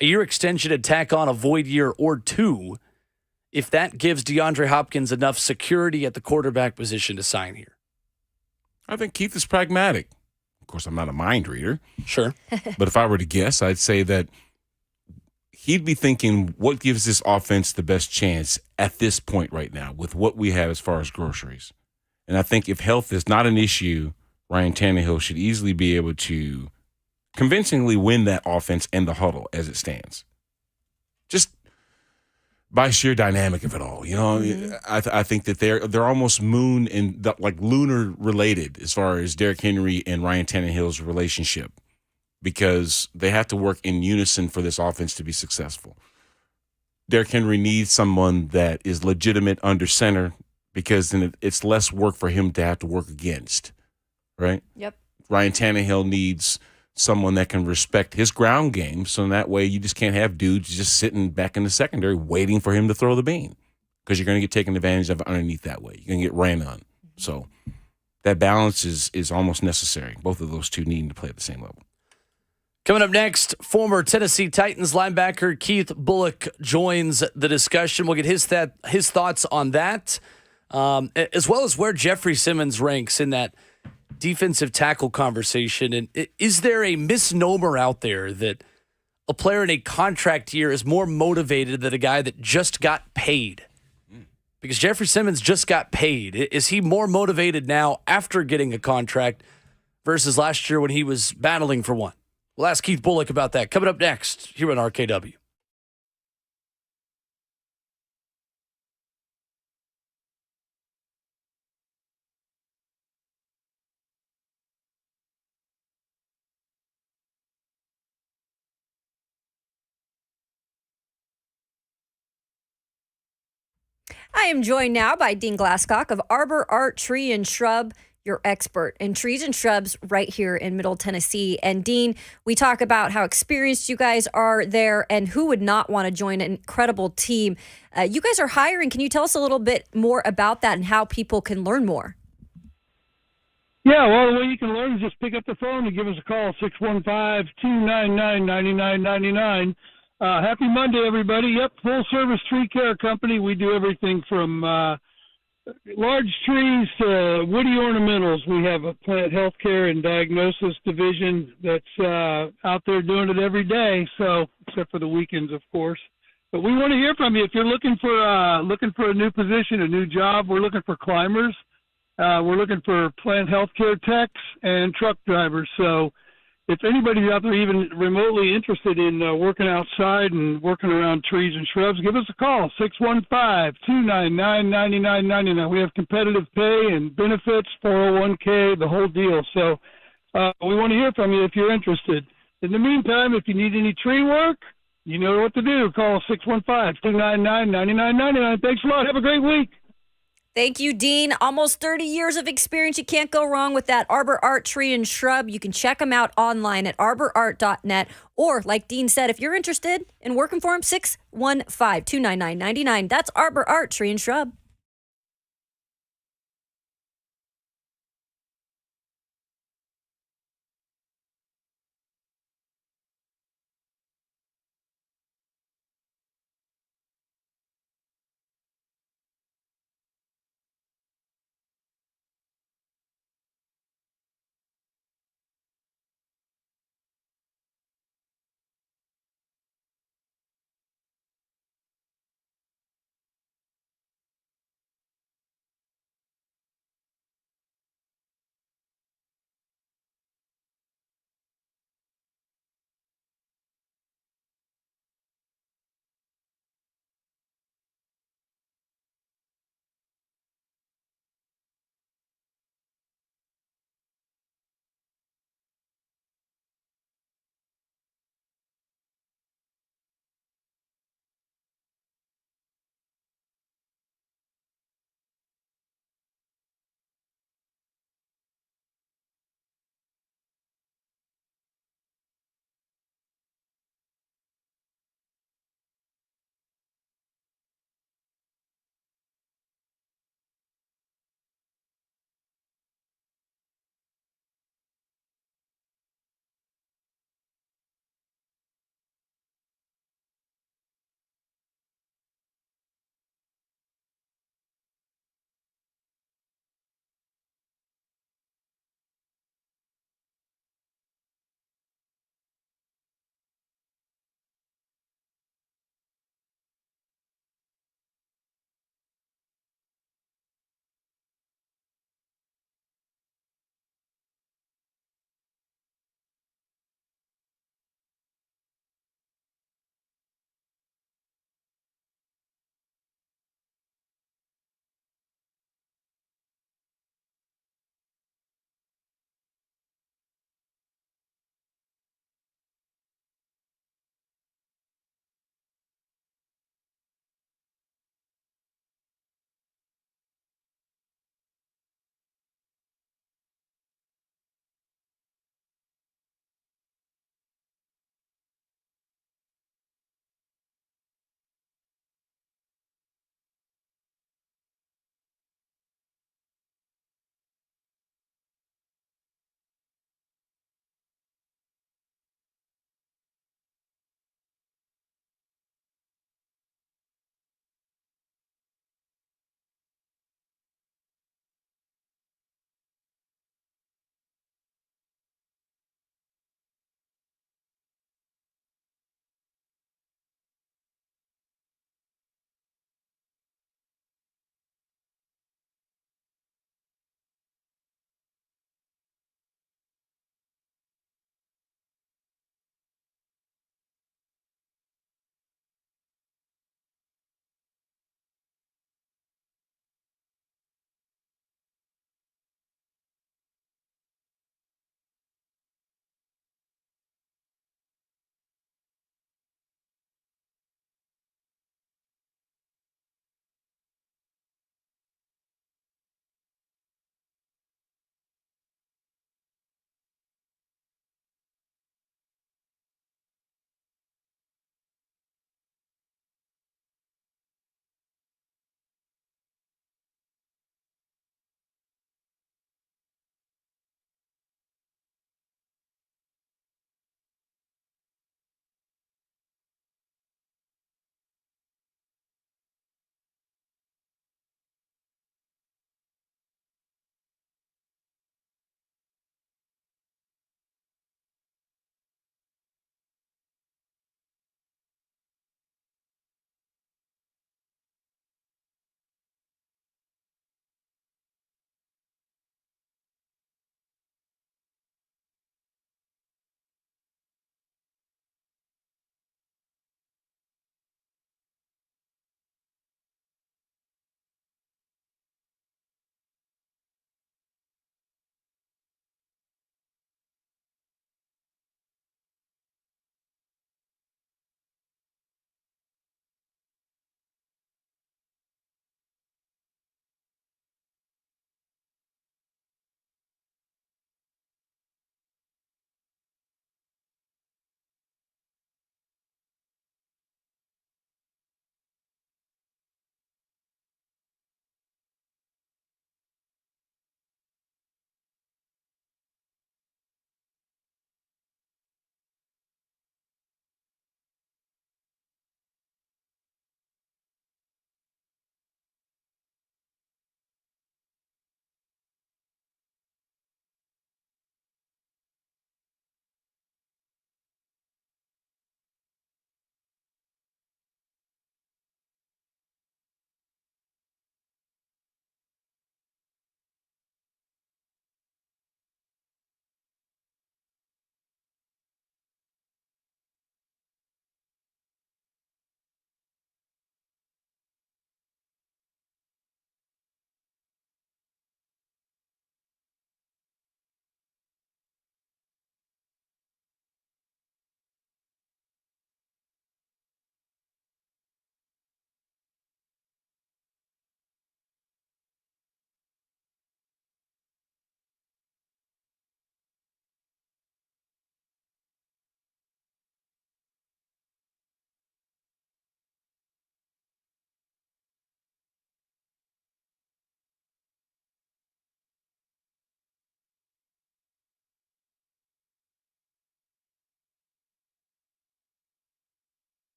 a year extension to tack on a void year or two, if that gives DeAndre Hopkins enough security at the quarterback position to sign here? I think Keith is pragmatic. Of course, I'm not a mind reader. Sure. But if I were to guess, I'd say that he'd be thinking, what gives this offense the best chance at this point right now with what we have as far as groceries? And I think if health is not an issue, Ryan Tannehill should easily be able to convincingly win that offense and the huddle as it stands. Just by sheer dynamic of it all, you know. Mm-hmm. I think that they're almost moon and like lunar related as far as Derrick Henry and Ryan Tannehill's relationship, because they have to work in unison for this offense to be successful. Derrick Henry needs someone that is legitimate under center, because then it's less work for him to have to work against, right? Yep. Ryan Tannehill needs someone that can respect his ground game, so in that way you just can't have dudes just sitting back in the secondary waiting for him to throw the bean, because you're going to get taken advantage of underneath that way. You're going to get ran on. So that balance is almost necessary. Both of those two needing to play at the same level. Coming up next, former Tennessee Titans linebacker Keith Bulluck joins the discussion. We'll get his thoughts on that, as well as where Jeffrey Simmons ranks in that defensive tackle conversation. And is there a misnomer out there that a player in a contract year is more motivated than a guy that just got paid? Because Jeffrey Simmons just got paid. Is he more motivated now after getting a contract versus last year when he was battling for one? We'll ask Keith Bulluck about that coming up next here on RKW. I am joined now by Dean Glasscock of Arbor Art Tree and Shrub, your expert in trees and shrubs right here in Middle Tennessee. And Dean, we talk about how experienced you guys are there and who would not want to join an incredible team. You guys are hiring. Can you tell us a little bit more about that and how people can learn more? Yeah, well, the way you can learn is just pick up the phone and give us a call, 615-299-9999. Happy Monday, everybody. Yep, full-service tree care company. We do everything from large trees to woody ornamentals. We have a plant healthcare and diagnosis division that's out there doing it every day, so except for the weekends, of course. But we want to hear from you. If you're looking for a new position, a new job, we're looking for climbers. We're looking for plant healthcare techs and truck drivers. So if anybody's out there even remotely interested in working outside and working around trees and shrubs, give us a call, 615-299-9999. We have competitive pay and benefits, 401k, the whole deal. So we want to hear from you if you're interested. In the meantime, if you need any tree work, you know what to do. Call 615-299-9999. Thanks a lot. Have a great week. Thank you, Dean. Almost 30 years of experience. You can't go wrong with that. Arbor Art Tree and Shrub. You can check them out online at arborart.net. Or, like Dean said, if you're interested in working for him, 615-299-9999. That's Arbor Art Tree and Shrub.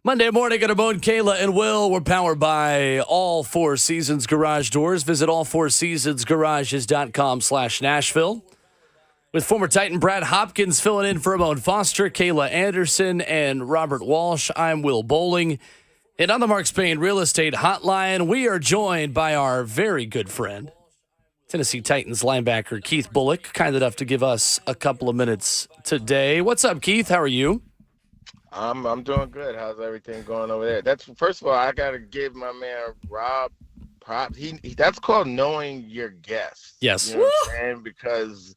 Monday morning at Ramon, Kayla, and Will. We're powered by All Four Seasons Garage Doors. Visit allfourseasonsgarages.com/Nashville. With former Titan Brad Hopkins filling in for Ramon Foster, Kayla Anderson, and Robert Walsh, I'm Will Bowling. And on the Mark Spain Real Estate Hotline, we are joined by our very good friend, Tennessee Titans linebacker Keith Bulluck, kind enough to give us a couple of minutes today. What's up, Keith? How are you? I'm doing good. How's everything going over there? That's first of all, I gotta give my man Rob props. He that's called knowing your guests. Yes. You know what I'm saying? Because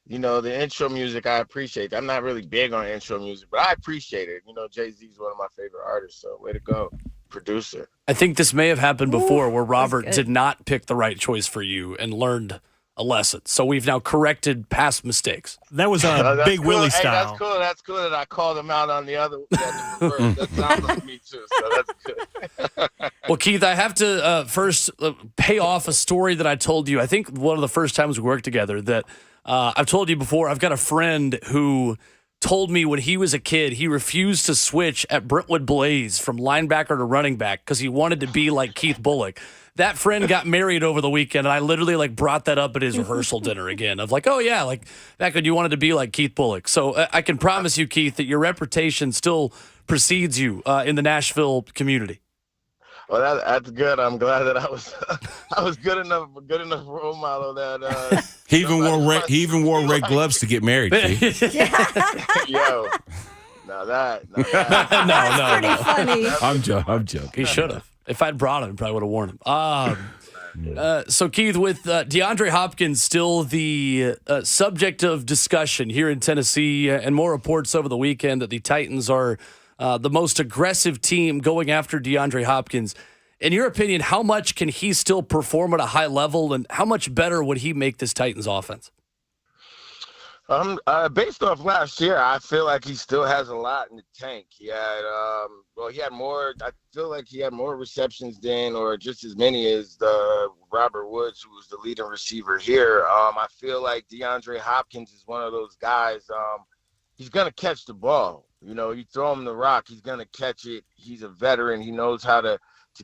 the intro music I appreciate. I'm not really big on intro music, but I appreciate it. Jay-Z's one of my favorite artists, so way to go, producer. I think this may have happened before where Robert did not pick the right choice for you and learned a lesson. So we've now corrected past mistakes. That was a Big cool. Willie Hey, style. that's cool. That's cool that I called him out on the other. That sounds like me too. So that's good. Well, Keith, I have to first pay off a story that I told you. I think one of the first times we worked together that I've told you before. I've got a friend who told me when he was a kid, he refused to switch at Brentwood Blaze from linebacker to running back because he wanted to be like Keith Bulluck. That friend got married over the weekend, and I literally brought that up at his rehearsal dinner again of oh, yeah, back when you wanted to be like Keith Bulluck. So I can promise you, Keith, that your reputation still precedes you in the Nashville community. Well, that's good. I'm glad that I was good enough role model that He even wore red gloves to get married. Yo. Now that. Pretty funny. I'm joking. He should have. If I'd brought him, probably would have worn him. So, Keith, with DeAndre Hopkins still the subject of discussion here in Tennessee, and more reports over the weekend that the Titans are the most aggressive team going after DeAndre Hopkins. In your opinion, how much can he still perform at a high level, and how much better would he make this Titans offense? Based off last year, I feel like he still has a lot in the tank. He had, he had more. I feel like he had more receptions than, or just as many as Robert Woods, who was the leading receiver here. I feel like DeAndre Hopkins is one of those guys. He's gonna catch the ball. You throw him the rock, he's gonna catch it. He's a veteran. He knows how to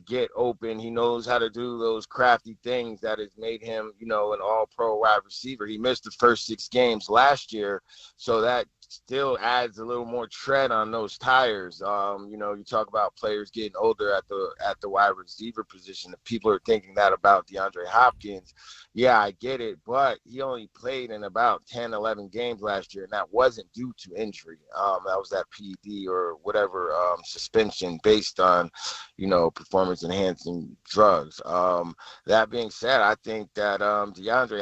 get open. He knows how to do those crafty things that has made him, an all-pro wide receiver. He missed the first 6 games last year, so that still adds a little more tread on those tires. You talk about players getting older at the wide receiver position. If people are thinking that about DeAndre Hopkins, yeah, I get it, but he only played in about 10, 11 games last year, and that wasn't due to injury. That was that PED or whatever suspension based on, performance-enhancing drugs. That being said, I think that DeAndre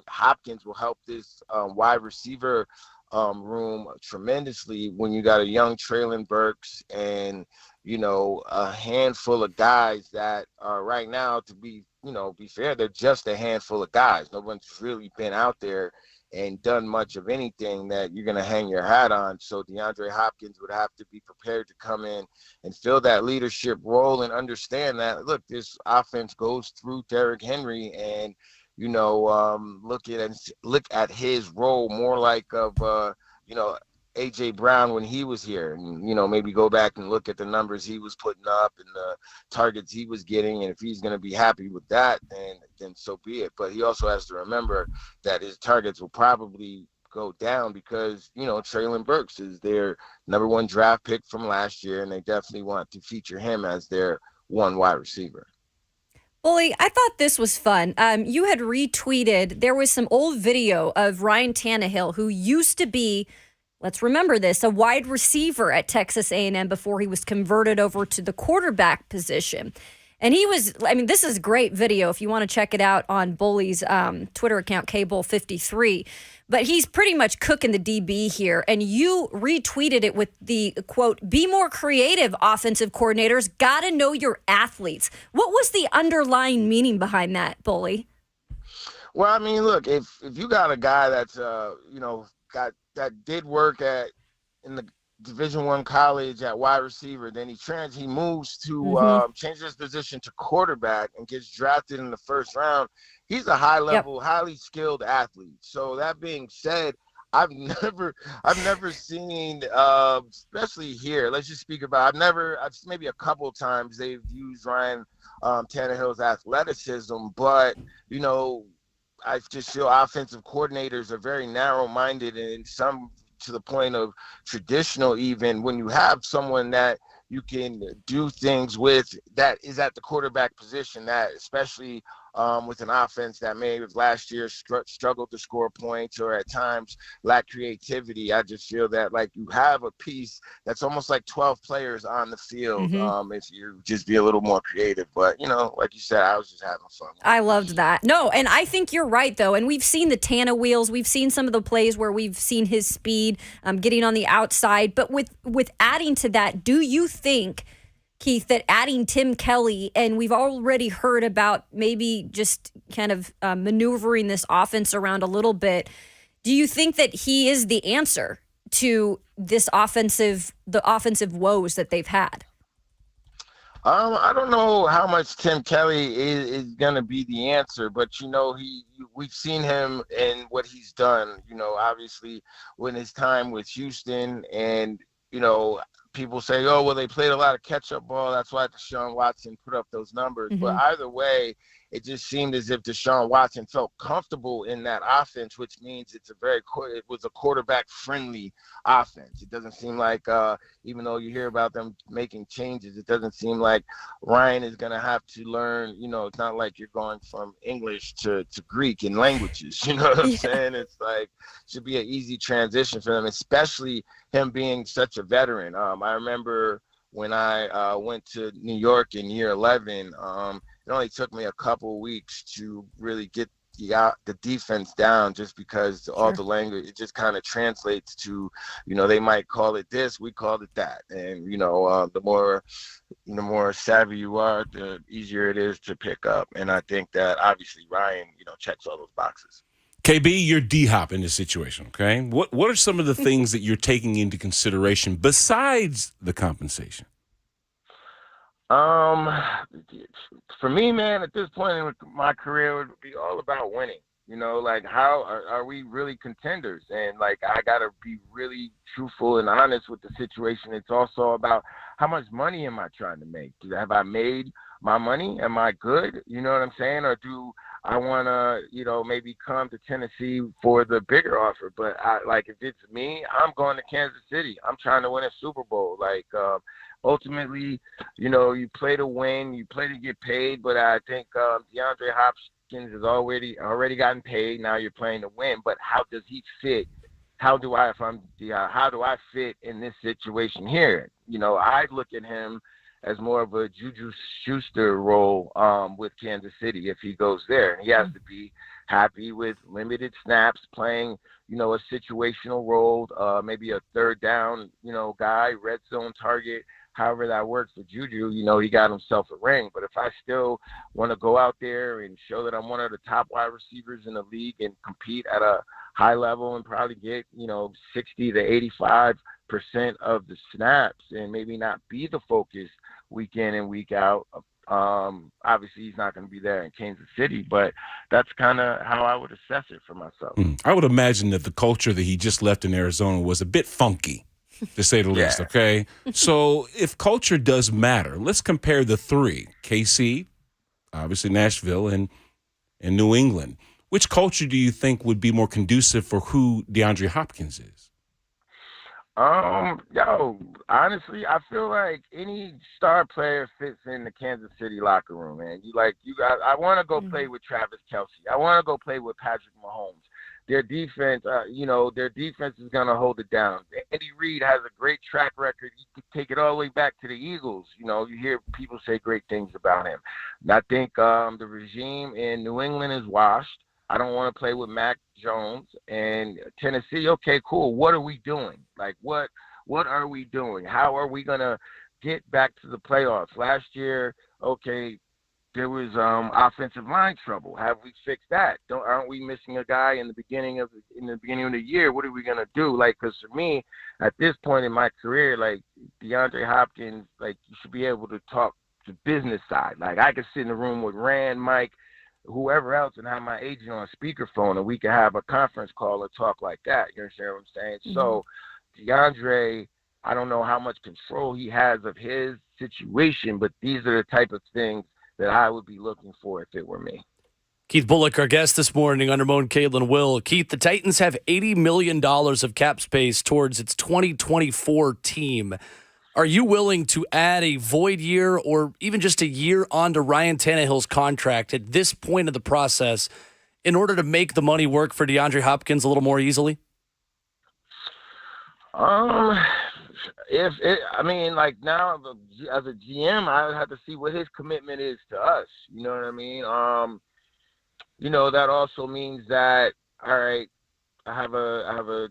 Hopkins will help this wide receiver room tremendously when you got a young Traylon Burks and, a handful of guys that are right now, to be fair, they're just a handful of guys. No one's really been out there and done much of anything that you're going to hang your hat on. So DeAndre Hopkins would have to be prepared to come in and fill that leadership role and understand that, look, this offense goes through Derrick Henry, and look at his role more like of A.J. Brown when he was here, and maybe go back and look at the numbers he was putting up and the targets he was getting, and if he's going to be happy with that, then so be it. But he also has to remember that his targets will probably go down because Traylon Burks is their number 1 draft pick from last year, and they definitely want to feature him as their 1 wide receiver. Bully, I thought this was fun. You had retweeted, there was some old video of Ryan Tannehill, who used to be, let's remember this, a wide receiver at Texas A&M before he was converted over to the quarterback position. And he was, this is a great video if you want to check it out on Bully's Twitter account, KBull53. But he's pretty much cooking the DB here. And you retweeted it with the quote, "Be more creative, offensive coordinators. Got to know your athletes." What was the underlying meaning behind that, Bully? Well, look, if you got a guy that's, that did work in the Division I college at wide receiver, then he moves to change his position to quarterback and gets drafted in the first round. He's a high level, highly skilled athlete. So that being said, I've never seen, especially here. Let's just speak about. I've maybe a couple of times they've used Ryan Tannehill's athleticism, but I just feel offensive coordinators are very narrow-minded, and some to the point of traditional. Even when you have someone that you can do things with that is at the quarterback position, that especially with an offense that may have last year struggled to score points or at times lack creativity. I just feel that like you have a piece that's almost like 12 players on the field if you just be a little more creative. But, like you said, I was just having fun. I loved that. No, and I think you're right, though. And we've seen the Tana wheels. We've seen some of the plays where we've seen his speed getting on the outside. But with adding to that, do you think, Keith, that adding Tim Kelly, and we've already heard about maybe just kind of maneuvering this offense around a little bit, do you think that he is the answer to the offensive woes that they've had? I don't know how much Tim Kelly is going to be the answer, but we've seen him and what he's done. Obviously, when his time with Houston, and people say, oh, well, they played a lot of catch-up ball. That's why Deshaun Watson put up those numbers. But either way, it just seemed as if Deshaun Watson felt comfortable in that offense, which means it was a quarterback-friendly offense. It doesn't seem like, even though you hear about them making changes, it doesn't seem like Ryan is going to have to learn. It's not like you're going from English to Greek in languages. You know what I'm saying? It's like should be an easy transition for them, especially him being such a veteran. I remember when I went to New York in year 11, it only took me a couple weeks to really get the defense down, just because all the language, it just kind of translates to, they might call it this, we call it that. And, the more savvy you are, the easier it is to pick up. And I think that obviously Ryan, checks all those boxes. KB, you're D-Hop in this situation, okay? What are some of the things that you're taking into consideration besides the compensation? For me, man, at this point in my career, it would be all about winning. Like how are we really contenders? And like I gotta be really truthful and honest with the situation. It's also about how much money am I trying to make? Have I made my money? Am I good? You know what I'm saying? Or do I want to, maybe come to Tennessee for the bigger offer? But if it's me, I'm going to Kansas City. I'm trying to win a Super Bowl. Ultimately, you play to win, you play to get paid. But I think DeAndre Hopkins has already gotten paid. Now you're playing to win. But how does he fit? How do I fit in this situation here? I look at him as more of a Juju Schuster role with Kansas City if he goes there. He has to be happy with limited snaps, playing, a situational role, maybe a third down, guy, red zone target. However that works for Juju, he got himself a ring. But if I still want to go out there and show that I'm one of the top wide receivers in the league and compete at a high level and probably get, 60 to 85% of the snaps and maybe not be the focus week in and week out. Obviously, he's not going to be there in Kansas City, but that's kind of how I would assess it for myself. I would imagine that the culture that he just left in Arizona was a bit funky, to say the least, okay? So if culture does matter, let's compare the three, KC, obviously Nashville, and New England. Which culture do you think would be more conducive for who DeAndre Hopkins is? Honestly, I feel like any star player fits in the Kansas City locker room, man. I want to go play with Travis Kelce. I want to go play with Patrick Mahomes. Their defense, their defense is going to hold it down. Andy Reid has a great track record. You could take it all the way back to the Eagles. You hear people say great things about him. And I think the regime in New England is washed. I don't want to play with Mac Jones. And Tennessee, okay, cool. What are we doing? Like, what are we doing? How are we going to get back to the playoffs? Last year, okay, there was offensive line trouble. Have we fixed that? Aren't we missing a guy in the beginning of the year? What are we going to do? Because for me, at this point in my career, DeAndre Hopkins, you should be able to talk the business side. I could sit in the room with Rand, Mike, whoever else and have my agent on speakerphone, and we can have a conference call and talk like that. You understand what I'm saying? Mm-hmm. So DeAndre, I don't know how much control he has of his situation, but these are the type of things that I would be looking for if it were me. Keith Bulluck, our guest this morning on Ramon, Caitlin, Will. Keith, the Titans have $80 million of cap space towards its 2024 team. Are you willing to add a void year or even just a year onto Ryan Tannehill's contract at this point of the process in order to make the money work for DeAndre Hopkins a little more easily? Like now as a GM, I would have to see what his commitment is to us. You know what I mean? That also means that, all right, I have a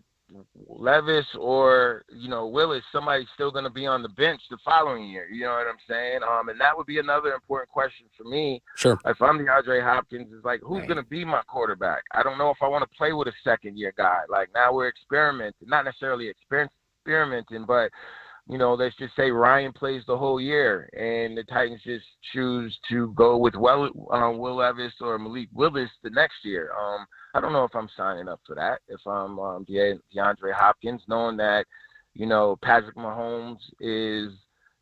Levis or, Willis, somebody's still going to be on the bench the following year. You know what I'm saying? And that would be another important question for me. Sure. If I'm DeAndre Hopkins, is like, who's going to be my quarterback? I don't know if I want to play with a second-year guy. Like, now we're experimenting, not necessarily experimenting, but, let's just say Ryan plays the whole year and the Titans just choose to go with Will Levis or Malik Willis the next year. I don't know if I'm signing up for that. If I'm DeAndre Hopkins, knowing that, Patrick Mahomes is,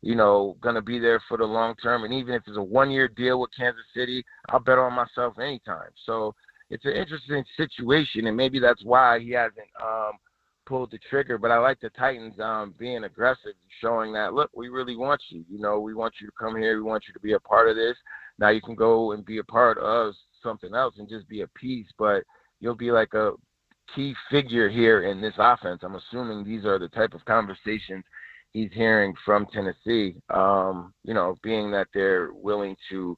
going to be there for the long term. And even if it's a one-year deal with Kansas City, I'll bet on myself anytime. So it's an interesting situation, and maybe that's why he hasn't pulled the trigger. But I like the Titans being aggressive, showing that, look, we really want you. We want you to come here. We want you to be a part of this. Now you can go and be a part of something else and just be a piece, but you'll be like a key figure here in this offense. I'm assuming these are the type of conversations he's hearing from Tennessee, being that they're willing to,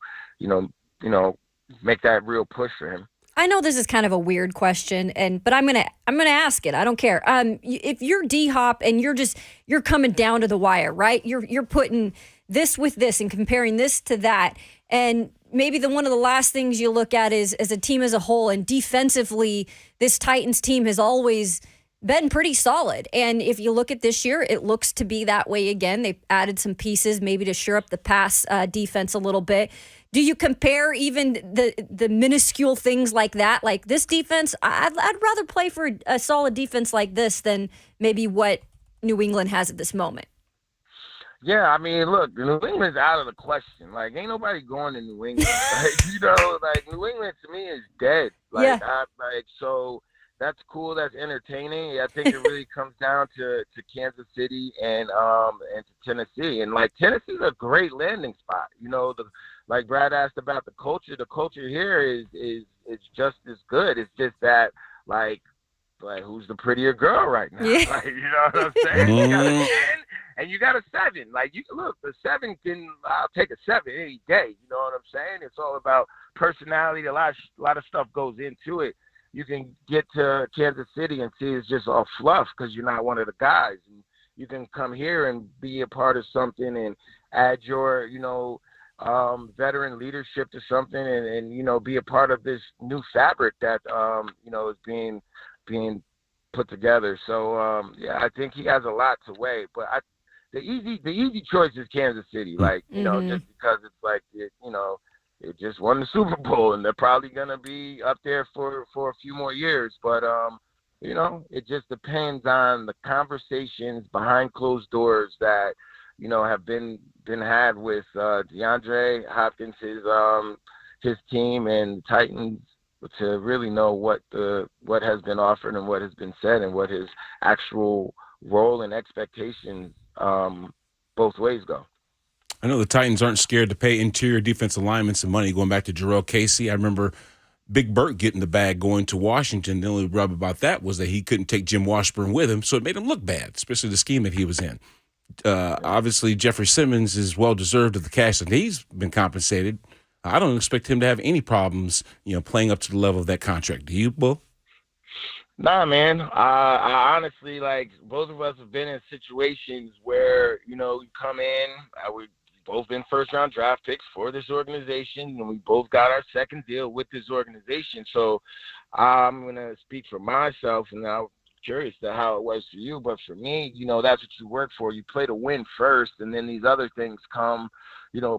make that real push for him. I know this is kind of a weird question, but I'm gonna ask it. I don't care. If you're D-Hop and you're coming down to the wire, right? You're putting this with this and comparing this to that, and maybe one of the last things you look at is as a team as a whole, and defensively, this Titans team has always been pretty solid. And if you look at this year, it looks to be that way again. They've added some pieces maybe to shore up the pass defense a little bit. Do you compare even the minuscule things like that? Like this defense, I'd rather play for a solid defense like this than maybe what New England has at this moment. Yeah, I mean, look, New England's out of the question. Like, ain't nobody going to New England. New England to me is dead. So that's cool. That's entertaining. I think it really comes down to Kansas City and to Tennessee. And Tennessee's a great landing spot. Like Brad asked about the culture. The culture here is just as good. It's just that like who's the prettier girl right now? Yeah. You know what I'm saying? You got a 10 and you got a 7. You can look, the 7 I'll take a 7 any day. You know what I'm saying? It's all about personality. A lot of stuff goes into it. You can get to Kansas City and see it's just all fluff because you're not one of the guys. And you can come here and be a part of something and add your, veteran leadership to something and be a part of this new fabric that, is being put together. So, I think he has a lot to weigh. But the easy choice is Kansas City. Just because it's it just won the Super Bowl and they're probably going to be up there for a few more years. But, it just depends on the conversations behind closed doors that, have been had with DeAndre Hopkins, his team and Titans to really know what has been offered and what has been said and what his actual role and expectations both ways go. I know the Titans aren't scared to pay interior defensive linemen some money. Going back to Jarrell Casey, I remember Big Bert getting the bag going to Washington. The only rub about that was that he couldn't take Jim Washburn with him, so it made him look bad, especially the scheme that he was in. Obviously, Jeffrey Simmons is well-deserved of the cash that he's been compensated. I don't expect him to have any problems, playing up to the level of that contract. Do you, Bull? Nah, man. I honestly, both of us have been in situations where, we come in, we've both been first-round draft picks for this organization, and we both got our second deal with this organization. So I'm going to speak for myself, and I'll curious to how it was for you, but for me, that's what you work for. You play to win first, and then these other things come,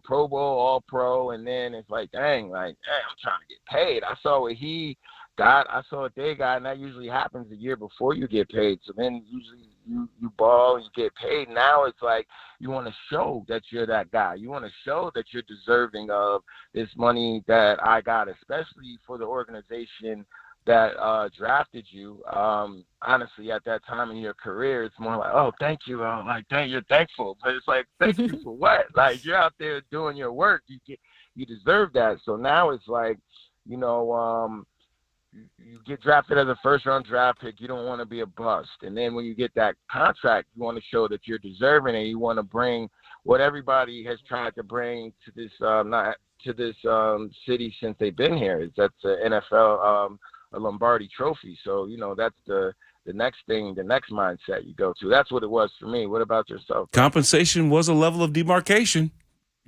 Pro Bowl, All Pro, and then it's like, dang, I'm trying to get paid. I saw what he got, I saw what they got, and that usually happens a year before you get paid. So then usually you ball and you get paid. Now it's like you want to show that you're that guy. You want to show that you're deserving of this money that I got, especially for the organization that drafted you. Honestly, at that time in your career, it's more like, oh, thank you. Dang, you're thankful. But it's like, thank you for what? Like, you're out there doing your work. You deserve that. So now it's like, you get drafted as a first-round draft pick. You don't want to be a bust. And then when you get that contract, you want to show that you're deserving, and you want to bring what everybody has tried to bring to this city since they've been here. That's the NFL a Lombardi trophy. So, that's the next thing, the next mindset you go to. That's what it was for me. What about yourself? Compensation was a level of demarcation.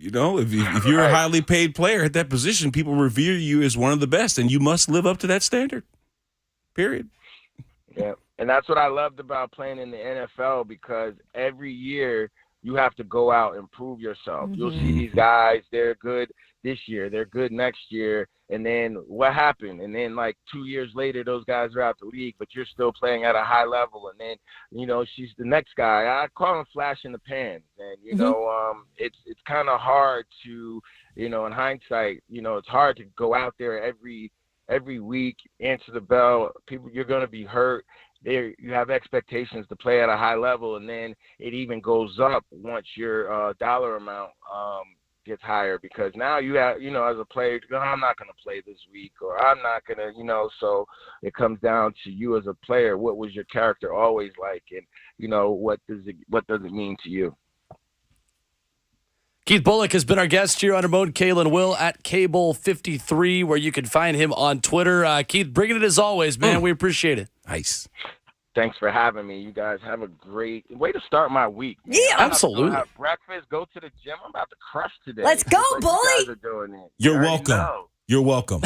If you're a highly paid player at that position, people revere you as one of the best, and you must live up to that standard. Period. Yeah, and that's what I loved about playing in the NFL, because every year you have to go out and prove yourself. You'll see these guys, they're good this year, they're good next year, and then what happened? And then like 2 years later, those guys are out the league, but you're still playing at a high level. And then, she's the next guy. I call him flash in the pan. And, it's kind of hard to, in hindsight, it's hard to go out there every week, answer the bell. People, you're going to be hurt. You have expectations to play at a high level, and then it even goes up once your dollar amount gets higher, because now you have, as a player, I'm not going to play this week, or I'm not going to, so it comes down to you as a player. What was your character always like, and what does it mean to you? Keith Bulluck has been our guest here on Ramon, Kayla, and Will at Cable53, where you can find him on Twitter. Keith, bringing it as always, man. We appreciate it. Nice. Thanks for having me. You guys have a great way to start my week. Man. Yeah, absolutely. Have breakfast, go to the gym. I'm about to crush today. Let's go, like bully. You guys are doing it. You're You already welcome. know. You're welcome.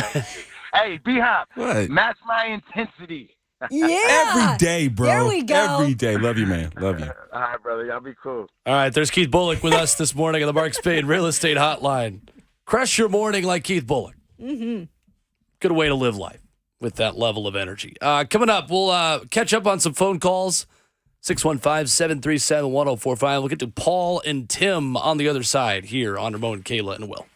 Hey, B-Hop, What? match my intensity. Yeah. Every day, bro. There we go. Every day. Love you, man. Love you. All right, brother. Y'all be cool. All right, there's Keith Bulluck with us this morning on the Mark Spain Real Estate Hotline. Crush your morning like Keith Bulluck. Good way to live life with that level of energy. Coming up, we'll catch up on some phone calls. 615-737-1045. We'll get to Paul and Tim on the other side here on Ramon, Kayla, and Will.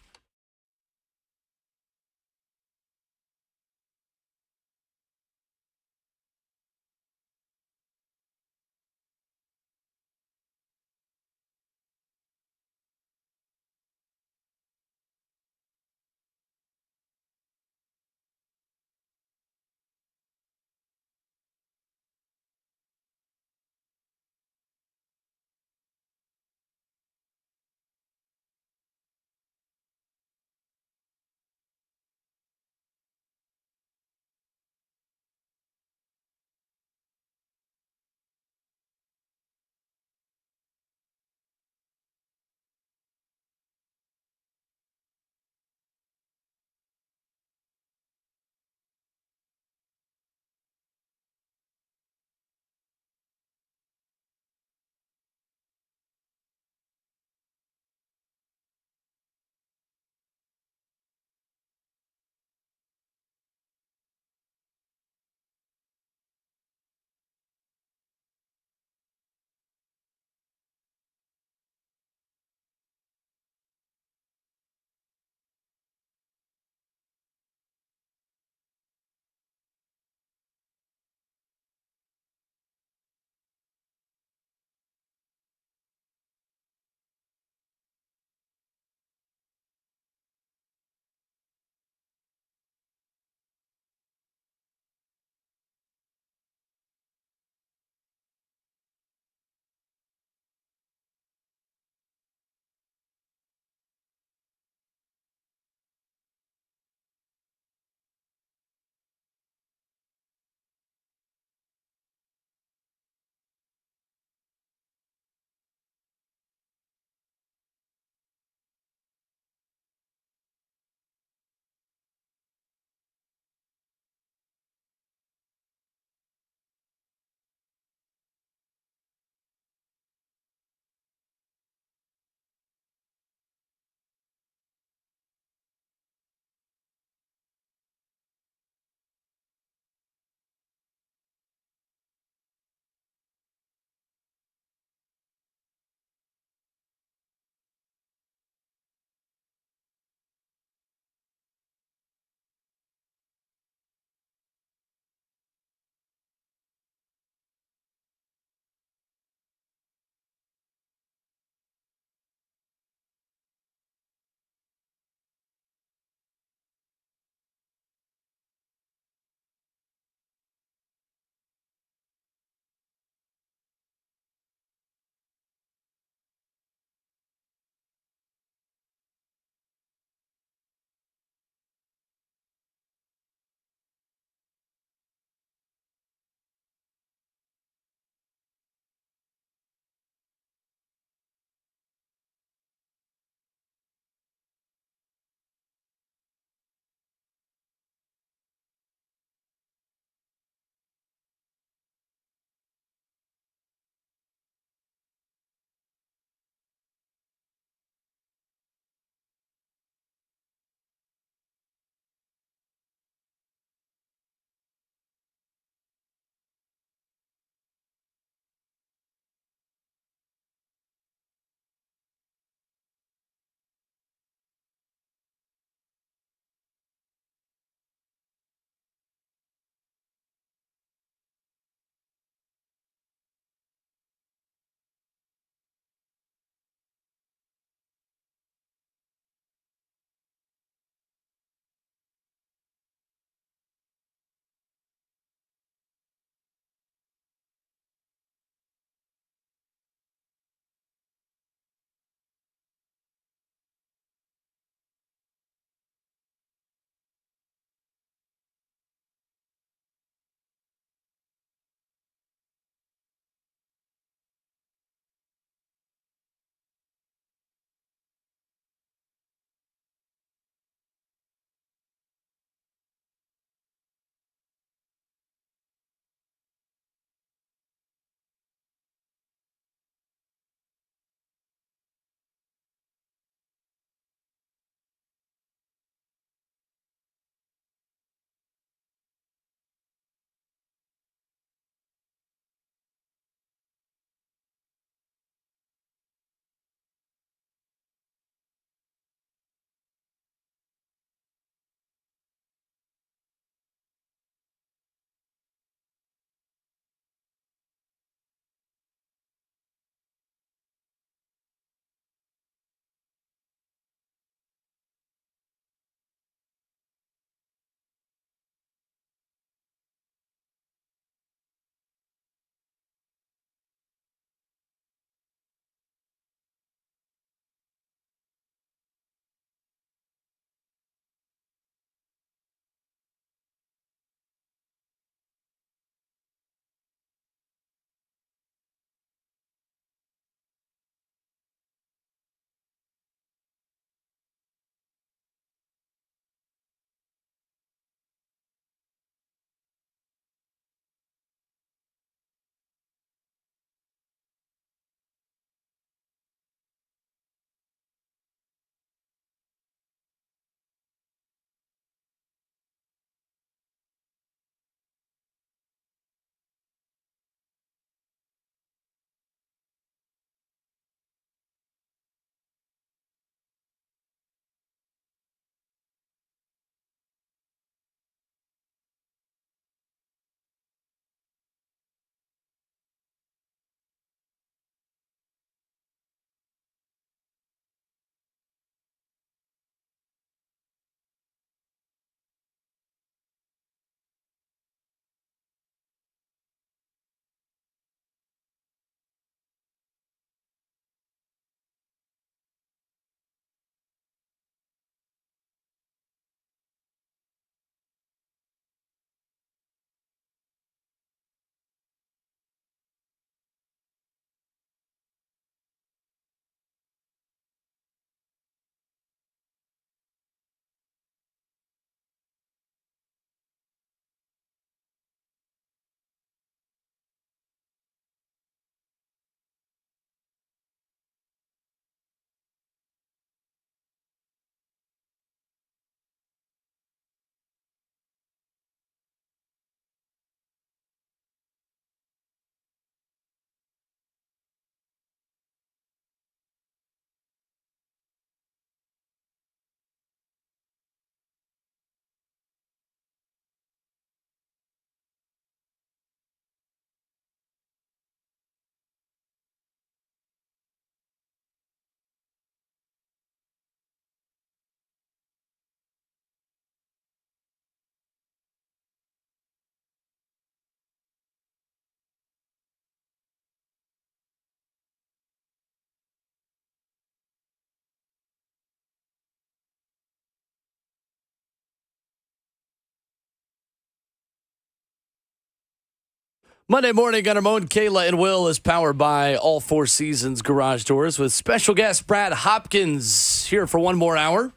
Monday morning on Ramon, Kayla, and Will is powered by All Four Seasons Garage Doors with special guest Brad Hopkins here for one more hour.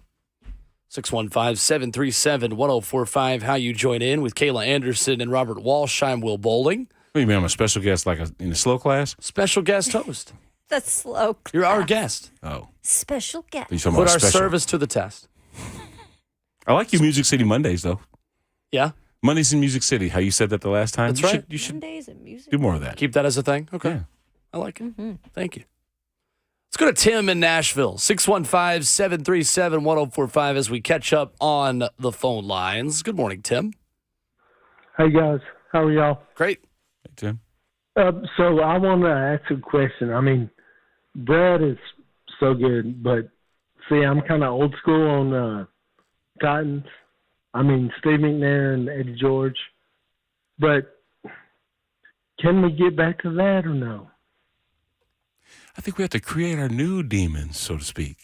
615-737-1045. How you join in with Kayla Anderson and Robert Walsh. I'm Will Bowling. What do you mean I'm a special guest in a slow class? Special guest host. That's slow. You're our guest. Oh. Special guest. You talking Put about our special? service to the test. I like your Music City Mondays, though. Yeah? Mondays in Music City, how you said that the last time. That's you right. Should, you should Mondays and music. do more of that. Keep that as a thing? Okay. Yeah. I like it. Thank you. Let's go to Tim in Nashville. 615-737-1045 as we catch up on the phone lines. Good morning, Tim. Hey guys, how are y'all? Great. Hey, Tim. So I want to ask a question. I mean, Brad is so good, but see, I'm kind of old school on Titans. I mean, Steve McNair and Eddie George. But can we get back to that or no? I think we have to create our new demons, so to speak.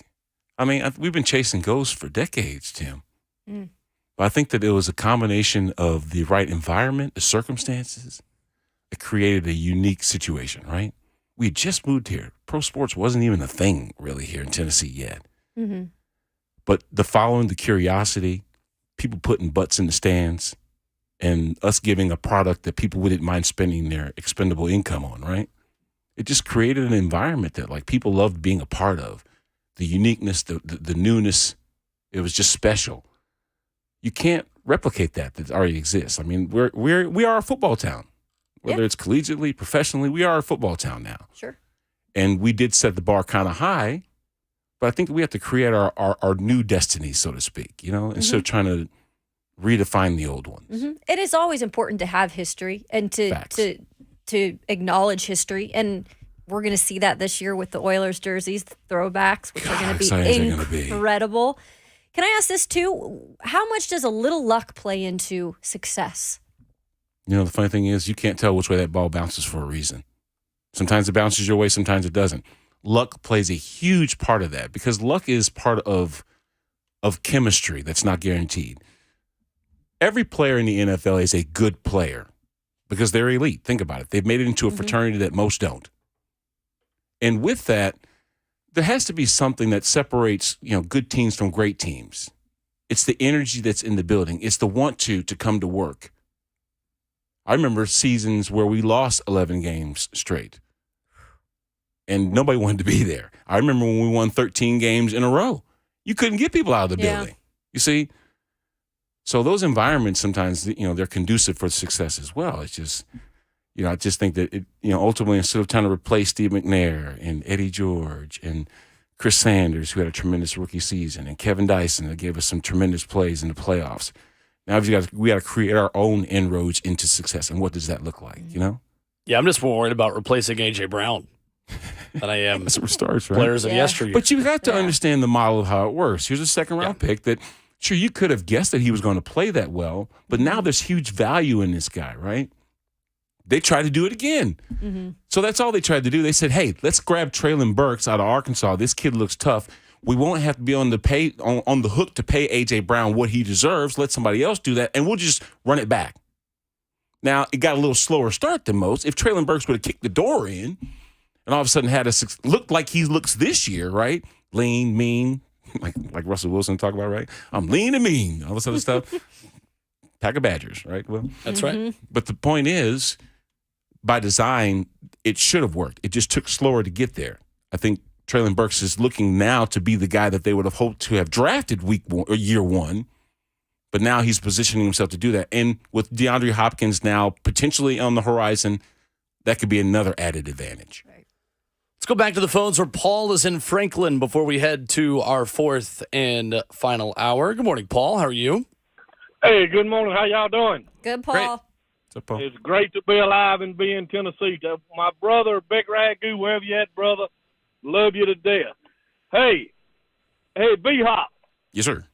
I mean, we've been chasing ghosts for decades, Tim. But I think that it was a combination of the right environment, the circumstances, that created a unique situation, right? We had just moved here. Pro sports wasn't even a thing really here in Tennessee yet. But the following, the curiosity, people putting butts in the stands, and us giving a product that people wouldn't mind spending their expendable income on, right? It just created an environment that like people loved being a part of. The uniqueness, the newness, it was just special. You can't replicate that already exists. I mean, we are a football town. Whether it's collegiately, professionally, we are a football town now. Sure. And we did set the bar kind of high, but I think we have to create our new destiny, so to speak, instead of trying to redefine the old ones. It is always important to have history and to acknowledge history. And we're going to see that this year with the Oilers jerseys, the throwbacks, which are going to be incredible. Can I ask this too? How much does a little luck play into success? The funny thing is you can't tell which way that ball bounces for a reason. Sometimes it bounces your way, sometimes it doesn't. Luck plays a huge part of that because luck is part of chemistry that's not guaranteed. Every player in the NFL is a good player because they're elite. Think about it. They've made it into a fraternity that most don't. And with that, there has to be something that separates, good teams from great teams. It's the energy that's in the building. It's the want to come to work. I remember seasons where we lost 11 games straight and nobody wanted to be there. I remember when we won 13 games in a row. You couldn't get people out of the building. You see? So those environments sometimes, they're conducive for success as well. It's just, I just think that ultimately instead of trying to replace Steve McNair and Eddie George and Chris Sanders, who had a tremendous rookie season, and Kevin Dyson, that gave us some tremendous plays in the playoffs. Now we got to create our own inroads into success. And what does that look like, Yeah, I'm just more worried about replacing A.J. Brown than I am That's where it starts, right? players of yesteryear. But you have to understand the model of how it works. Here's a second-round pick that, sure, you could have guessed that he was going to play that well, but now there's huge value in this guy, right? They tried to do it again. So that's all they tried to do. They said, hey, let's grab Traylon Burks out of Arkansas. This kid looks tough. We won't have to be on the hook to pay A.J. Brown what he deserves. Let somebody else do that, and we'll just run it back. Now, it got a little slower start than most. If Traylon Burks would have kicked the door in and all of a sudden had looked like he looks this year, right? Lean, mean, like Russell Wilson talk about, right? I'm lean and mean, all this other stuff. Pack of Badgers, right? Well, that's right. But the point is, by design, it should have worked. It just took slower to get there. I think Traylon Burks is looking now to be the guy that they would have hoped to have drafted year one, but now he's positioning himself to do that. And with DeAndre Hopkins now potentially on the horizon, that could be another added advantage. Right. Let's go back to the phones where Paul is in Franklin before we head to our fourth and final hour. Good morning, Paul. How are you? Hey, good morning. How y'all doing? Good, Paul. Great. What's up, Paul? It's great to be alive and be in Tennessee. My brother, Big Ragu, wherever you at, brother, love you to death. Hey, B-Hop. Yes, sir.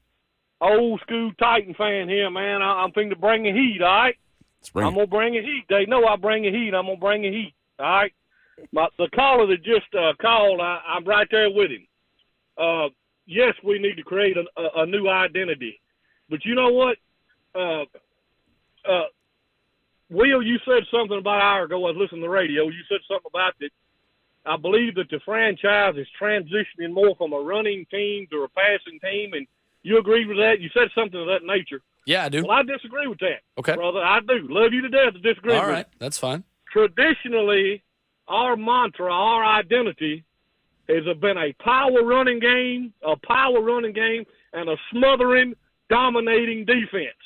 Old school Titan fan here, man. I'm thinking to bring a heat, all right? I'm going to bring a heat. They know I bring a heat. I'm going to bring a heat, all right? The caller that just called, I'm right there with him. Yes, we need to create a new identity. But you know what? Will, you said something about an hour ago. I was listening to the radio. You said something about that. I believe that the franchise is transitioning more from a running team to a passing team, and you agree with that? You said something of that nature. Yeah, I do. Well, I disagree with that. Okay. Brother, I do. Love you to death to disagree All with right, it. that's fine. Traditionally, our mantra, our identity has been a power running game, and a smothering, dominating defense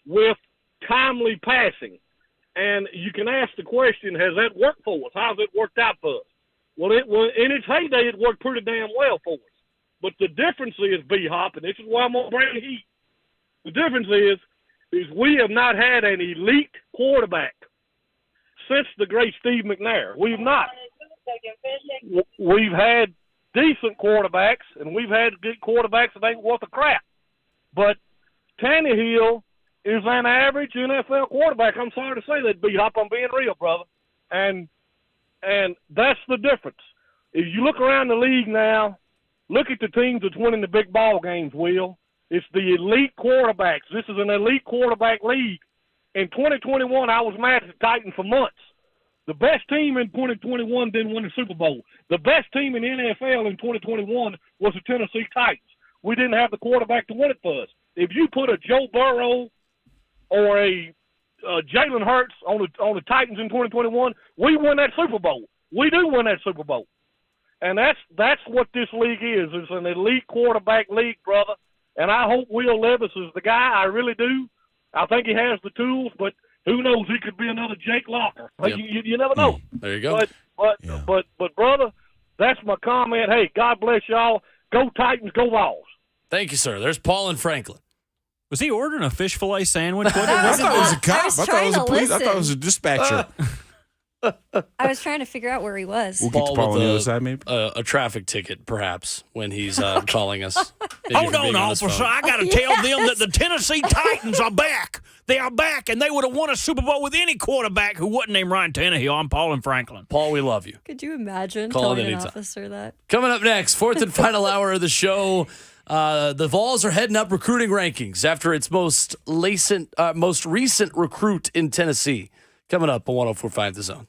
with timely passing. And you can ask the question, has that worked for us? How's it worked out for us? Well, in its heyday, it worked pretty damn well for us. But the difference is, B-Hop, and this is why I'm going to bring the heat. The difference is we have not had an elite quarterback since the great Steve McNair. We've not. We've had decent quarterbacks, and we've had good quarterbacks that ain't worth a crap. But Tannehill is an average NFL quarterback. I'm sorry to say that, B-Hop. I'm being real, brother. And that's the difference. If you look around the league now, look at the teams that's winning the big ball games, Will. It's the elite quarterbacks. This is an elite quarterback league. In 2021, I was mad at the Titans for months. The best team in 2021 didn't win the Super Bowl. The best team in the NFL in 2021 was the Tennessee Titans. We didn't have the quarterback to win it for us. If you put a Joe Burrow or a Jalen Hurts on the Titans in 2021, we win that Super Bowl. We do win that Super Bowl. And that's what this league is. It's an elite quarterback league, brother. And I hope Will Levis is the guy. I really do. I think he has the tools, but who knows? He could be another Jake Locker. Yep. You never know. There you go. But brother, that's my comment. Hey, God bless y'all. Go Titans, go Vols. Thank you, sir. There's Paul in Franklin. Was he ordering a fish fillet sandwich? What I was thought it was a cop. I was I thought it was a trying to police. I thought it listen. was a dispatcher. I was trying to figure out where he was. We'll get to Paul on the other side, maybe. A traffic ticket, perhaps, when he's calling us. Maybe Hold for on, being his officer. phone. I got to tell them that the Tennessee Titans are back. They are back, and they would have won a Super Bowl with any quarterback who wasn't named Ryan Tannehill. I'm Paul and Franklin. Paul, we love you. Could you imagine Call telling it an anytime. officer that? Coming up next, fourth and final hour of the show. The Vols are heading up recruiting rankings after its most recent recruit in Tennessee. Coming up on 104.5 The Zone.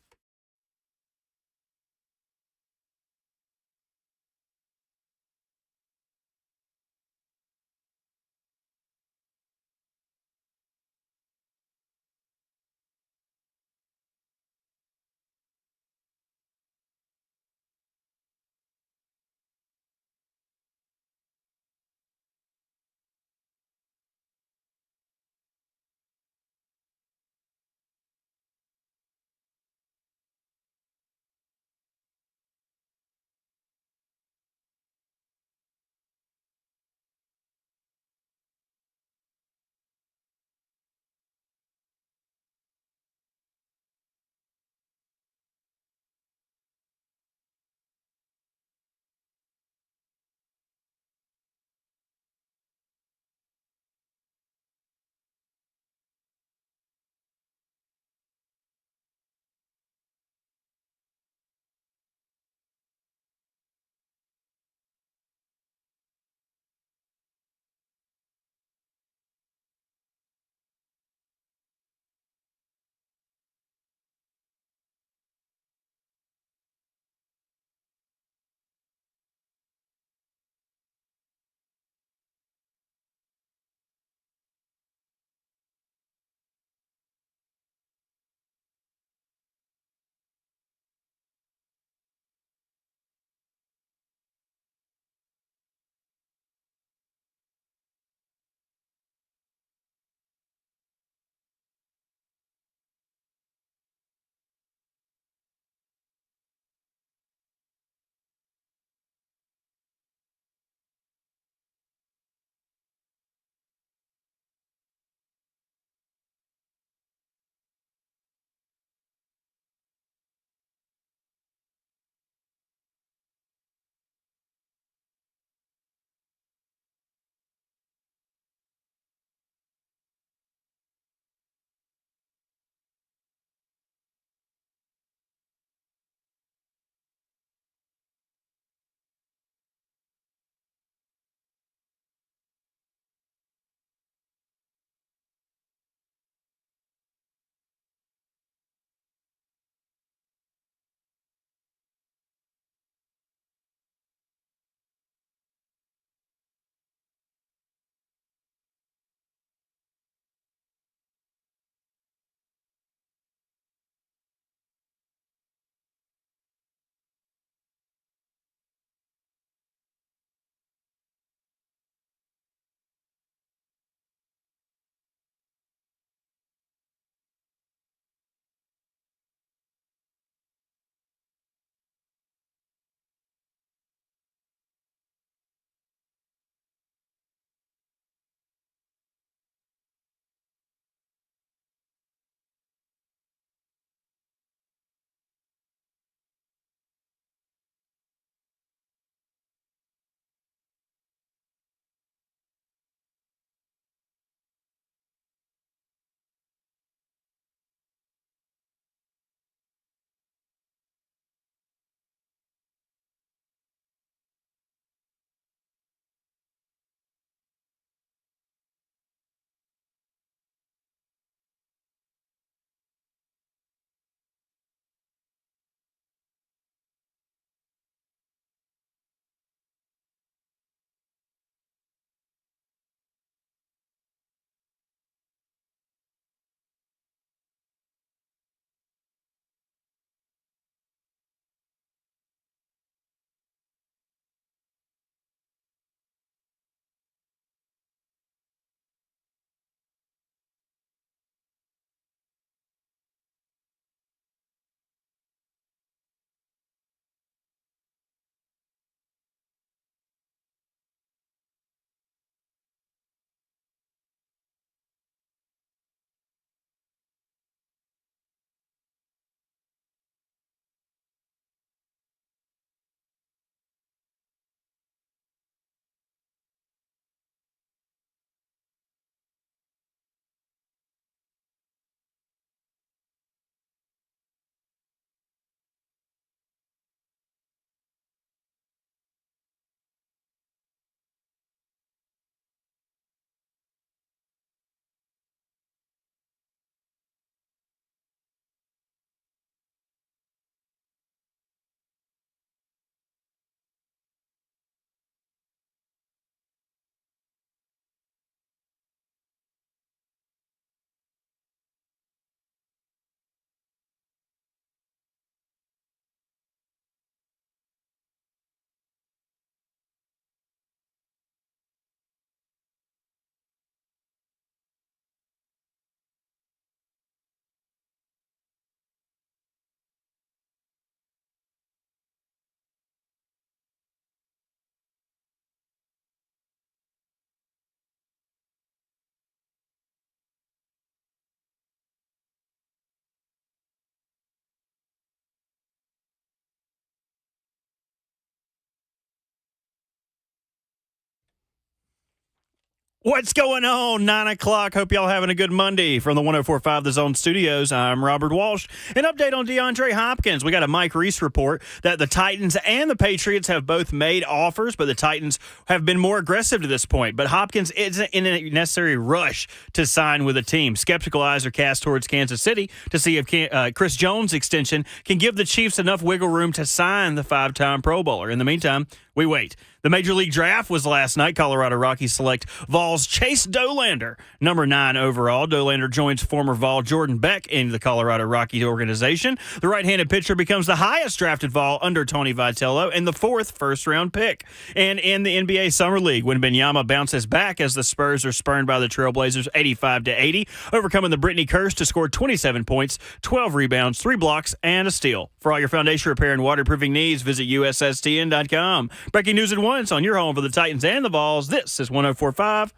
What's going on? 9 o'clock. Hope y'all having a good Monday from the 104.5 The Zone Studios. I'm Robert Walsh. An update on DeAndre Hopkins. We got a Mike Reese report that the Titans and the Patriots have both made offers, but the Titans have been more aggressive to this point. But Hopkins isn't in a necessary rush to sign with a team. Skeptical eyes are cast towards Kansas City to see if Chris Jones' extension can give the Chiefs enough wiggle room to sign the 5-time Pro Bowler. In the meantime, we wait. The Major League Draft was last night. Colorado Rockies select Vols Chase Dollander, number 9 overall. Dollander joins former Vol Jordan Beck in the Colorado Rockies organization. The right-handed pitcher becomes the highest drafted Vol under Tony Vitello and the 4th first-round pick. And in the NBA Summer League, when Wembanyama bounces back as the Spurs are spurned by the Trailblazers 85-80, overcoming the Brittany curse to score 27 points, 12 rebounds, 3 blocks, and a steal. For all your foundation repair and waterproofing needs, visit USSTN.com. Breaking news at once on your home for the Titans and the Vols. This is 104.5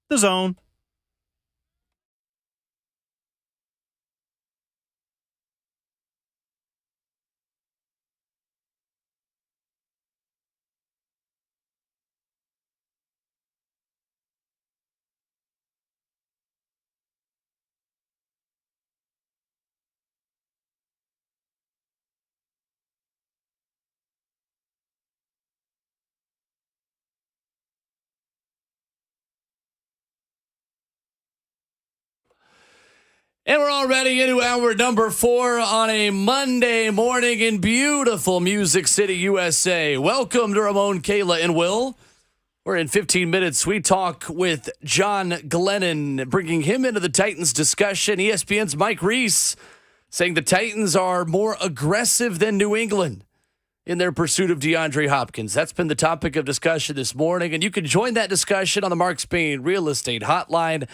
The Zone. And we're already into hour number 4 on a Monday morning in beautiful Music City, USA. Welcome to Ramon, Kayla, and Will. We're in 15 minutes. We talk with John Glennon, bringing him into the Titans discussion. ESPN's Mike Reese saying the Titans are more aggressive than New England in their pursuit of DeAndre Hopkins. That's been the topic of discussion this morning, and you can join that discussion on the Mark Spain Real Estate Hotline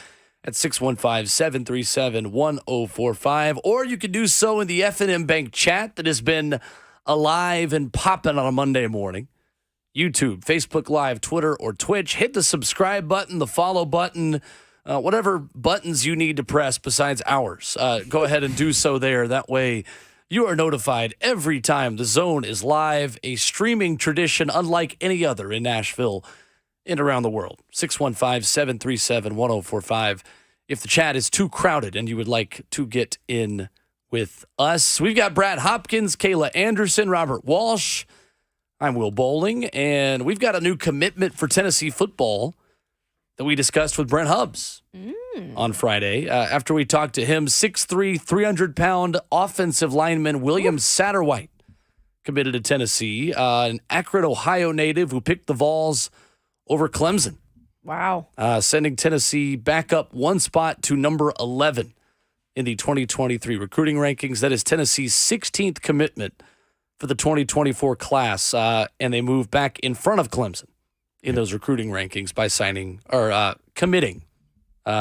at 615-737-1045, or you can do so in the F&M Bank chat that has been alive and popping on a Monday morning. YouTube, Facebook Live, Twitter, or Twitch. Hit the subscribe button, the follow button, whatever buttons you need to press besides ours. Go ahead and do so there. That way you are notified every time the Zone is live, a streaming tradition unlike any other in Nashville and around the world. 615-737-1045. If the chat is too crowded and you would like to get in with us. We've got Brad Hopkins, Kayla Anderson, Robert Walsh. I'm Will Bowling, and we've got a new commitment for Tennessee football that we discussed with Brent Hubbs on Friday. After we talked to him, 6'3", 300-pound offensive lineman William Satterwhite committed to Tennessee, an Akron, Ohio native who picked the Vols over Clemson. Wow. Sending Tennessee back up one spot to number 11 in the 2023 recruiting rankings. That is Tennessee's 16th commitment for the 2024 class, and they move back in front of Clemson in those recruiting rankings by signing or committing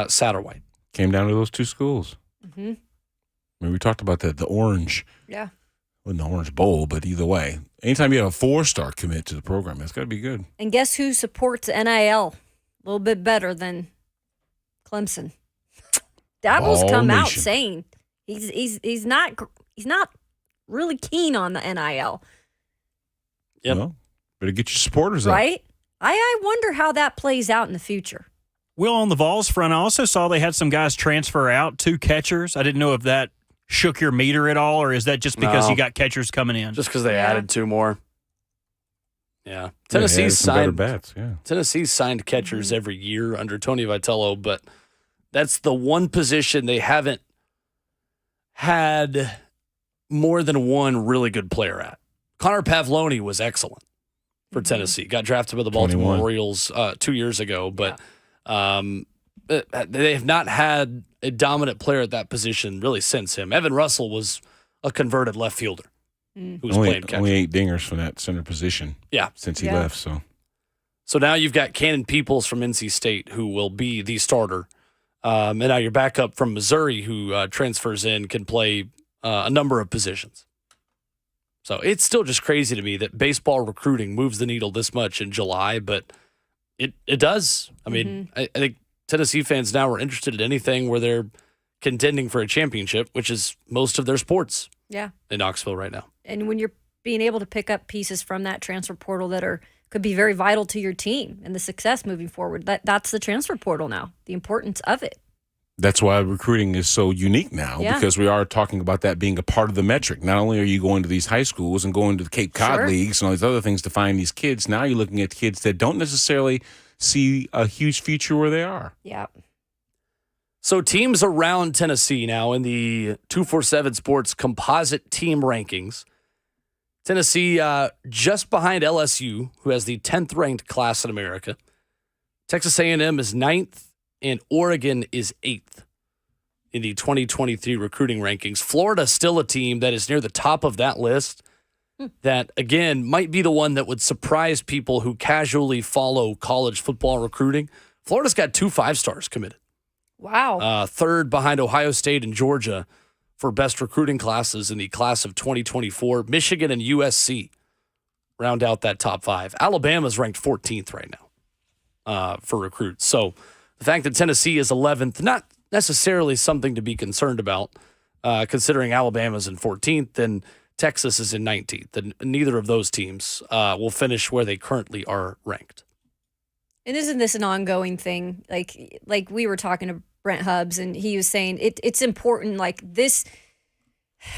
Satterwhite. Came down to those two schools. Mm-hmm. I mean, we talked about the orange. Yeah. In the Orange Bowl, but either way, anytime you have a 4-star commit to the program, it's got to be good. And guess who supports NIL a little bit better than Clemson? Dabo's come out saying he's not really keen on the NIL. Yep. Well, better get your supporters up. Right? I wonder how that plays out in the future. Will, on the Vols front, I also saw they had some guys transfer out, 2 catchers. I didn't know if that shook your meter at all, or is that just because you got catchers coming in? Just because they added 2 more. Yeah. Tennessee's signed better bats, yeah. Tennessee's signed catchers every year under Tony Vitello, but that's the one position they haven't had more than one really good player at. Connor Pavloni was excellent for Tennessee. Got drafted by the Baltimore 21. Orioles 2 years ago, but they have not had a dominant player at that position really since him. Evan Russell was a converted left fielder who was playing catcher. Only 8 dingers from that center position since he left. So now you've got Cannon Peoples from NC State who will be the starter. And now your backup from Missouri who transfers in can play a number of positions. So it's still just crazy to me that baseball recruiting moves the needle this much in July, but it does. I mean, I think Tennessee fans now are interested in anything where they're contending for a championship, which is most of their sports in Knoxville right now. And when you're being able to pick up pieces from that transfer portal that could be very vital to your team and the success moving forward. That's the transfer portal now, the importance of it. That's why recruiting is so unique now, because we are talking about that being a part of the metric. Not only are you going to these high schools and going to the Cape Cod leagues and all these other things to find these kids, now you're looking at kids that don't necessarily see a huge future where they are. Yeah. So teams around Tennessee now in the 247 Sports composite team rankings. Tennessee just behind LSU, who has the 10th ranked class in America. Texas A&M is 9th. And Oregon is 8th in the 2023 recruiting rankings. Florida still a team that is near the top of that list that, again, might be the one that would surprise people who casually follow college football recruiting. Florida's got 2 5-stars committed. Wow. Third behind Ohio State and Georgia for best recruiting classes in the class of 2024. Michigan and USC round out that top 5. Alabama's ranked 14th right now for recruits. So the fact that Tennessee is 11th, not necessarily something to be concerned about, considering Alabama's in 14th and Texas is in 19th. And neither of those teams will finish where they currently are ranked. And isn't this an ongoing thing? Like we were talking to Brent Hubbs, and he was saying it's important, like this,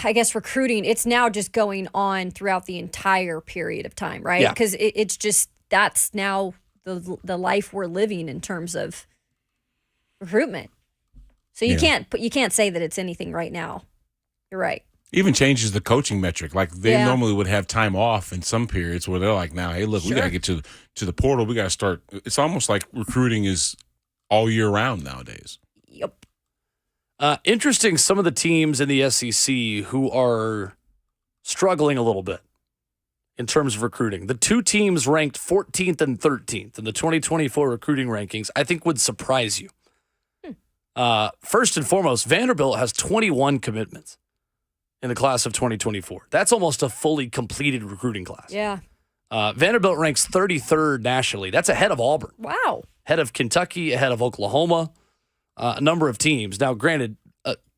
I guess, recruiting, it's now just going on throughout the entire period of time, right? Yeah. Because it's just, that's now the life we're living in terms of recruitment. So you can't say that it's anything right now. You're right. Even changes the coaching metric. Like they normally would have time off in some periods where they're like, now, hey, look, we got to get to the portal. We got to start. It's almost like recruiting is all year round nowadays. Yep. Interesting, some of the teams in the SEC who are struggling a little bit in terms of recruiting. The 2 teams ranked 14th and 13th in the 2024 recruiting rankings, I think would surprise you. First and foremost, Vanderbilt has 21 commitments in the class of 2024. That's almost a fully completed recruiting class. Yeah. Vanderbilt ranks 33rd nationally. That's ahead of Auburn. Wow. Ahead of Kentucky, ahead of Oklahoma, a number of teams. Now, granted,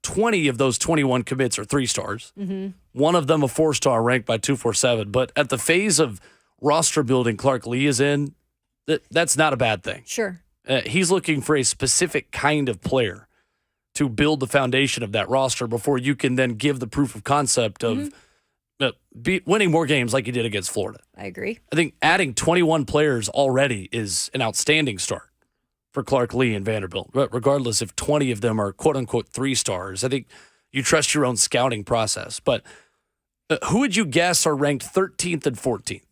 20 of those 21 commits are 3-stars. Mm-hmm. One of them a 4-star ranked by 247. But at the phase of roster building Clark Lee is in, that's not a bad thing. Sure. He's looking for a specific kind of player to build the foundation of that roster before you can then give the proof of concept of winning more games like you did against Florida. I agree. I think adding 21 players already is an outstanding start for Clark Lee and Vanderbilt, regardless if 20 of them are quote-unquote 3-stars. I think you trust your own scouting process. But who would you guess are ranked 13th and 14th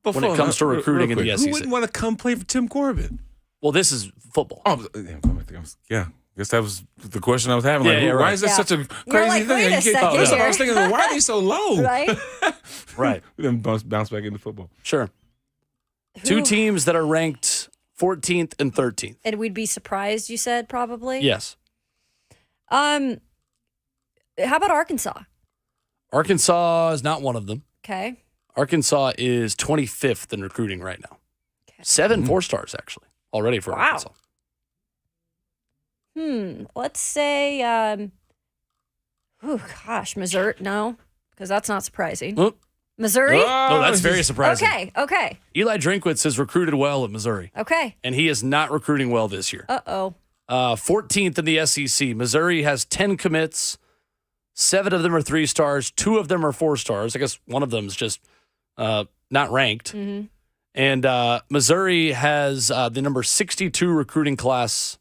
when it comes to recruiting in the SEC? Who wouldn't want to come play for Tim Corbin? Well, this is football. Yeah. I guess that was the question I was having. Like, why is that such a crazy thing? Wait a second First of all, I here. was thinking, well, why are they so low? Right? Right. Then bounce back into football. Sure. 2 teams that are ranked 14th and 13th. And we'd be surprised, you said, probably? Yes. How about Arkansas? Arkansas is not one of them. Okay. Arkansas is 25th in recruiting right now. Okay. 7 4-stars, actually, already for Arkansas. Let's say, Missouri. No, because that's not surprising. Oh. Missouri? No, that's very surprising. Okay. Eli Drinkwitz has recruited well at Missouri. Okay. And he is not recruiting well this year. Uh-oh. 14th in the SEC. Missouri has 10 commits. 7 of them are 3-stars. 2 of them are 4-stars. I guess one of them is just not ranked. Mm-hmm. And Missouri has the number 62 recruiting class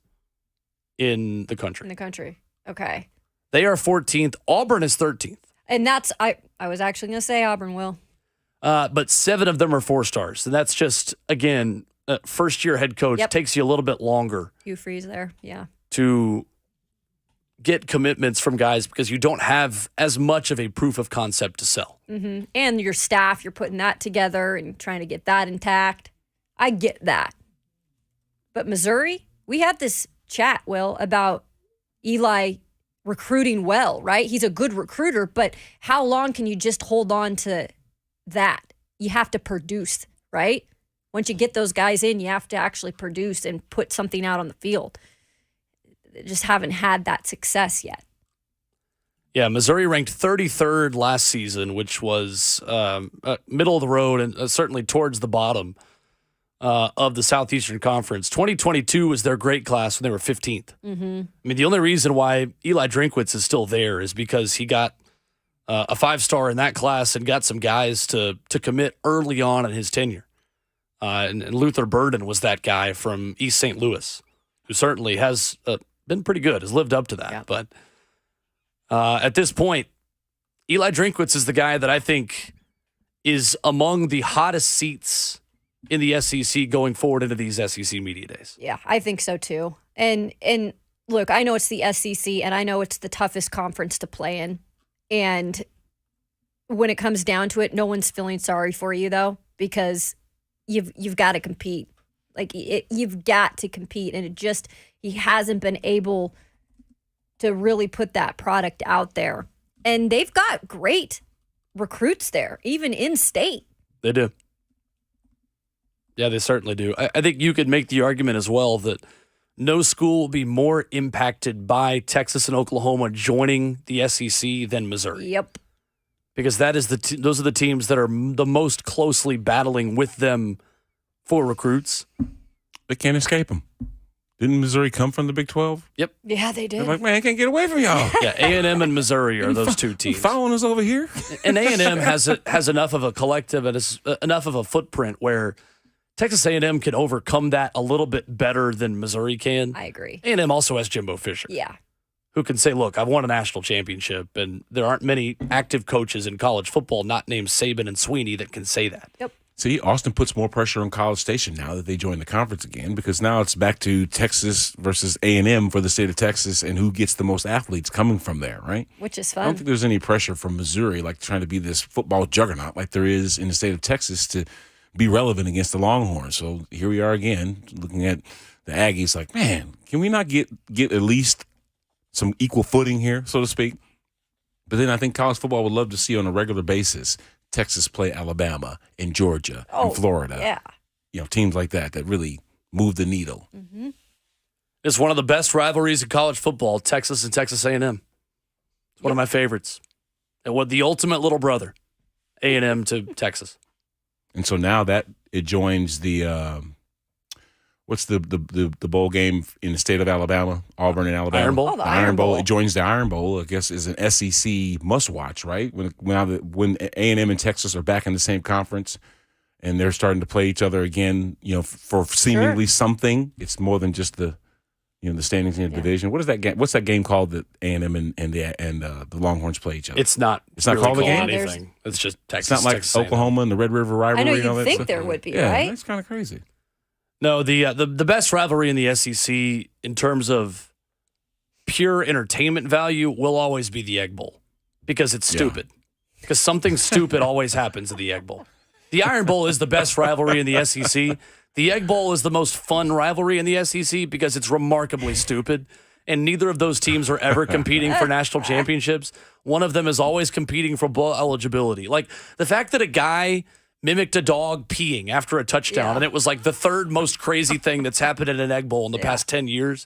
in the country. Okay. They are 14th. Auburn is 13th. And that's, I was actually going to say Auburn will. But 7 of them are 4-stars. And that's just, again, first-year head coach. Takes you a little bit longer. Hugh Freeze there, yeah. To get commitments from guys because you don't have as much of a proof of concept to sell. Mm-hmm. And your staff, you're putting that together and trying to get that intact. I get that. But Missouri, we had this chat, Will, about Eli recruiting well, right? He's a good recruiter, but how long can you just hold on to that? You have to produce, right? Once you get those guys in, you have to actually produce and put something out on the field. They just haven't had that success yet. Yeah, Missouri ranked 33rd last season, which was middle of the road and certainly towards the bottom of the Southeastern Conference. 2022 was their great class when they were 15th. Mm-hmm. I mean, the only reason why Eli Drinkwitz is still there is because he got a 5-star in that class and got some guys to commit early on in his tenure. And Luther Burden was that guy from East St. Louis, who certainly has been pretty good, has lived up to that. Yeah. But at this point, Eli Drinkwitz is the guy that I think is among the hottest seats in the SEC going forward into these SEC media days. Yeah, I think so too. And look, I know it's the SEC and I know it's the toughest conference to play in. And when it comes down to it, no one's feeling sorry for you though, because you've got to compete. Like you've got to compete, and he hasn't been able to really put that product out there. And they've got great recruits there, even in state. They do. Yeah, they certainly do. I think you could make the argument as well that no school will be more impacted by Texas and Oklahoma joining the SEC than Missouri. Yep. Because that is those are the teams that are the most closely battling with them for recruits. They can't escape them. Didn't Missouri come from the Big 12? Yep. Yeah, they did. They're like, man, I can't get away from y'all. Yeah, A&M and Missouri are those two teams. Following us over here. And A&M has enough of a collective and enough of a footprint where Texas A&M can overcome that a little bit better than Missouri can. I agree. A&M also has Jimbo Fisher. Yeah. Who can say, look, I've won a national championship, and there aren't many active coaches in college football not named Saban and Sweeney that can say that. Yep. See, Austin puts more pressure on College Station now that they join the conference again, because now it's back to Texas versus A&M for the state of Texas and who gets the most athletes coming from there, right? Which is I don't fun. think there's any pressure from Missouri, like trying to be this football juggernaut like there is in the state of Texas to be relevant against the Longhorns. So here we are again, looking at the Aggies like, man, can we not get at least some equal footing here, so to speak? But then I think college football would love to see on a regular basis Texas play Alabama and Georgia and Florida. Yeah. You know, teams like that really move the needle. Mm-hmm. It's one of the best rivalries in college football, Texas and Texas A&M. It's one of my favorites. And what the ultimate little brother, A&M to Texas. And so now that it joins the what's the bowl game in the state of Alabama, Auburn and Alabama? Iron Bowl. Oh, the The Iron Bowl. It joins the Iron Bowl. I guess is an SEC must watch, right? When A&M and Texas are back in the same conference and they're starting to play each other again, you know, for seemingly something. It's more than just the standings in the division. What is that game? What's that game called that A&M and the Longhorns play each other? It's not. It's not really called a game? anything. It's just Texas. It's not like Texas A&M. Oklahoma and the Red River rivalry. I know and all you'd that think stuff. there would be, Yeah, right? that's kind of crazy. No, the best rivalry in the SEC in terms of pure entertainment value will always be the Egg Bowl because it's stupid. Because something stupid always happens in the Egg Bowl. The Iron Bowl is the best rivalry in the SEC. The Egg Bowl is the most fun rivalry in the SEC because it's remarkably stupid. And neither of those teams are ever competing for national championships. One of them is always competing for bowl eligibility. Like the fact that a guy mimicked a dog peeing after a touchdown, and it was like the third most crazy thing that's happened in an Egg Bowl in the past 10 years.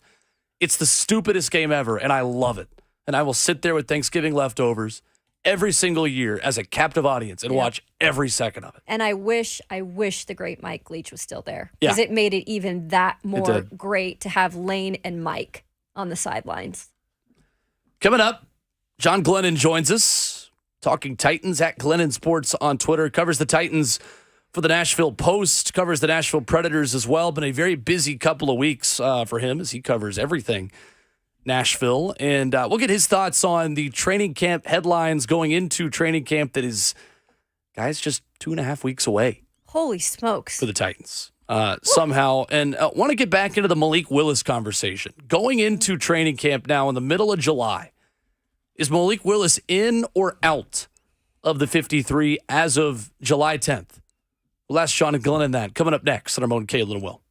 It's the stupidest game ever, and I love it. And I will sit there with Thanksgiving leftovers every single year as a captive audience and watch every second of it. And I wish the great Mike Leach was still there. Yeah. Because it made it even that more did. great to have Lane and Mike on the sidelines. Coming up, John Glennon joins us. Talking Titans at Glennon Sports on Twitter. Covers the Titans for the Nashville Post. Covers the Nashville Predators as well. Been a very busy couple of weeks for him as he covers everything Nashville. And we'll get his thoughts on the training camp headlines going into training camp that is, guys, just 2.5 weeks away Holy smokes. for the Titans. Somehow. And want to get back into the Malik Willis conversation. Going into training camp now in the middle of July. Is Malik Willis in or out of the 53 as of July 10th? We'll ask Sean and Glennon that coming up next on our Ramon, Kalen, and Will.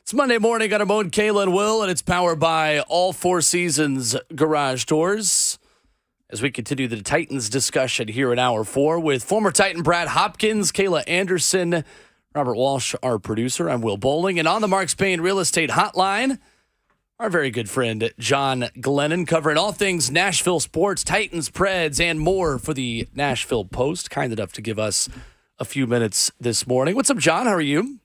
It's Monday morning on Ramon, Kayla, and Will, and it's powered by All Four Seasons Garage Doors. As we continue the Titans discussion here in Hour 4 with former Titan Brad Hopkins, Kayla Anderson, Robert Walsh, our producer. I'm Will Bowling. And on the Mark Spain Real Estate Hotline, our very good friend John Glennon, covering all things Nashville sports, Titans, Preds, and more for the Nashville Post. Kind enough to give us a few minutes this morning. What's up, John? How are you?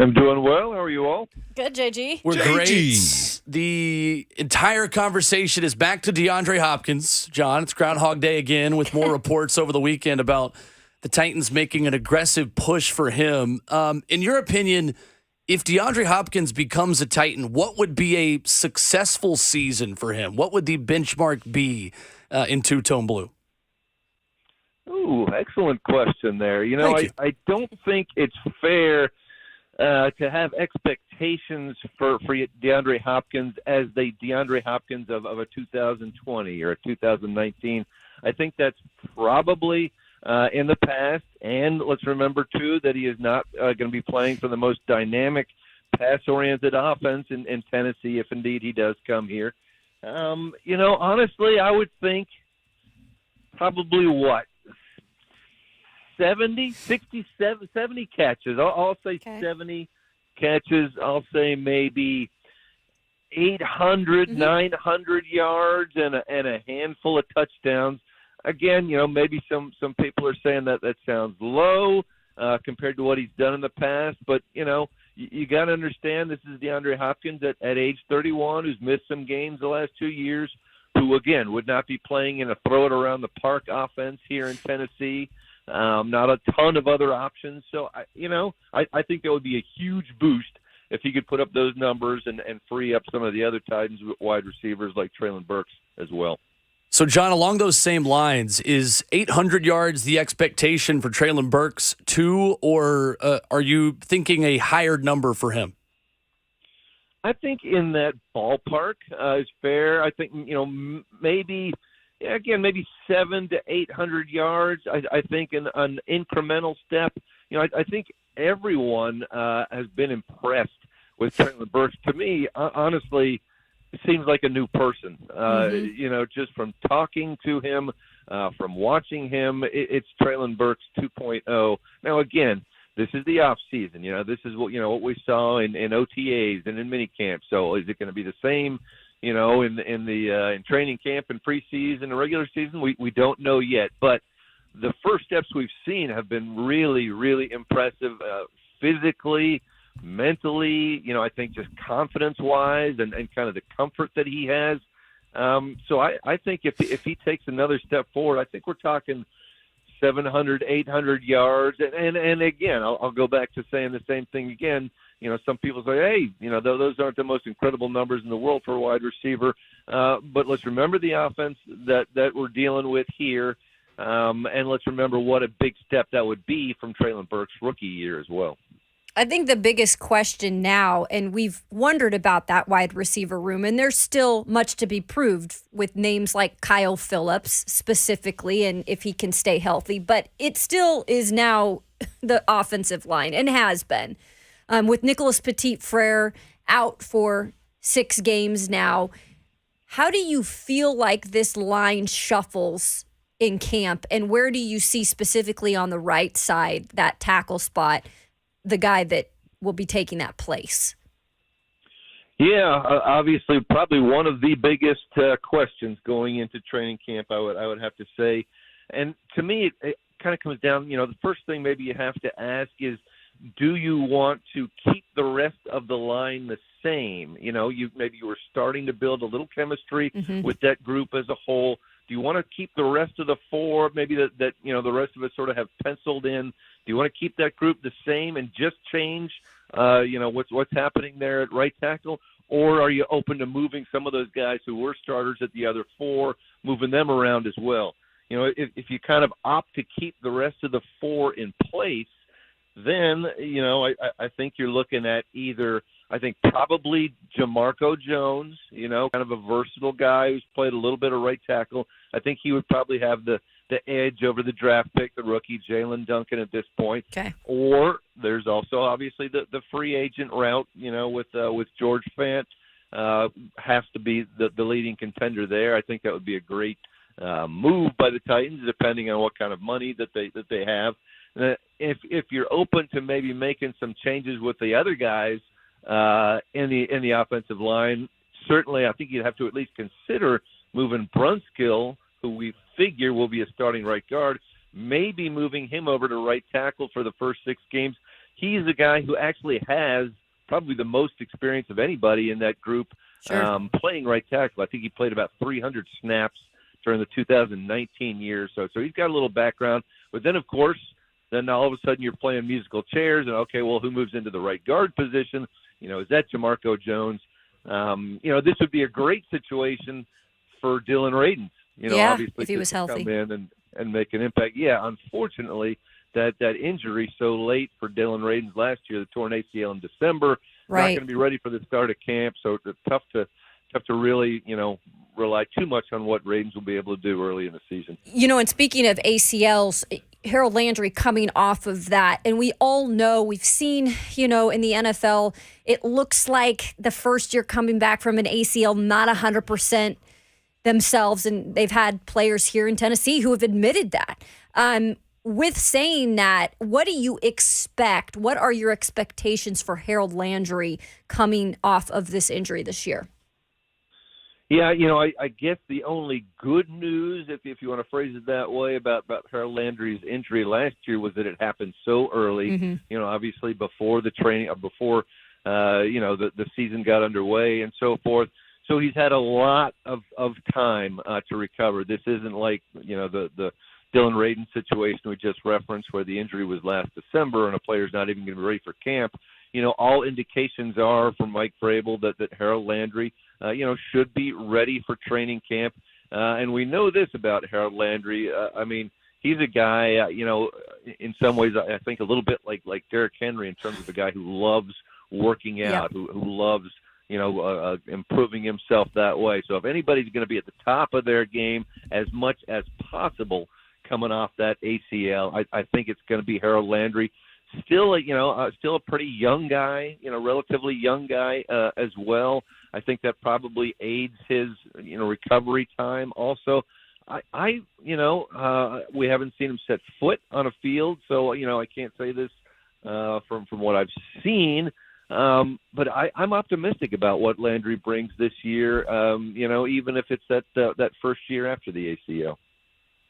I'm doing well. How are you all? Good, JG. We're great. The entire conversation is back to DeAndre Hopkins. John, it's Groundhog Day again with more reports over the weekend about the Titans making an aggressive push for him. In your opinion, if DeAndre Hopkins becomes a Titan, what would be a successful season for him? What would the benchmark be in two-tone blue? Ooh, excellent question there. I don't think it's fair to have expectations for DeAndre Hopkins as the DeAndre Hopkins of a 2020 or a 2019. I think that's probably in the past. And let's remember, too, that he is not going to be playing for the most dynamic, pass-oriented offense in Tennessee if indeed he does come here. Honestly, I would think probably 70 catches. I'll say 70 catches. I'll say maybe 800, 900 yards and a handful of touchdowns. Again, maybe some people are saying that sounds low compared to what he's done in the past. But, you got to understand this is DeAndre Hopkins at age 31 who's missed some games the last 2 years, who, again, would not be playing in a throw-it-around-the-park offense here in Tennessee. Not a ton of other options. So, I think that would be a huge boost if he could put up those numbers and free up some of the other Titans wide receivers like Traylon Burks as well. So, John, along those same lines, is 800 yards the expectation for Traylon Burks too, or are you thinking a higher number for him? I think in that ballpark is fair. I think, maybe 700 to 800 yards. I think an incremental step. I think everyone has been impressed with Traylon Burks. To me, honestly, it seems like a new person. Just from talking to him, from watching him, it's Traylon Burks 2.0. Now, again, this is the off season. This is what we saw in OTAs and in minicamp. So is it going to be the same? In training camp and preseason and regular season, we don't know yet. But the first steps we've seen have been really, really impressive physically, mentally, I think just confidence-wise and kind of the comfort that he has. So I think if he takes another step forward, I think we're talking 700, 800 yards. And again, I'll go back to saying the same thing again. Some people say, hey, those aren't the most incredible numbers in the world for a wide receiver. But let's remember the offense that we're dealing with here. And let's remember what a big step that would be from Traylon Burks' rookie year as well. I think the biggest question now, and we've wondered about that wide receiver room, and there's still much to be proved with names like Kyle Phillips specifically, and if he can stay healthy. But it still is now the offensive line and has been. With Nicholas Petit-Frere out for 6 games now, how do you feel like this line shuffles in camp, and where do you see specifically on the right side, that tackle spot, the guy that will be taking that place? Yeah, obviously probably one of the biggest questions going into training camp, I would have to say. And to me, it kind of comes down, the first thing maybe you have to ask is, do you want to keep the rest of the line the same? You were starting to build a little chemistry with that group as a whole. Do you want to keep the rest of the 4, maybe that the rest of us sort of have penciled in? Do you want to keep that group the same and just change, what's happening there at right tackle? Or are you open to moving some of those guys who were starters at the other 4, moving them around as well? If you kind of opt to keep the rest of the 4 in place, then, I think you're looking at either, I think probably Jamarco Jones, kind of a versatile guy who's played a little bit of right tackle. I think he would probably have the the edge over the draft pick, the rookie Jalen Duncan at this point. Okay. Or there's also obviously the free agent route, with George Fant has to be the leading contender there. I think that would be a great move by the Titans, depending on what kind of money that they have. If you're open to maybe making some changes with the other guys in the offensive line, certainly I think you'd have to at least consider moving Brunskill, who we figure will be a starting right guard, maybe moving him over to right tackle for the first 6 games. He's a guy who actually has probably the most experience of anybody in that group. Sure. Playing right tackle. I think he played about 300 snaps during the 2019 year. So he's got a little background. But then, of course, all of a sudden you're playing musical chairs, and okay, well, who moves into the right guard position? Is that Jamarco Jones? This would be a great situation for Dylan Radins. Obviously, if he was healthy, come in and make an impact. Yeah, unfortunately, that injury so late for Dylan Radins last year, the torn ACL in December, right. Not going to be ready for the start of camp. So it's tough to really rely too much on what Radins will be able to do early in the season. And speaking of ACLs, Harold Landry coming off of that, and we all know, we've seen, in the NFL, it looks like the first year coming back from an ACL, not 100% themselves, and they've had players here in Tennessee who have admitted that. With saying that, what do you expect? What are your expectations for Harold Landry coming off of this injury this year? Yeah, I guess the only good news, if you want to phrase it that way, about Harold Landry's injury last year was that it happened so early. Mm-hmm. Obviously before the training, before the season got underway and so forth. So he's had a lot of time to recover. This isn't like the Dylan Radins situation we just referenced, where the injury was last December and a player's not even going to be ready for camp. All indications are from Mike Vrabel that Harold Landry, should be ready for training camp. And we know this about Harold Landry. He's a guy, in some ways, I think a little bit like Derrick Henry in terms of a guy who loves working out, who loves, improving himself that way. So if anybody's going to be at the top of their game as much as possible coming off that ACL, I think it's going to be Harold Landry. Still a pretty young guy, relatively young guy as well. I think that probably aids his, recovery time also. We haven't seen him set foot on a field, so, I can't say this from what I've seen. But I'm optimistic about what Landry brings this year, even if it's that first year after the ACL.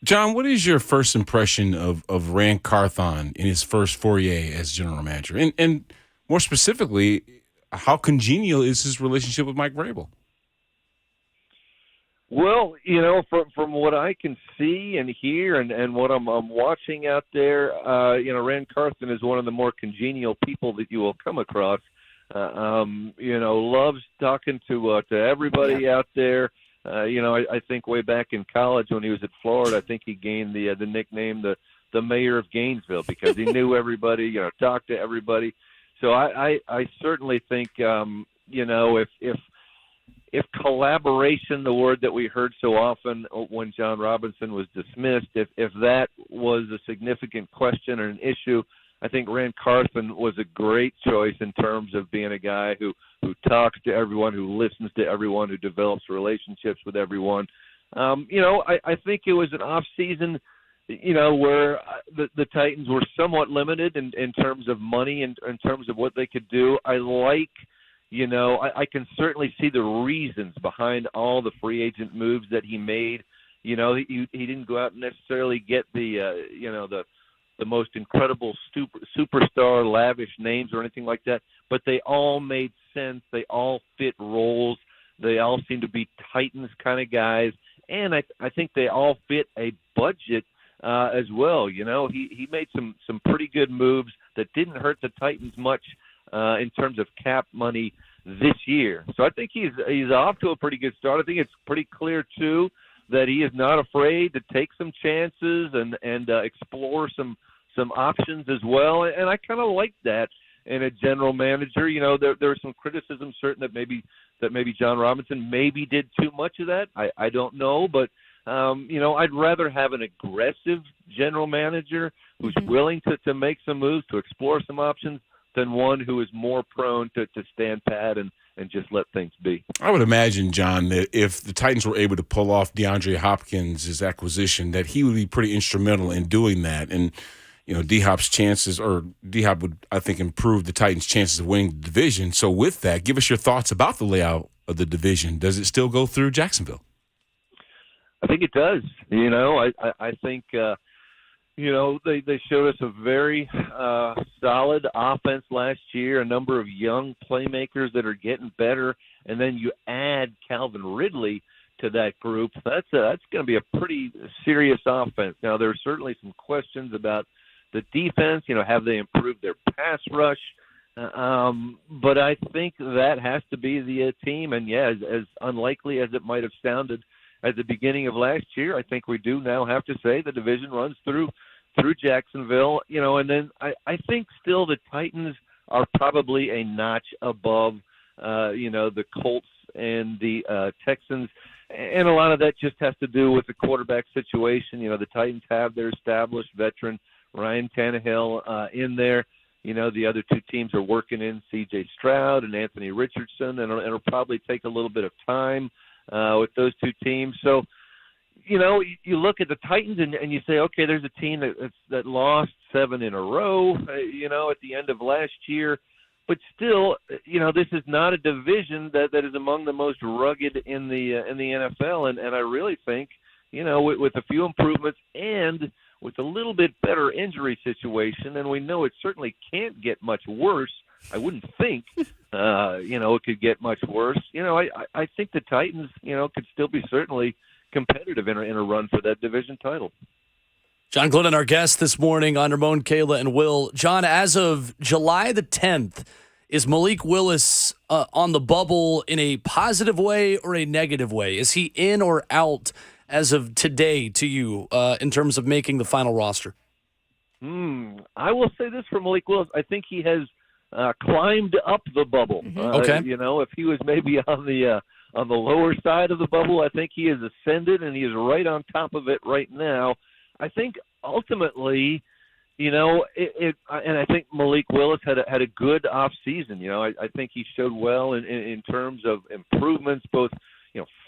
John, what is your first impression of Ran Carthon in his first foray as general manager? And more specifically, how congenial is his relationship with Mike Vrabel? Well, from what I can see and hear and what I'm watching out there, Ran Carthon is one of the more congenial people that you will come across. Loves talking to everybody out there. I think way back in college when he was at Florida, I think he gained the nickname the mayor of Gainesville because he knew everybody, talked to everybody. So I certainly think, if collaboration, the word that we heard so often when John Robinson was dismissed, if that was a significant question or an issue, I think Ran Carthon was a great choice in terms of being a guy who talks to everyone, who listens to everyone, who develops relationships with everyone. I think it was an off season, where the Titans were somewhat limited in terms of money and in terms of what they could do. I can certainly see the reasons behind all the free agent moves that he made. He didn't go out and necessarily get the most incredible superstar lavish names or anything like that, but they all made sense. They all fit roles. They all seem to be Titans kind of guys, and I think they all fit a budget as well. He made some pretty good moves that didn't hurt the Titans much in terms of cap money this year. So I think he's off to a pretty good start. I think it's pretty clear too that he is not afraid to take some chances and explore some options as well. And I kind of like that in a general manager. There was some criticism certain that maybe John Robinson maybe did too much of that. I don't know, but I'd rather have an aggressive general manager who's willing to make some moves, to explore some options, than one who is more prone to stand pat and just let things be. I would imagine, John, that if the Titans were able to pull off DeAndre Hopkins' acquisition, that he would be pretty instrumental in doing that. And, D-Hop's chances, or D-Hop would, I think, improve the Titans' chances of winning the division. So with that, give us your thoughts about the layout of the division. Does it still go through Jacksonville? I think it does. I think they showed us a very solid offense last year, a number of young playmakers that are getting better, and then you add Calvin Ridley to that group. That's going to be a pretty serious offense. Now, there are certainly some questions about the defense. Have they improved their pass rush? But I think that has to be the team. And, as unlikely as it might have sounded at the beginning of last year, I think we do now have to say the division runs through Jacksonville, and then I think still the Titans are probably a notch above, the Colts and the Texans. And a lot of that just has to do with the quarterback situation. The Titans have their established veteran, Ryan Tannehill, in there. The other two teams are working in C.J. Stroud and Anthony Richardson, and it'll probably take a little bit of time with those two teams. So, you look at the Titans and you say, okay, there's a team that lost 7 in a row, at the end of last year. But still, this is not a division that is among the most rugged in the NFL. And I really think, with a few improvements and with a little bit better injury situation, and we know it certainly can't get much worse. I wouldn't think, it could get much worse. I think the Titans, could still be certainly competitive in a run for that division title. John Glennon, our guest this morning on Ramon, Kayla, and Will. John, as of July the 10th, is Malik Willis on the bubble in a positive way or a negative way? Is he in or out as of today to you in terms of making the final roster? I will say this for Malik Willis. I think he has climbed up the bubble. Okay. If he was maybe on the lower side of the bubble, I think he has ascended, and he is right on top of it right now. I think ultimately, and I think Malik Willis had a good off season. I think he showed well in terms of improvements, both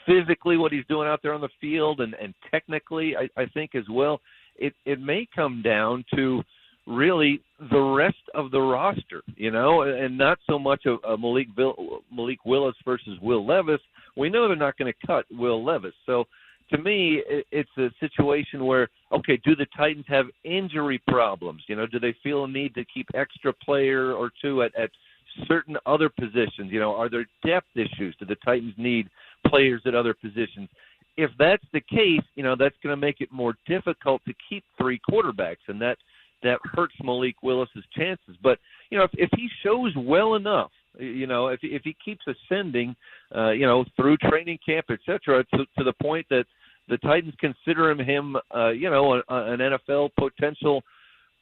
physically what he's doing out there on the field and technically. I think as well. It may come down to really the rest of the roster, and not so much of Malik Willis versus Will Levis. We know they're not going to cut Will Levis. So to me, it's a situation where, okay, do the Titans have injury problems? Do they feel a need to keep extra player or two at certain other positions? Are there depth issues? Do the Titans need players at other positions? If that's the case, that's going to make it more difficult to keep 3 quarterbacks, and that hurts Malik Willis's chances. But if he shows well enough, if he keeps ascending, through training camp, etc., to the point that the Titans consider him, an NFL potential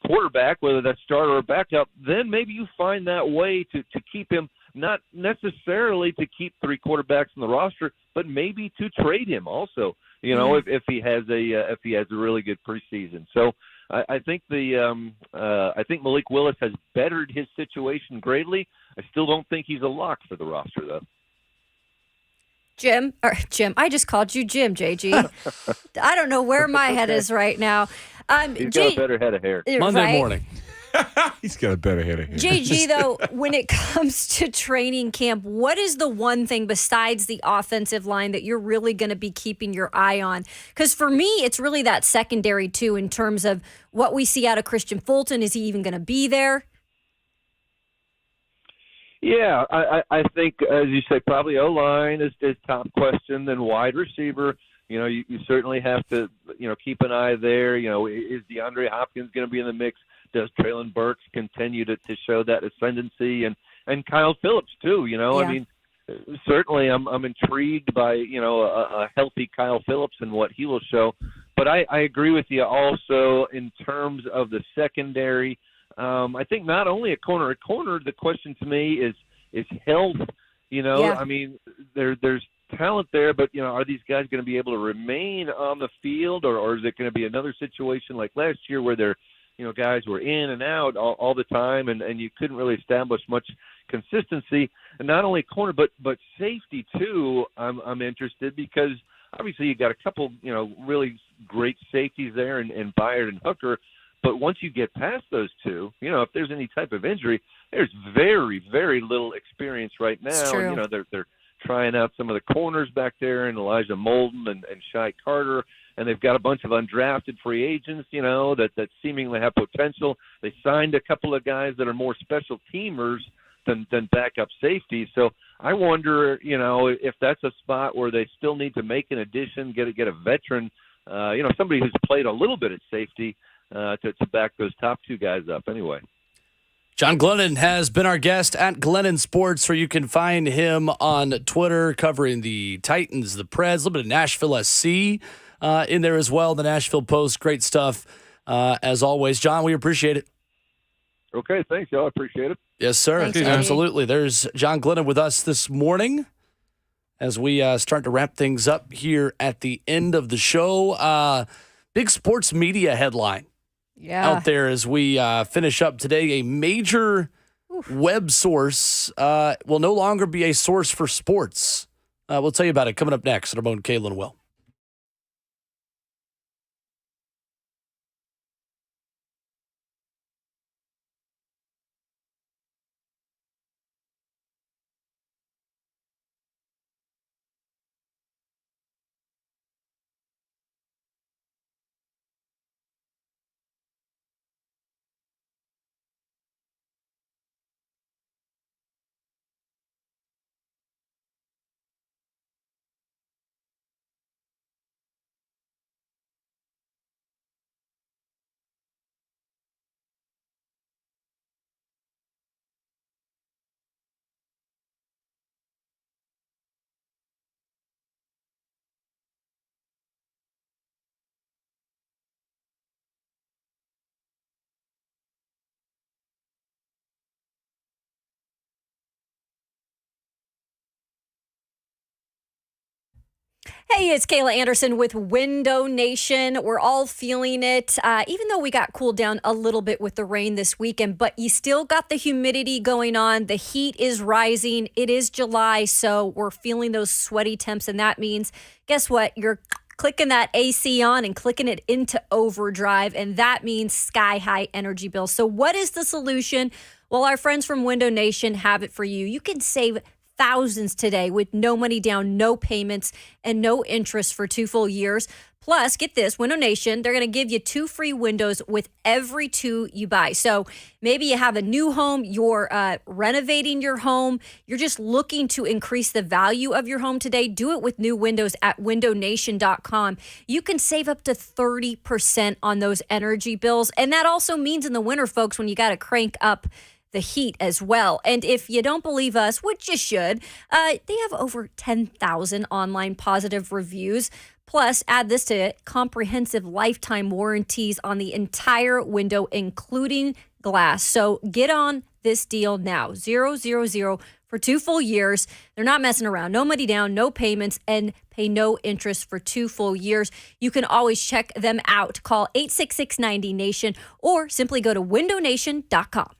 quarterback, whether that's starter or backup, then maybe you find that way to keep him, not necessarily to keep 3 quarterbacks on the roster, but maybe to trade him also. If he has a really good preseason. So I think I think Malik Willis has bettered his situation greatly. I still don't think he's a lock for the roster, though. Jim, I just called you Jim, JG. I don't know where my head is right now. He's got a better head of hair. Monday morning. He's got a better head of hair. JG, though, when it comes to training camp, what is the one thing besides the offensive line that you're really going to be keeping your eye on? Because for me, it's really that secondary, too, in terms of what we see out of Christian Fulton. Is he even going to be there? Yeah, I think, as you say, probably O-line is top question, then wide receiver. You certainly have to, keep an eye there. Is DeAndre Hopkins going to be in the mix? Does Traylon Burks continue to show that ascendancy? And Kyle Phillips, too, Yeah. I mean, certainly I'm intrigued by, a healthy Kyle Phillips and what he will show. But I agree with you also in terms of the secondary. I think not only a corner, the question to me is health. Yeah. I mean, there's talent there, but are these guys going to be able to remain on the field, or is it going to be another situation like last year where they're guys were in and out all the time, and you couldn't really establish much consistency. And not only corner, but safety too. I'm interested because obviously you got a couple really great safeties there in Byard and Hooker. But once you get past those two, if there's any type of injury, there's very, very little experience right now. True. They're trying out some of the corners back there, and Elijah Molden and Shai Carter, and they've got a bunch of undrafted free agents, that seemingly have potential. They signed a couple of guys that are more special teamers than backup safeties. So I wonder, if that's a spot where they still need to make an addition, get a veteran, somebody who's played a little bit at safety to back those top two guys up anyway. John Glennon has been our guest at Glennon Sports, where you can find him on Twitter covering the Titans, the Preds, a little bit of Nashville SC in there as well, the Nashville Post. Great stuff as always. John, we appreciate it. Okay, thanks, y'all. I appreciate it. Yes, sir. Thanks, Absolutely. There's John Glennon with us this morning as we start to wrap things up here at the end of the show. Big sports media headline. Out there as we finish up today. A major web source will no longer be a source for sports. We'll tell you about it coming up next on our own Kalen Will. Hey, it's Kayla Anderson with Window Nation. We're all feeling it, even though we got cooled down a little bit with the rain this weekend, but you still got the humidity going on. The heat is rising. It is July, so we're feeling those sweaty temps, and that means, guess what? You're clicking that AC on and clicking it into overdrive, and that means sky-high energy bills. So what is the solution? Well, our friends from Window Nation have it for you. You can save thousands today with no money down, no payments, and no interest for 2 full years. Plus, get this, Window Nation, they're going to give you 2 free windows with every 2 you buy. So maybe you have a new home, you're renovating your home, you're just looking to increase the value of your home today. Do it with new windows at windownation.com. You can save up to 30% on those energy bills. And that also means in the winter, folks, when you got to crank up the heat as well. And if you don't believe us, which you should, they have over 10,000 online positive reviews. Plus, add this to it, comprehensive lifetime warranties on the entire window, including glass. So get on this deal now. 000 for 2 full years. They're not messing around. No money down, no payments, and pay no interest for 2 full years. You can always check them out. Call 866-90-NATION or simply go to windownation.com.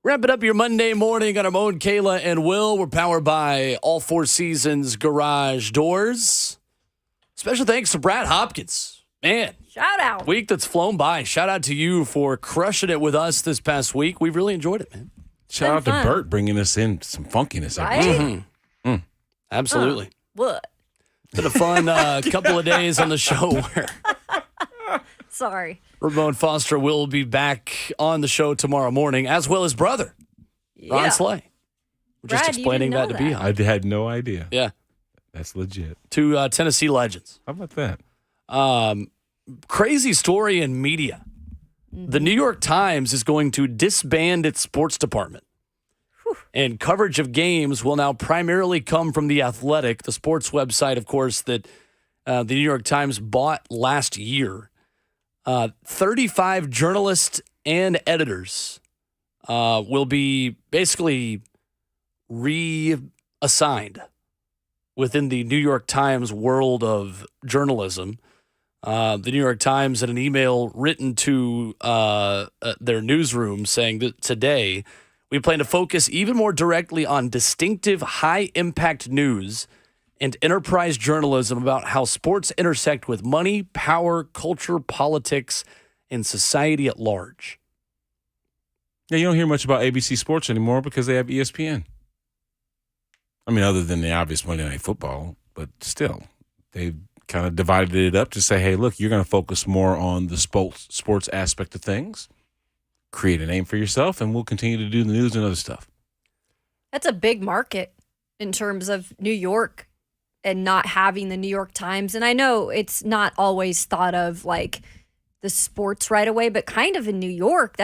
Wrap it up your Monday morning on Ramon, Kayla, and Will. We're powered by All Four Seasons Garage Doors. Special thanks to Brad Hopkins. Man. Shout out. Week that's flown by. Shout out to you for crushing it with us this past week. We've really enjoyed it, man. Shout out to Bert bringing us in some funkiness. Right? Absolutely. What? Been a fun couple of days on the show where Sorry. Ramon Foster will be back on the show tomorrow morning, as well as brother, Ron Slay. We're just Brad, you explaining didn't that know to that. Beehive. I had no idea. Yeah. That's legit. Two Tennessee legends. How about that? Crazy story in media. The New York Times is going to disband its sports department. And coverage of games will now primarily come from The Athletic, the sports website, of course, that the New York Times bought last year. 35 journalists and editors will be basically reassigned within the New York Times world of journalism. The New York Times, in an email written to their newsroom, saying that today we plan to focus even more directly on distinctive, high-impact news and enterprise journalism about how sports intersect with money, power, culture, politics, and society at large. Yeah, you don't hear much about ABC Sports anymore because they have ESPN. I mean, other than the obvious Monday Night Football, but still, they've kind of divided it up to say, hey, look, you're going to focus more on the sports aspect of things, create a name for yourself, and we'll continue to do the news and other stuff. That's a big market in terms of New York and not having the New York Times. And I know it's not always thought of like the sports right away, but kind of in New York,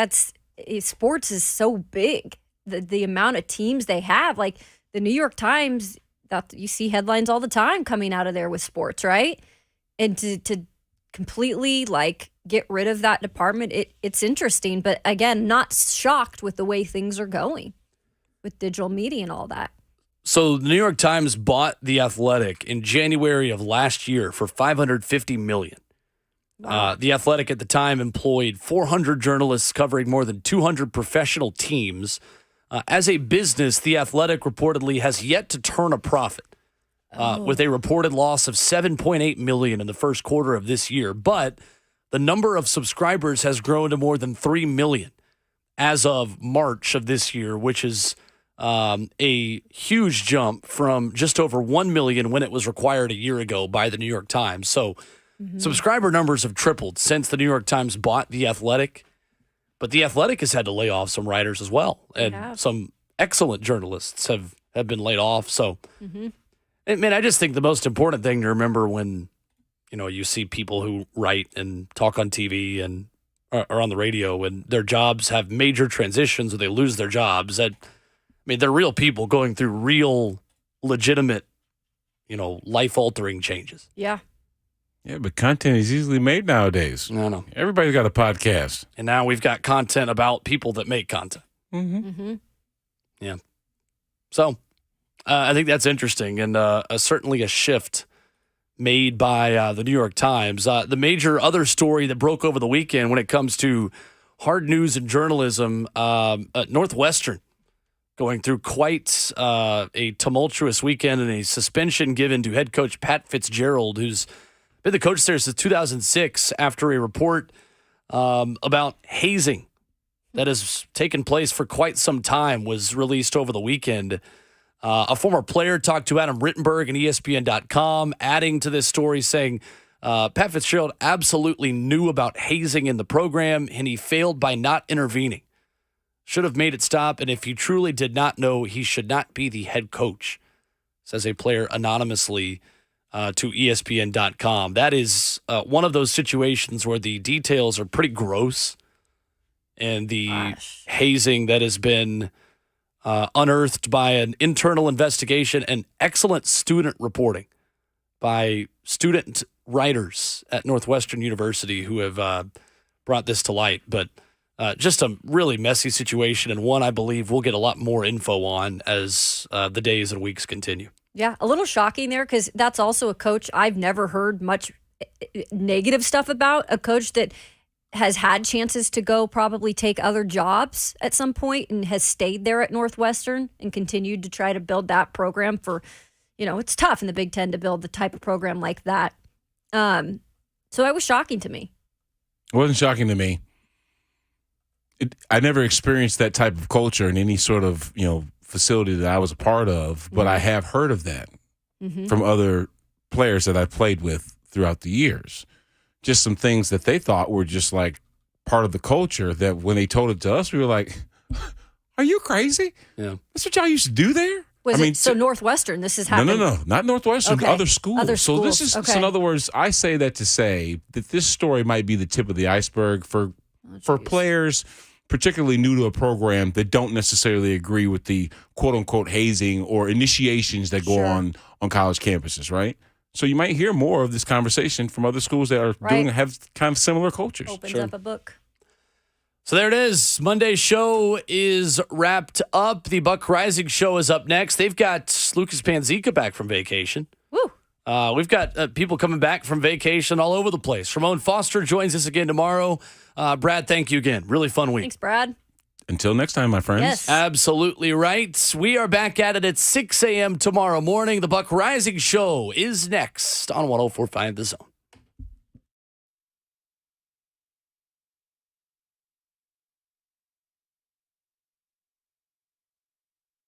sports is so big. The amount of teams they have, like the New York Times, that you see headlines all the time coming out of there with sports, right? And to completely like get rid of that department, it's interesting. But again, not shocked with the way things are going with digital media and all that. So the New York Times bought The Athletic in January of last year for $550 million. Wow. The Athletic at the time employed 400 journalists covering more than 200 professional teams. As a business, The Athletic reportedly has yet to turn a profit, with a reported loss of $7.8 million in the first quarter of this year. But the number of subscribers has grown to more than 3 million as of March of this year, which is a huge jump from just over 1 million when it was required a year ago by the New York Times. So subscriber numbers have tripled since the New York Times bought The Athletic. But The Athletic has had to lay off some writers as well. And some excellent journalists have been laid off. So, I mean, I just think the most important thing to remember when, you see people who write and talk on TV and are on the radio and their jobs have major transitions or they lose their jobs, that, I mean, they're real people going through real, legitimate, life-altering changes. Yeah. Yeah, but content is easily made nowadays. I know. Everybody's got a podcast. And now we've got content about people that make content. Yeah. So I think that's interesting and certainly a shift made by the New York Times. The major other story that broke over the weekend when it comes to hard news and journalism, Northwestern going through quite a tumultuous weekend and a suspension given to head coach Pat Fitzgerald, who's been the coach there since 2006 after a report about hazing that has taken place for quite some time was released over the weekend. A former player talked to Adam Rittenberg and ESPN.com, adding to this story saying Pat Fitzgerald absolutely knew about hazing in the program and he failed by not intervening. Should have made it stop, and if he truly did not know, he should not be the head coach, says a player anonymously to ESPN.com. That is one of those situations where the details are pretty gross and the hazing that has been unearthed by an internal investigation and excellent student reporting by student writers at Northwestern University who have brought this to light. But just a really messy situation, and one I believe we'll get a lot more info on as the days and weeks continue. Yeah, a little shocking there because that's also a coach I've never heard much negative stuff about, a coach that has had chances to go probably take other jobs at some point and has stayed there at Northwestern and continued to try to build that program for, it's tough in the Big Ten to build the type of program like that. So it was shocking to me. It wasn't shocking to me. I never experienced that type of culture in any sort of, facility that I was a part of, but I have heard of that from other players that I've played with throughout the years. Just some things that they thought were just like part of the culture that when they told it to us, we were like, are you crazy? Yeah. That's what y'all used to do there? So Northwestern, this is happening? No, not Northwestern, Okay. other schools. So this is, so in other words, I say that to say that this story might be the tip of the iceberg for players, particularly new to a program that don't necessarily agree with the quote unquote hazing or initiations that go on college campuses, right? So you might hear more of this conversation from other schools that are have kind of similar cultures. Opens up a book. So there it is. Monday's show is wrapped up. The Buck Rising show is up next. They've got Lucas Panzica back from vacation. Woo. We've got people coming back from vacation all over the place. Ramon Foster joins us again tomorrow. Brad, thank you again. Really fun week. Thanks, Brad. Until next time, my friends. Yes. Absolutely right. We are back at it at 6 a.m. tomorrow morning. The Buck Rising show is next on 104.5 The Zone.